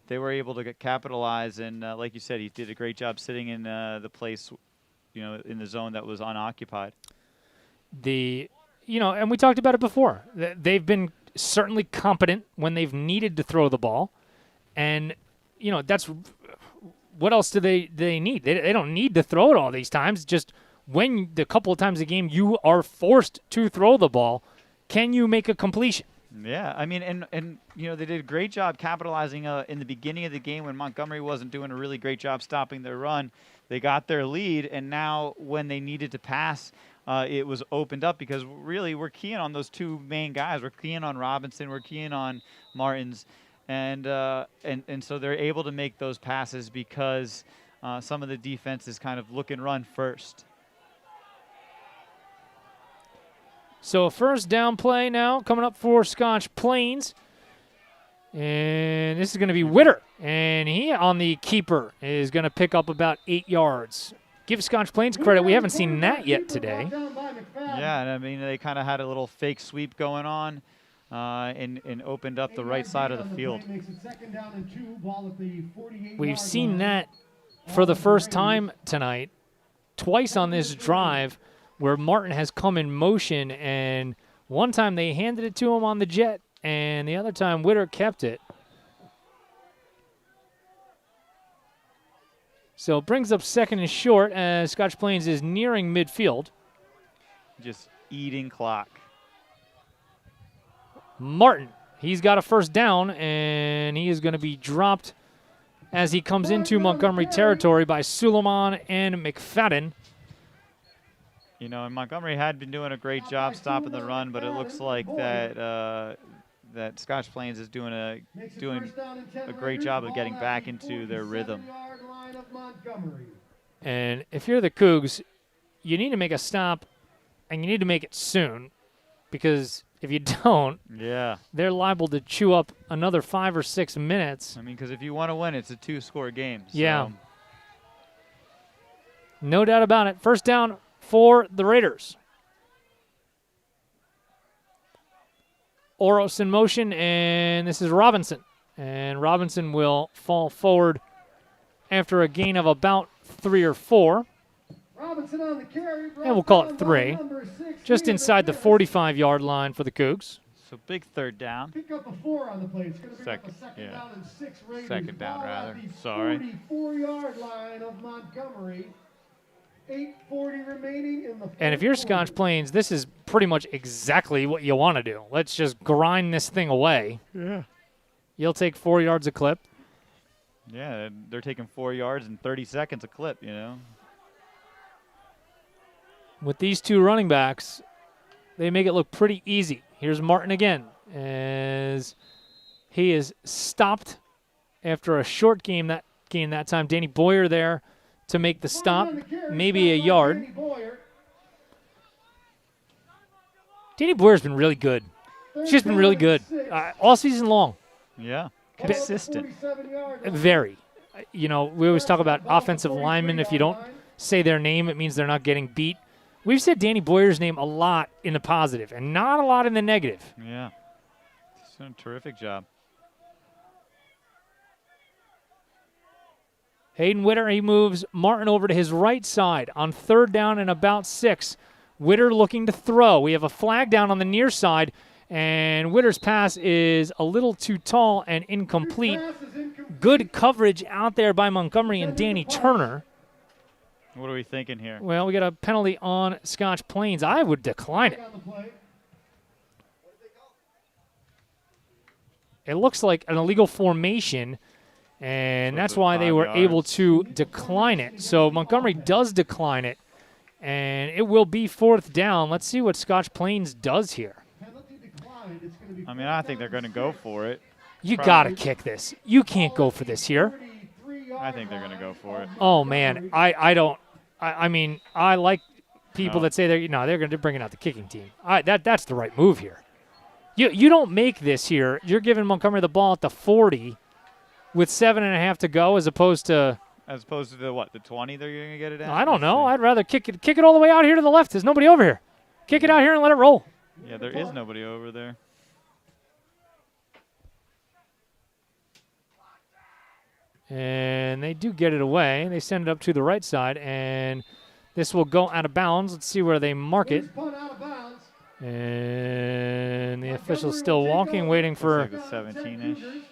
they were able to capitalize. And like you said, he did a great job sitting in the place, in the zone that was unoccupied. And we talked about it before. They've been certainly competent when they've needed to throw the ball, and that's. What else do they need? They don't need to throw it all these times. Just when the couple of times a game you are forced to throw the ball, can you make a completion? Yeah, I mean, and they did a great job capitalizing in the beginning of the game when Montgomery wasn't doing a really great job stopping their run. They got their lead, and now when they needed to pass, it was opened up because really we're keying on those two main guys. We're keying on Robinson. We're keying on Martins. And so they're able to make those passes because some of the defense is kind of look and run first. So a first down play now coming up for Scotch Plains. And this is going to be Witter. And he, on the keeper, is going to pick up about 8 yards. Give Scotch Plains credit. We haven't seen that yet today. Yeah, and I mean, they kind of had a little fake sweep going on. And opened up the right side of the field. We've seen that for the first time tonight, twice on this drive, where Martin has come in motion, and one time they handed it to him on the jet, and the other time Witter kept it. So it brings up second and short as Scotch Plains is nearing midfield. Just eating clock. Martin, he's got a first down, and he is going to be dropped as he comes into Montgomery territory by Suleiman and McFadden. And Montgomery had been doing a great job stopping the run, but it looks like that Scotch Plains is doing a great job of getting back into their rhythm. And if you're the Cougs, you need to make a stop, and you need to make it soon, because if you don't, they're liable to chew up another 5 or 6 minutes. I mean, because if you want to win, it's a 2-score game. So. Yeah. No doubt about it. First down for the Raiders. Oros in motion, and this is Robinson. And Robinson will fall forward after a gain of about 3 or 4. Robinson on the carry, and we'll call it 3. Just inside the 45-yard line for the Cougs. So big third down. Pick up a 4 on the play. It's going to bring up a second down and 6 Raiders. Second down, Ball rather. At the Sorry. 44-yard line of Montgomery. 8:40 remaining in the. And if you're Scotch Plains, this is pretty much exactly what you want to do. Let's just grind this thing away. Yeah. You'll take 4 yards a clip. Yeah, they're taking 4 yards in 30 seconds a clip, you know. With these two running backs, they make it look pretty easy. Here's Martin again as he is stopped after a short gain that time. Danny Boyer there to make the stop, maybe a yard. Danny Boyer's been really good. She's been really good all season long. Yeah, consistent. Very. You know, we always talk about offensive linemen. If you don't say their name, it means they're not getting beat. We've said Danny Boyer's name a lot in the positive and not a lot in the negative. Yeah, she's doing a terrific job. Hayden Witter, he moves Martin over to his right side on 3rd down and about 6. Witter looking to throw. We have a flag down on the near side, and Witter's pass is a little too tall and incomplete. Good coverage out there by Montgomery and Danny Turner. What are we thinking here? Well, we got a penalty on Scotch Plains. I would decline it. It looks like an illegal formation, and that's why they were able to decline it. So Montgomery does decline it, and it will be 4th down. Let's see what Scotch Plains does here. I mean, I think they're going to go for it. You got to kick this. You can't go for this here. I think they're going to go for it. Oh, man. I mean, I like people that say they're going to bring out the kicking team. That's the right move here. You don't make this here. You're giving Montgomery the ball at the 40 with 7.5 to go as opposed to the 20 they're going to get it at? I don't know. I'd rather kick it all the way out here to the left. There's nobody over here. Kick it out here and let it roll. Yeah, there is nobody over there. And they do get it away. They send it up to the right side, and this will go out of bounds. Let's see where they mark it. And the official's still walking, waiting for the 17-ish.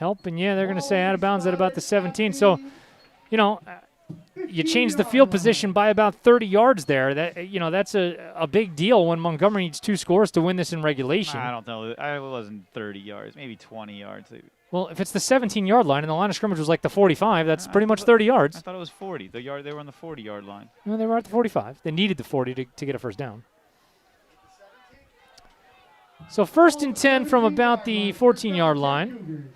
help. And, yeah, they're going to say out of bounds at about the 17. So, you know, you change the field position by about 30 yards there. That's a big deal when Montgomery needs 2 scores to win this in regulation. I don't know. It wasn't 30 yards, maybe 20 yards. Well, if it's the 17-yard line and the line of scrimmage was like the 45, that's pretty much 30 yards. I thought it was 40. They were on the 40-yard line. No, they were at the 45. They needed the 40 to get a first down. So 1st and 10 from about the 14-yard line.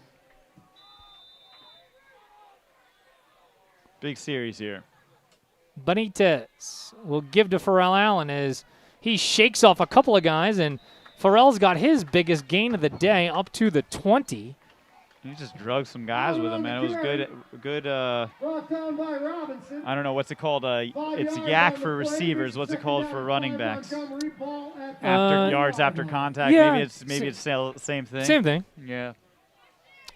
Big series here. Benitez will give to Pharrell Allen as he shakes off a couple of guys, and Pharrell's got his biggest gain of the day up to the 20. He just drugged some guys with him, man. It was good. I don't know what's it called. It's yak for receivers. What's it called for running backs? Yards after contact. Yeah. Maybe it's the same thing. Same thing. Yeah.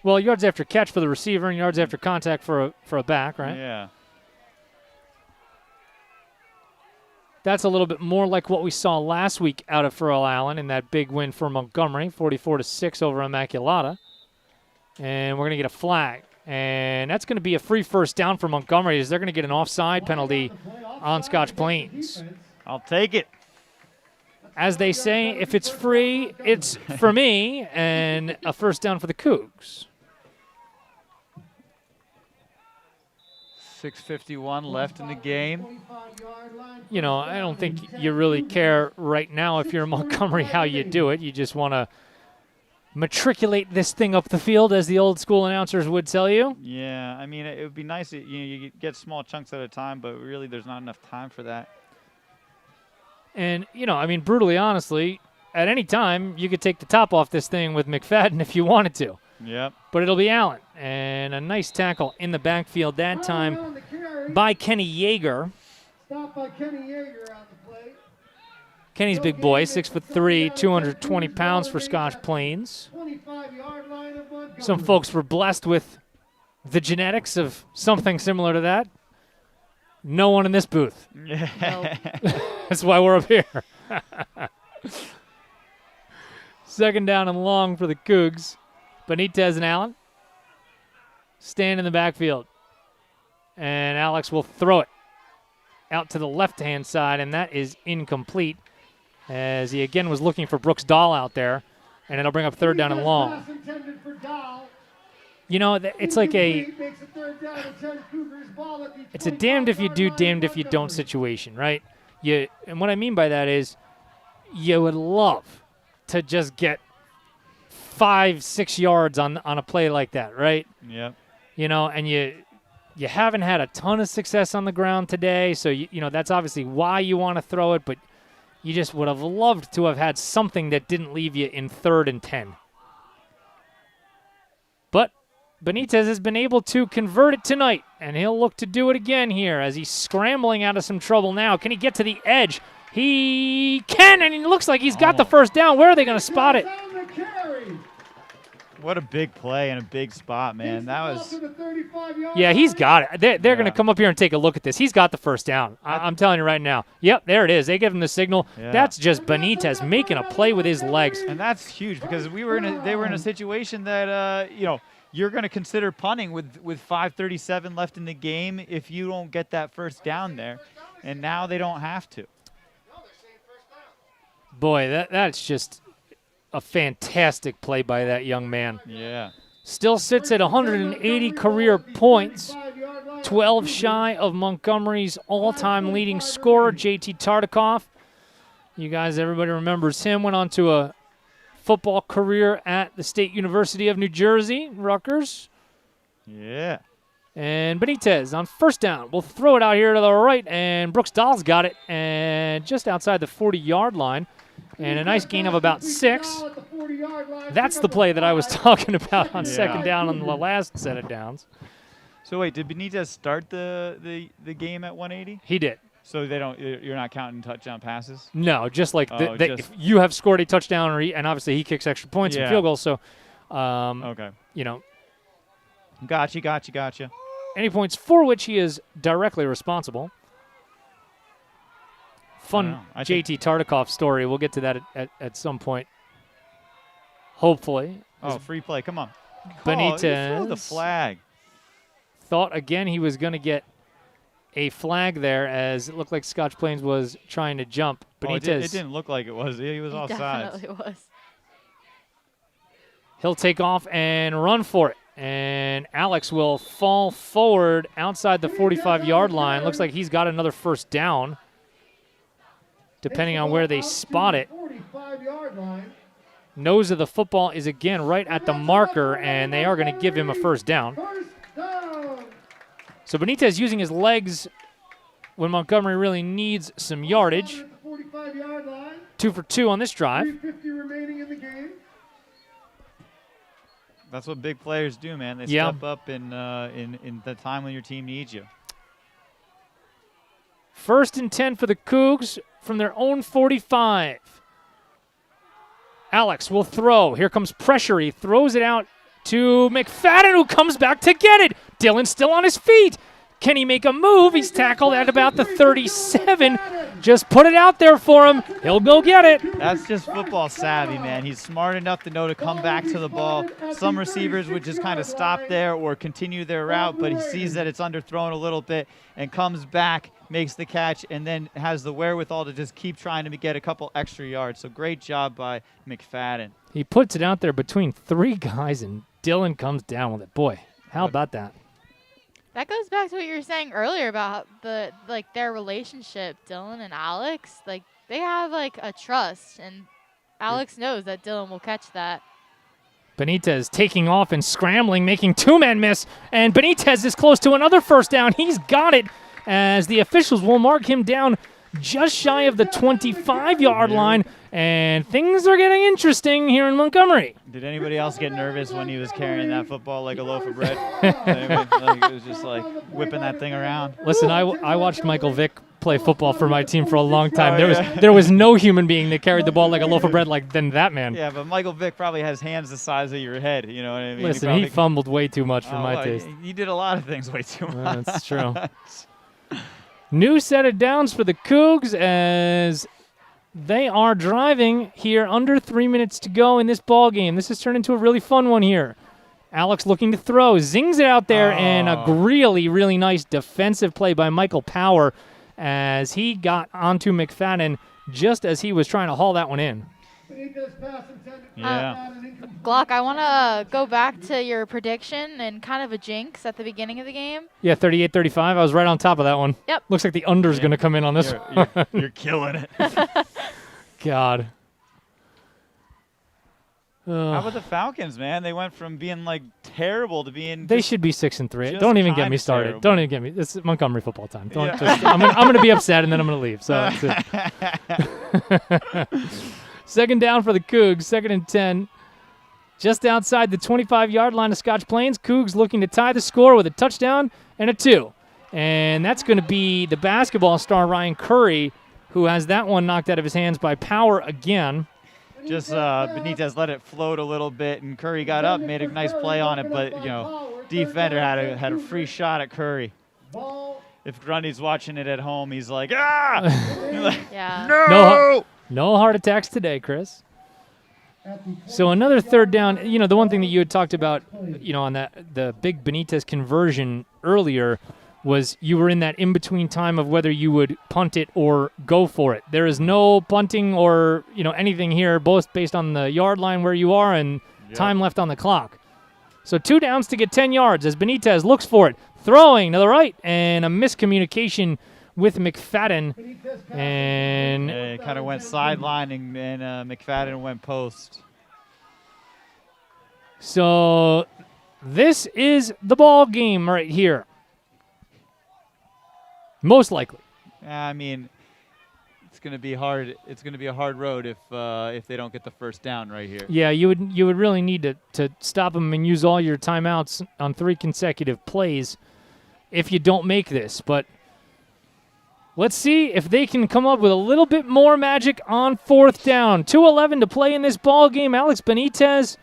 Well, yards after catch for the receiver and yards after contact for a back, right? Yeah. That's a little bit more like what we saw last week out of Pharrell Allen in that big win for Montgomery, 44-6 over Immaculata. And we're going to get a flag. And that's going to be a free first down for Montgomery as they're going to get an offside penalty on Scotch Plains. I'll take it. As they say, if it's free, it's for me, and a first down for the Cougs. 6:51 left in the game. You know, I don't think you really care right now if you're Montgomery how you do it. You just want to matriculate this thing up the field, as the old school announcers would tell you. Yeah, I mean, it would be nice that you get small chunks at a time, but really there's not enough time for that. And, I mean, brutally honestly, at any time, you could take the top off this thing with McFadden if you wanted to. Yep. But it'll be Allen. And a nice tackle in the backfield that time by Kenny Yeager. Stop by Kenny Yeager on the play. Kenny's big boy, 6'3", 220 pounds for Scotch Plains. 25-yard line of Montgomery. Some folks were blessed with the genetics of something similar to that. No one in this booth. That's why we're up here. 2nd down and long for the Cougs. Benitez and Allen stand in the backfield. And Alex will throw it out to the left-hand side, and that is incomplete as he again was looking for Brooks Dahl out there, and it'll bring up 3rd down and long. You know, it's like Makes it third down and 10 Cougars ball at the it's a damned if you do, 25-yard line damned if you don't Montgomery. situation, right? And what I mean by that is you would love to just get 5-6 yards on a play like that, right? Yep. You know, and you haven't had a ton of success on the ground today, so you know that's obviously why you want to throw it, but you just would have loved to have had something that didn't leave you in 3rd and 10. But Benitez has been able to convert it tonight, and he'll look to do it again here as he's scrambling out of some trouble now. Can he get to the edge? He can, and it looks like he's got the first down. Where are they going to spot it? Down the carry. What a big play and a big spot, man. That was. To the 35-yard Yeah, he's line. got it. They're going to Yeah. come up here and take a look at this. He's got the first down. I'm telling you right now. Yep, there it is. They give him the signal. Yeah. That's just Benitez making a play with his legs. And that's huge because they were in a situation that you're going to consider punting with 5:37 left in the game if you don't get that first down there, and now they don't have to. Boy, that's just a fantastic play by that young man. Yeah. Still sits at 180 career points, 12 shy of Montgomery's all-time leading scorer, JT Tartikoff. You guys, everybody remembers him. Went on to a football career at the State University of New Jersey, Rutgers. Yeah. And Benitez on first down. We'll throw it out here to the right, and Brooks Dahl's got it, and just outside the 40-yard line. And a nice gain of about 6. That's the play that I was talking about on second down on the last set of downs. So wait, did Benitez start the game at 180? He did. So you're not counting touchdown passes? No, just like just- if you have scored a touchdown, and obviously he kicks extra points and Yeah. field goals, so Okay. you know, Gotcha. any points for which he is directly responsible. Fun I JT Tartikoff story. We'll get to that at some point. Hopefully. Oh, free play. Come on. Benitez throw the flag. thought again he was going to get a flag there as it looked like Scotch Plains was trying to jump. Benitez, It didn't look like it was. He was offside. Definitely was. he'll take off and run for it. And Alex will fall forward outside the 45-yard line. Looks like he's got another first down, depending on where they spot it. 45-yard line. Nose of the football is again right at the marker, and they are going to give him a first down. First down. So Benitez using his legs when Montgomery really needs some yardage. At the 45-yard line. 2 for 2 on this drive. 3:50 remaining in the game. That's what big players do, man. They Yeah. step up in the time when your team needs you. 1st and 10 for the Cougs from their own 45. Alex will throw. Here comes pressure. He throws it out to McFadden, who comes back to get it. Dylan's still on his feet. Can he make a move? He's tackled at about the 37. Just put it out there for him. He'll go get it. That's just football savvy, man. He's smart enough to know to come back to the ball. Some receivers would just kind of stop there or continue their route, but he sees that it's underthrown a little bit and comes back, makes the catch, and then has the wherewithal to just keep trying to get a couple extra yards. So great job by McFadden. He puts it out there between 3 guys, and Dylan comes down with it. Boy, how about that? That goes back to what you were saying earlier about their relationship, Dylan and Alex. Like they have a trust, and Alex knows that Dylan will catch that. Benitez taking off and scrambling, making 2 men miss, and Benitez is close to another first down. He's got it as the officials will mark him down just shy of the 25-yard line, and things are getting interesting here in Montgomery. Did anybody else get nervous when he was carrying that football like a loaf of bread? It was just like whipping that thing around. Listen, I watched Michael Vick play football for my team for a long time. Oh, There was no human being that carried the ball like a loaf of bread than that man. Yeah, but Michael Vick probably has hands the size of your head. You know what I mean? Listen, he fumbled way too much for my taste. He did a lot of things way too much. That's true. New set of downs for the Cougs as they are driving here under 3 minutes to go in this ball game. This has turned into a really fun one here. Alex looking to throw, zings it out there, and a really, really nice defensive play by Michael Power as he got onto McFadden just as he was trying to haul that one in. Benitez pass intended. Yeah. Glock, I want to go back to your prediction and kind of a jinx at the beginning of the game. Yeah, 38-35. I was right on top of that one. Yep. Looks like the under's going to come in on this one. You're killing it. God. How about the Falcons, man? They went from being like terrible to being. They should be 6-3. just Don't even get kinda me started. terrible. Don't even get me. It's Montgomery football time. Don't Yeah. just, I'm going to be upset and then I'm going to leave. So that's it. Second down for the Cougs. 2nd and 10. Just outside the 25-yard line of Scotch Plains. Cougs looking to tie the score with a touchdown and a 2. And that's going to be the basketball star Ryan Curry, who has that one knocked out of his hands by Power again. Just Benitez let it float a little bit, and Curry got up, made a nice play on it, but defender had a free shot at Curry. If Grundy's watching it at home, he's like, ah! Yeah. No heart attacks today, Chris. So another 3rd down. The one thing that you had talked about, on the big Benitez conversion earlier was you were in that in-between time of whether you would punt it or go for it. There is no punting or, anything here, both based on the yard line where you are and time left on the clock. So 2 downs to get 10 yards as Benitez looks for it, throwing to the right, and a miscommunication with McFadden. And It kind of went sideline, and McFadden went post. so this is the ball game right here. Most likely. I mean, it's going to be hard. It's going to be a hard road if they don't get the first down right here. Yeah, you would really need to stop them and use all your timeouts on 3 consecutive plays if you don't make this. But let's see if they can come up with a little bit more magic on 4th down. 2:11 to play in this ball game. Alex Benitez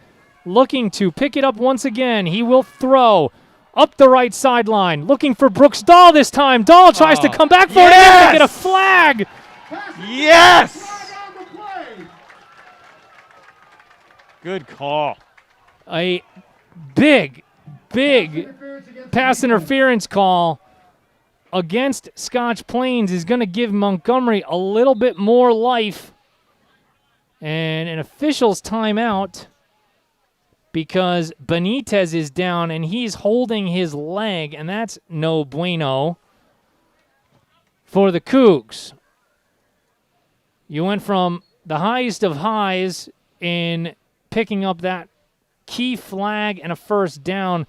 looking to pick it up once again. He will throw up the right sideline, looking for Brooks Dahl this time. Dahl tries to come back for it and get a flag. Yes! Good call. A big pass interference call against Scotch Plains is going to give Montgomery a little bit more life. And an official's timeout because Benitez is down and he's holding his leg, and that's no bueno for the Cougs. You went from the highest of highs in picking up that key flag and a 1st down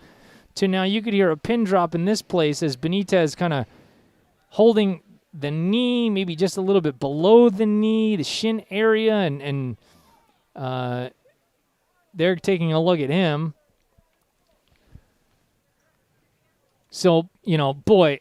to now you could hear a pin drop in this place as Benitez kind of holding the knee, maybe just a little bit below the knee, the shin area, and they're taking a look at him. So, boy,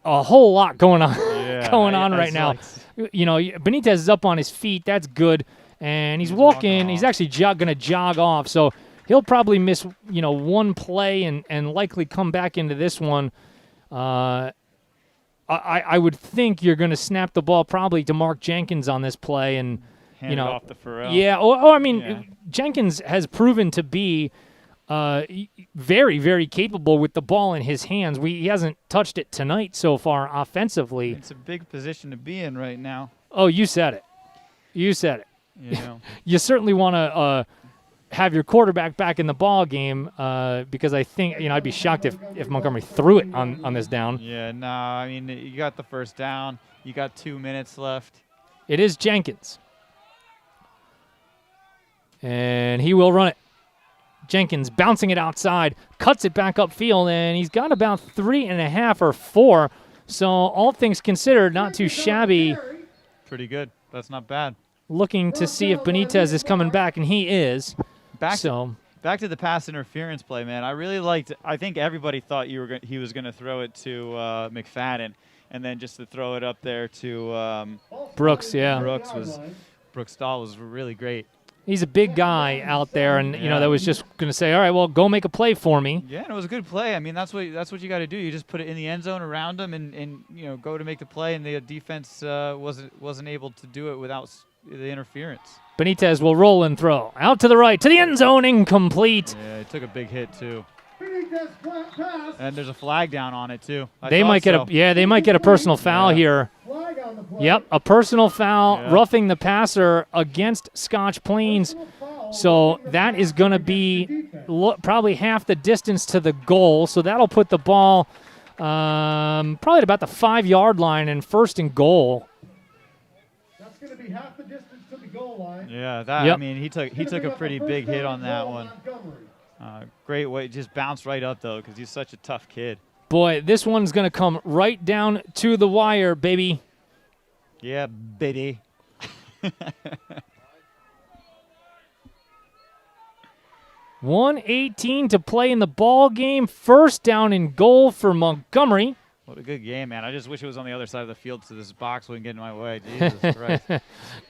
a whole lot going on right now. Benitez is up on his feet. That's good. And he's walking. He's actually going to jog off. So he'll probably miss, one play and likely come back into this one. I would think you're going to snap the ball probably to Mark Jenkins on this play and Hand it off to Farrell. Yeah. Jenkins has proven to be very, very capable with the ball in his hands. He hasn't touched it tonight so far offensively. It's a big position to be in right now. Oh, you said it. You certainly want to have your quarterback back in the ball game because I think I'd be shocked if Montgomery threw it on this down. Yeah, no, I mean you got the 1st down. You got 2 minutes left. It is Jenkins. And he will run it. Jenkins bouncing it outside, cuts it back upfield, and he's got about 3.5 or 4. So all things considered, not too shabby. Pretty good. That's not bad. Looking to see if Benitez is coming back, and he is. Back to the pass interference play, man. I really liked. I think everybody thought he was going to throw it to McFadden, and then just to throw it up there to Brooks. Yeah, Brooks Dahl was really great. He's a big guy out there, and that was just going to say, all right, well, go make a play for me. Yeah, and it was a good play. I mean, that's what you got to do. You just put it in the end zone around him, and go to make the play. And the defense wasn't able to do it without the interference. Benitez will roll and throw out to the right to the end zone, incomplete. Yeah, it took a big hit too. And there's a flag down on it too. They might get a personal foul here. Yep, a personal foul, roughing the passer against Scotch Plains. So that is going to be probably half the distance to the goal. So that'll put the ball probably at about the 5-yard line and first and goal. That's going to be half the distance to the goal line. Yeah, I mean, he took a pretty big hit on that one. Great way, just bounced right up though, because he's such a tough kid. Boy, this one's going to come right down to the wire, baby. Yeah, baby. 1:18 to play in the ball game. First down and goal for Montgomery. What a good game, man. I just wish it was on the other side of the field so this box wouldn't get in my way. Jesus Christ.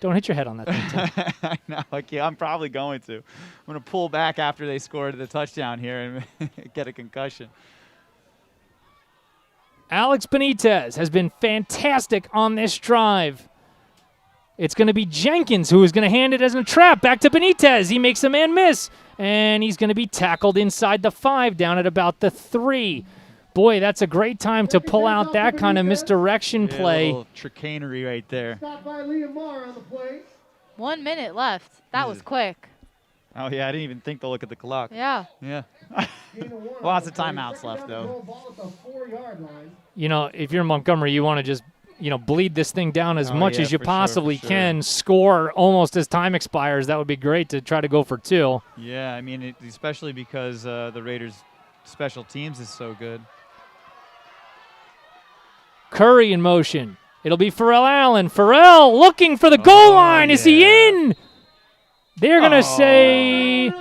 Don't hit your head on that thing, Tim. I know. I'm probably going to. I'm going to pull back after they scored the touchdown here and get a concussion. Alex Benitez has been fantastic on this drive. It's going to be Jenkins who is going to hand it as a trap back to Benitez. He makes a man miss, and he's going to be tackled inside the 5 down at about the 3. Boy, that's a great time to pull out that kind of misdirection play. A little chicanery right there. Stop by Liam Marr on the play. 1 minute left. That was quick. Oh, yeah, I didn't even think to look at the clock. Yeah. Yeah. Lots of timeouts left, though. You know, if you're Montgomery, you want to just, bleed this thing down as much as you possibly can, score almost as time expires. That would be great to try to go for 2. Yeah, I mean, especially because the Raiders' special teams is so good. Curry in motion. It'll be Pharrell Allen. Pharrell looking for the goal line. Is he in? They're going to say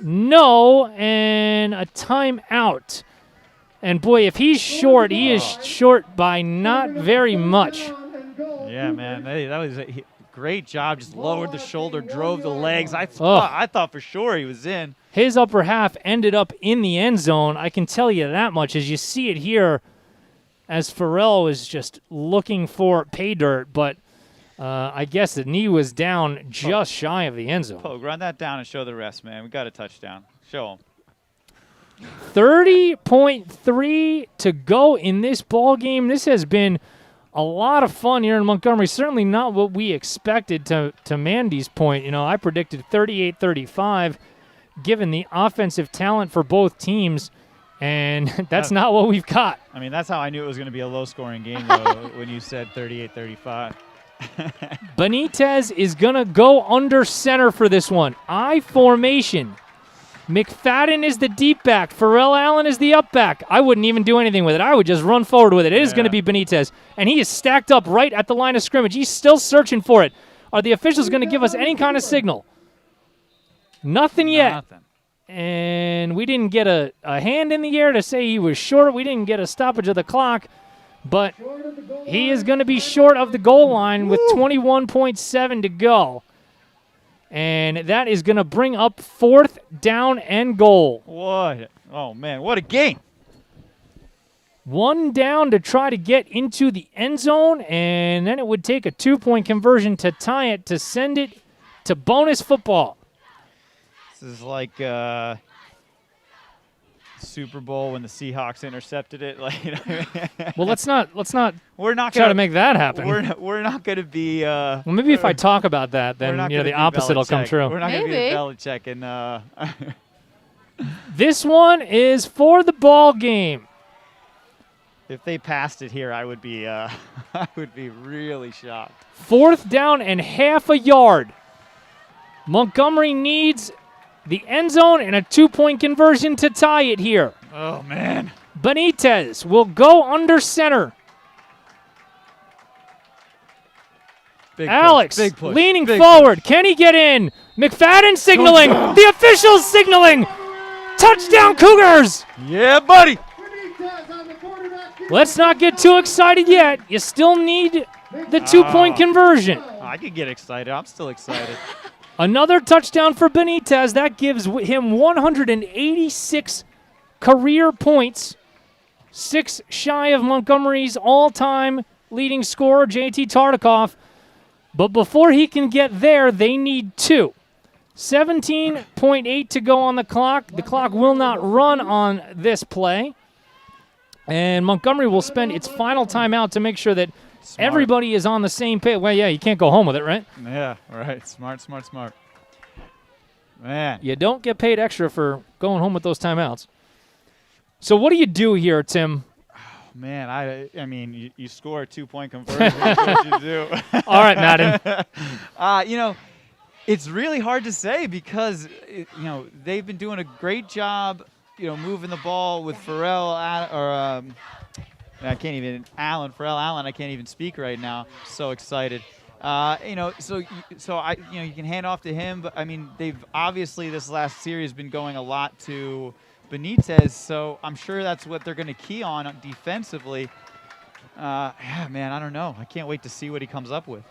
no and a timeout. And, boy, if he's short, he is short by not very much. Yeah, man. That was a great job. Just lowered the shoulder, drove the legs. I thought for sure he was in. His upper half ended up in the end zone. I can tell you that much as you see it here as Pharrell was just looking for pay dirt. But I guess the knee was down just shy of the end zone. Pogue, run that down and show the rest, man. We got a touchdown. Show them. 30.3 to go in this ball game. This has been a lot of fun here in Montgomery. Certainly not what we expected to Mandy's point. I predicted 38-35 given the offensive talent for both teams, and that's not what we've got. I mean, that's how I knew it was going to be a low-scoring game, though, when you said 38-35. Benitez is going to go under center for this one. I formation. McFadden is the deep back. Pharrell Allen is the up back. I wouldn't even do anything with it. I would just run forward with it. It is going to be Benitez, and he is stacked up right at the line of scrimmage. He's still searching for it. Are the officials going to give us any kind of signal? Nothing yet. Nothing. And we didn't get a hand in the air to say he was short. We didn't get a stoppage of the clock, but he is going to be short of the goal line with 21.7 to go. And that is going to bring up 4th down and goal. What? Oh, man, what a game. 1 down to try to get into the end zone, and then it would take a 2-point conversion to tie it to send it to bonus football. This is like Super Bowl when the Seahawks intercepted it. Well, let's not we're not try to make that happen. We're not going to be. Well, maybe if I talk about that, then the opposite will come true. We're not going to be Belichick and. This one is for the ball game. If they passed it here, I would be really shocked. 4th down and half a yard. Montgomery needs the end zone and a 2-point conversion to tie it here. Oh, man. Benitez will go under center. Alex big push, leaning big forward. Push. Can he get in? McFadden signaling. The officials signaling. Touchdown Cougars. Yeah, buddy. Let's not get too excited yet. You still need the 2-point conversion. I could get excited. I'm still excited. Another touchdown for Benitez. That gives him 186 career points. 6 shy of Montgomery's all-time leading scorer, J.T. Tartikoff. But before he can get there, they need 2. 17.8 to go on the clock. The clock will not run on this play. And Montgomery will spend its final timeout to make sure that Smart. Everybody is on the same page. Well, yeah, you can't go home with it, right? Yeah, right. Smart. Man. You don't get paid extra for going home with those timeouts. So what do you do here, Tim? Man, I mean, you score a 2-point conversion. That's what you do. All right, Madden. It's really hard to say because they've been doing a great job, moving the ball with Pharrell Allen. I can't even speak right now. So excited. So you can hand off to him, but I mean, they've obviously this last series been going a lot to Benitez, so I'm sure that's what they're going to key on defensively. Man, I don't know. I can't wait to see what he comes up with.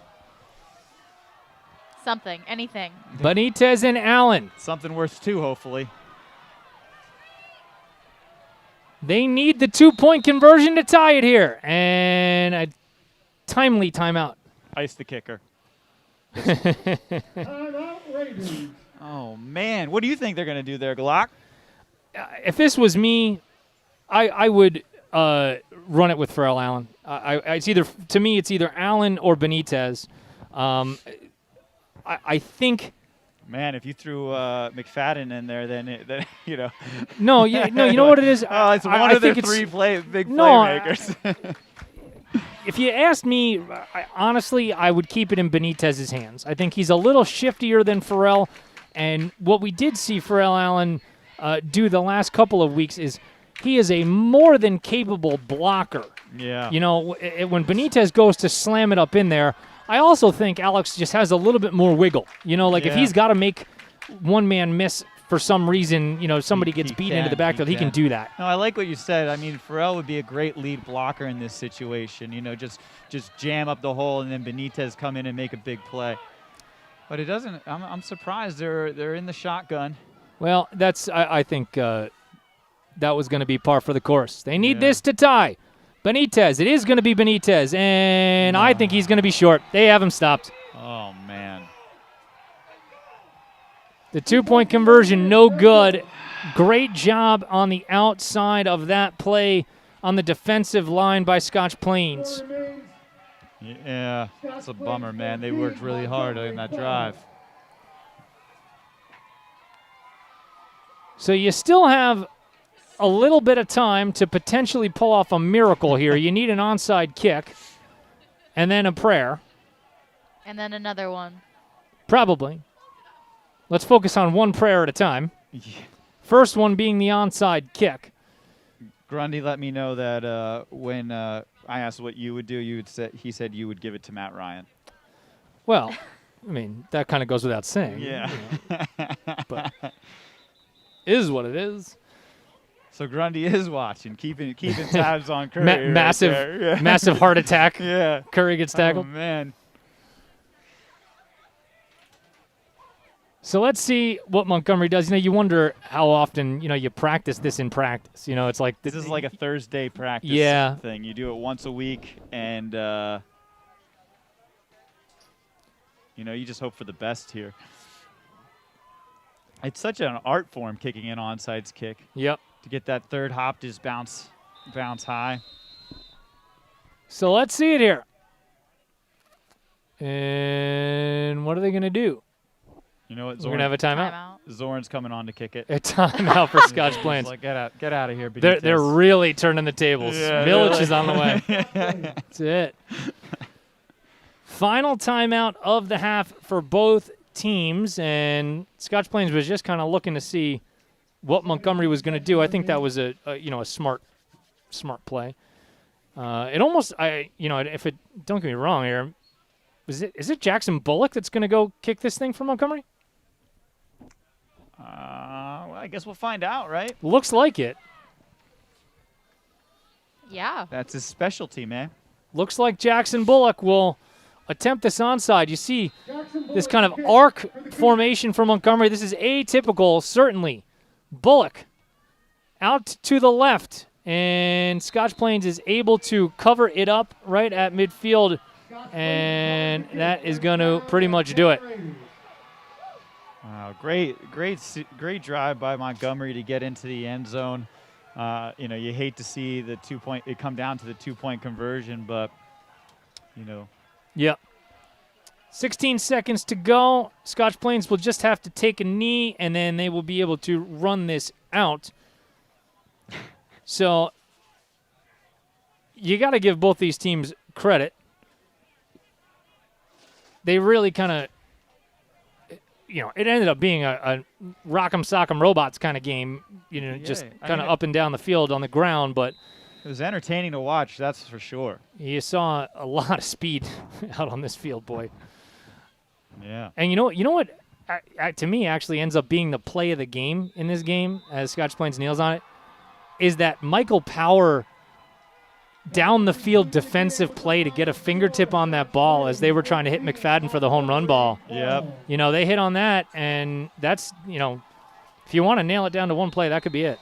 Something, anything. Benitez and Allen. Something worth 2, hopefully. They need the 2-point conversion to tie it here, and a timely timeout. Ice the kicker. Timeout Raiders. Oh, man. What do you think they're going to do there, Glock? If this was me, I would run it with Pharrell Allen. To me, it's either Allen or Benitez. I think. Man, if you threw McFadden in there, then No, you know what it is. It's one of their 3 big playmakers. If you asked me, honestly, I would keep it in Benitez's hands. I think he's a little shiftier than Pharrell, and what we did see Pharrell Allen do the last couple of weeks is he is a more than capable blocker. Yeah. When Benitez goes to slam it up in there, I also think Alex just has a little bit more wiggle. If he's got to make one man miss for some reason, somebody gets beaten into the backfield, he can do that. No, I like what you said. I mean, Pharrell would be a great lead blocker in this situation. Just jam up the hole and then Benitez come in and make a big play. But it doesn't. I'm surprised they're in the shotgun. Well, I think that was going to be par for the course. They need this to tie. Benitez. It is going to be Benitez, and I think he's going to be short. They have him stopped. Oh, man. The 2-point conversion, no good. Great job on the outside of that play on the defensive line by Scotch Plains. Yeah, it's a bummer, man. They worked really hard on that drive. So you still have a little bit of time to potentially pull off a miracle here. You need an onside kick and then a prayer. And then another one. Probably. Let's focus on one prayer at a time. Yeah. First one being the onside kick. Grundy let me know that when I asked what you would do, he said you would give it to Matt Ryan. Well, I mean, that kind of goes without saying. Yeah. But is what it is. So Grundy is watching, keeping tabs on Curry. Massive heart attack. Yeah. Curry gets tackled. Oh, man. So let's see what Montgomery does. You wonder how often, you practice this in practice. It's like this is like a Thursday practice thing. You do it once a week, and you just hope for the best here. It's such an art form, kicking an onside kick. Yep. To get that third hop, just bounce high. So let's see it here. And what are they going to do? You know what? We're going to have a timeout. Zorn's coming on to kick it. A timeout for Scotch Plains. Like, get out of here. They're really turning the tables. Yeah, Village is on the way. That's it. Final timeout of the half for both teams, and Scotch Plains was just kind of looking to see what Montgomery was going to do. I think that was a smart play. It almost if it, don't get me wrong here, is it Jackson Bullock that's going to go kick this thing for Montgomery? Well, I guess we'll find out, right? Looks like it. Yeah. That's his specialty, man. Looks like Jackson Bullock will attempt this onside. You see this kind of arc formation for Montgomery. This is atypical, certainly. Bullock out to the left, and Scotch Plains is able to cover it up right at midfield, and that is going to pretty much do it. Wow, great drive by Montgomery to get into the end zone. You hate to see the 2-point it come down to the 2-point conversion, but Yep. 16 seconds to go. Scotch Plains will just have to take a knee, and then they will be able to run this out. So you got to give both these teams credit. They really kind of, it ended up being a rock'em sock'em robots kind of game, just kind of up and down the field on the ground, but it was entertaining to watch, that's for sure. You saw a lot of speed out on this field, boy. Yeah. And you know what to me actually ends up being the play of the game in this game, as Scotch Plains nails on it, is that Michael Power down the field defensive play to get a fingertip on that ball as they were trying to hit McFadden for the home run ball. Yep. They hit on that, and that's, if you want to nail it down to one play, that could be it.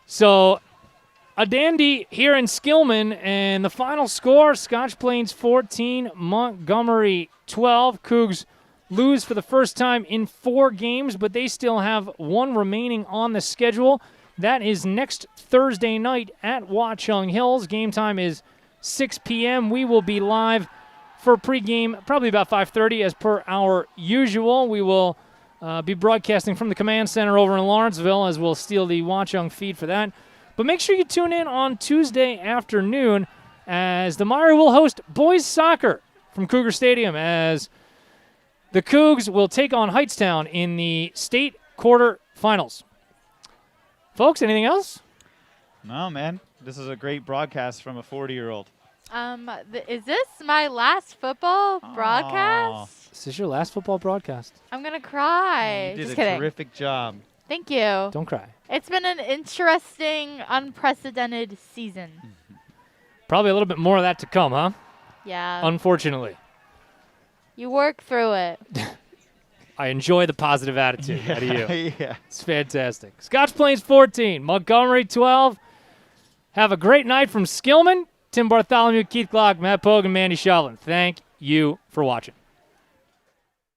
So a dandy here in Skillman, and the final score, Scotch Plains 14, Montgomery 12. Cougs lose for the first time in 4 games, but they still have one remaining on the schedule. That is next Thursday night at Watchung Hills. Game time is 6 p.m. We will be live for pregame probably about 5:30 as per our usual. We will be broadcasting from the command center over in Lawrenceville, as we'll steal the Watchung feed for that. But make sure you tune in on Tuesday afternoon, as the Meyer will host boys soccer from Cougar Stadium, as the Cougs will take on Heightstown in the state quarterfinals. Folks, anything else? No, man. This is a great broadcast from a 40-year-old. Is this my last football broadcast? Is this your last football broadcast? I'm going to cry. You did Just a kidding. terrific job. Thank you. Don't cry. It's been an interesting, unprecedented season. Probably a little bit more of that to come, huh? Yeah. Unfortunately. You work through it. I enjoy the positive attitude out of you. Yeah. It's fantastic. Scotch Plains 14, Montgomery 12. Have a great night from Skillman. Tim Bartholomew, Keith Glock, Matt Pogue, and Mandy Shovlin. Thank you for watching.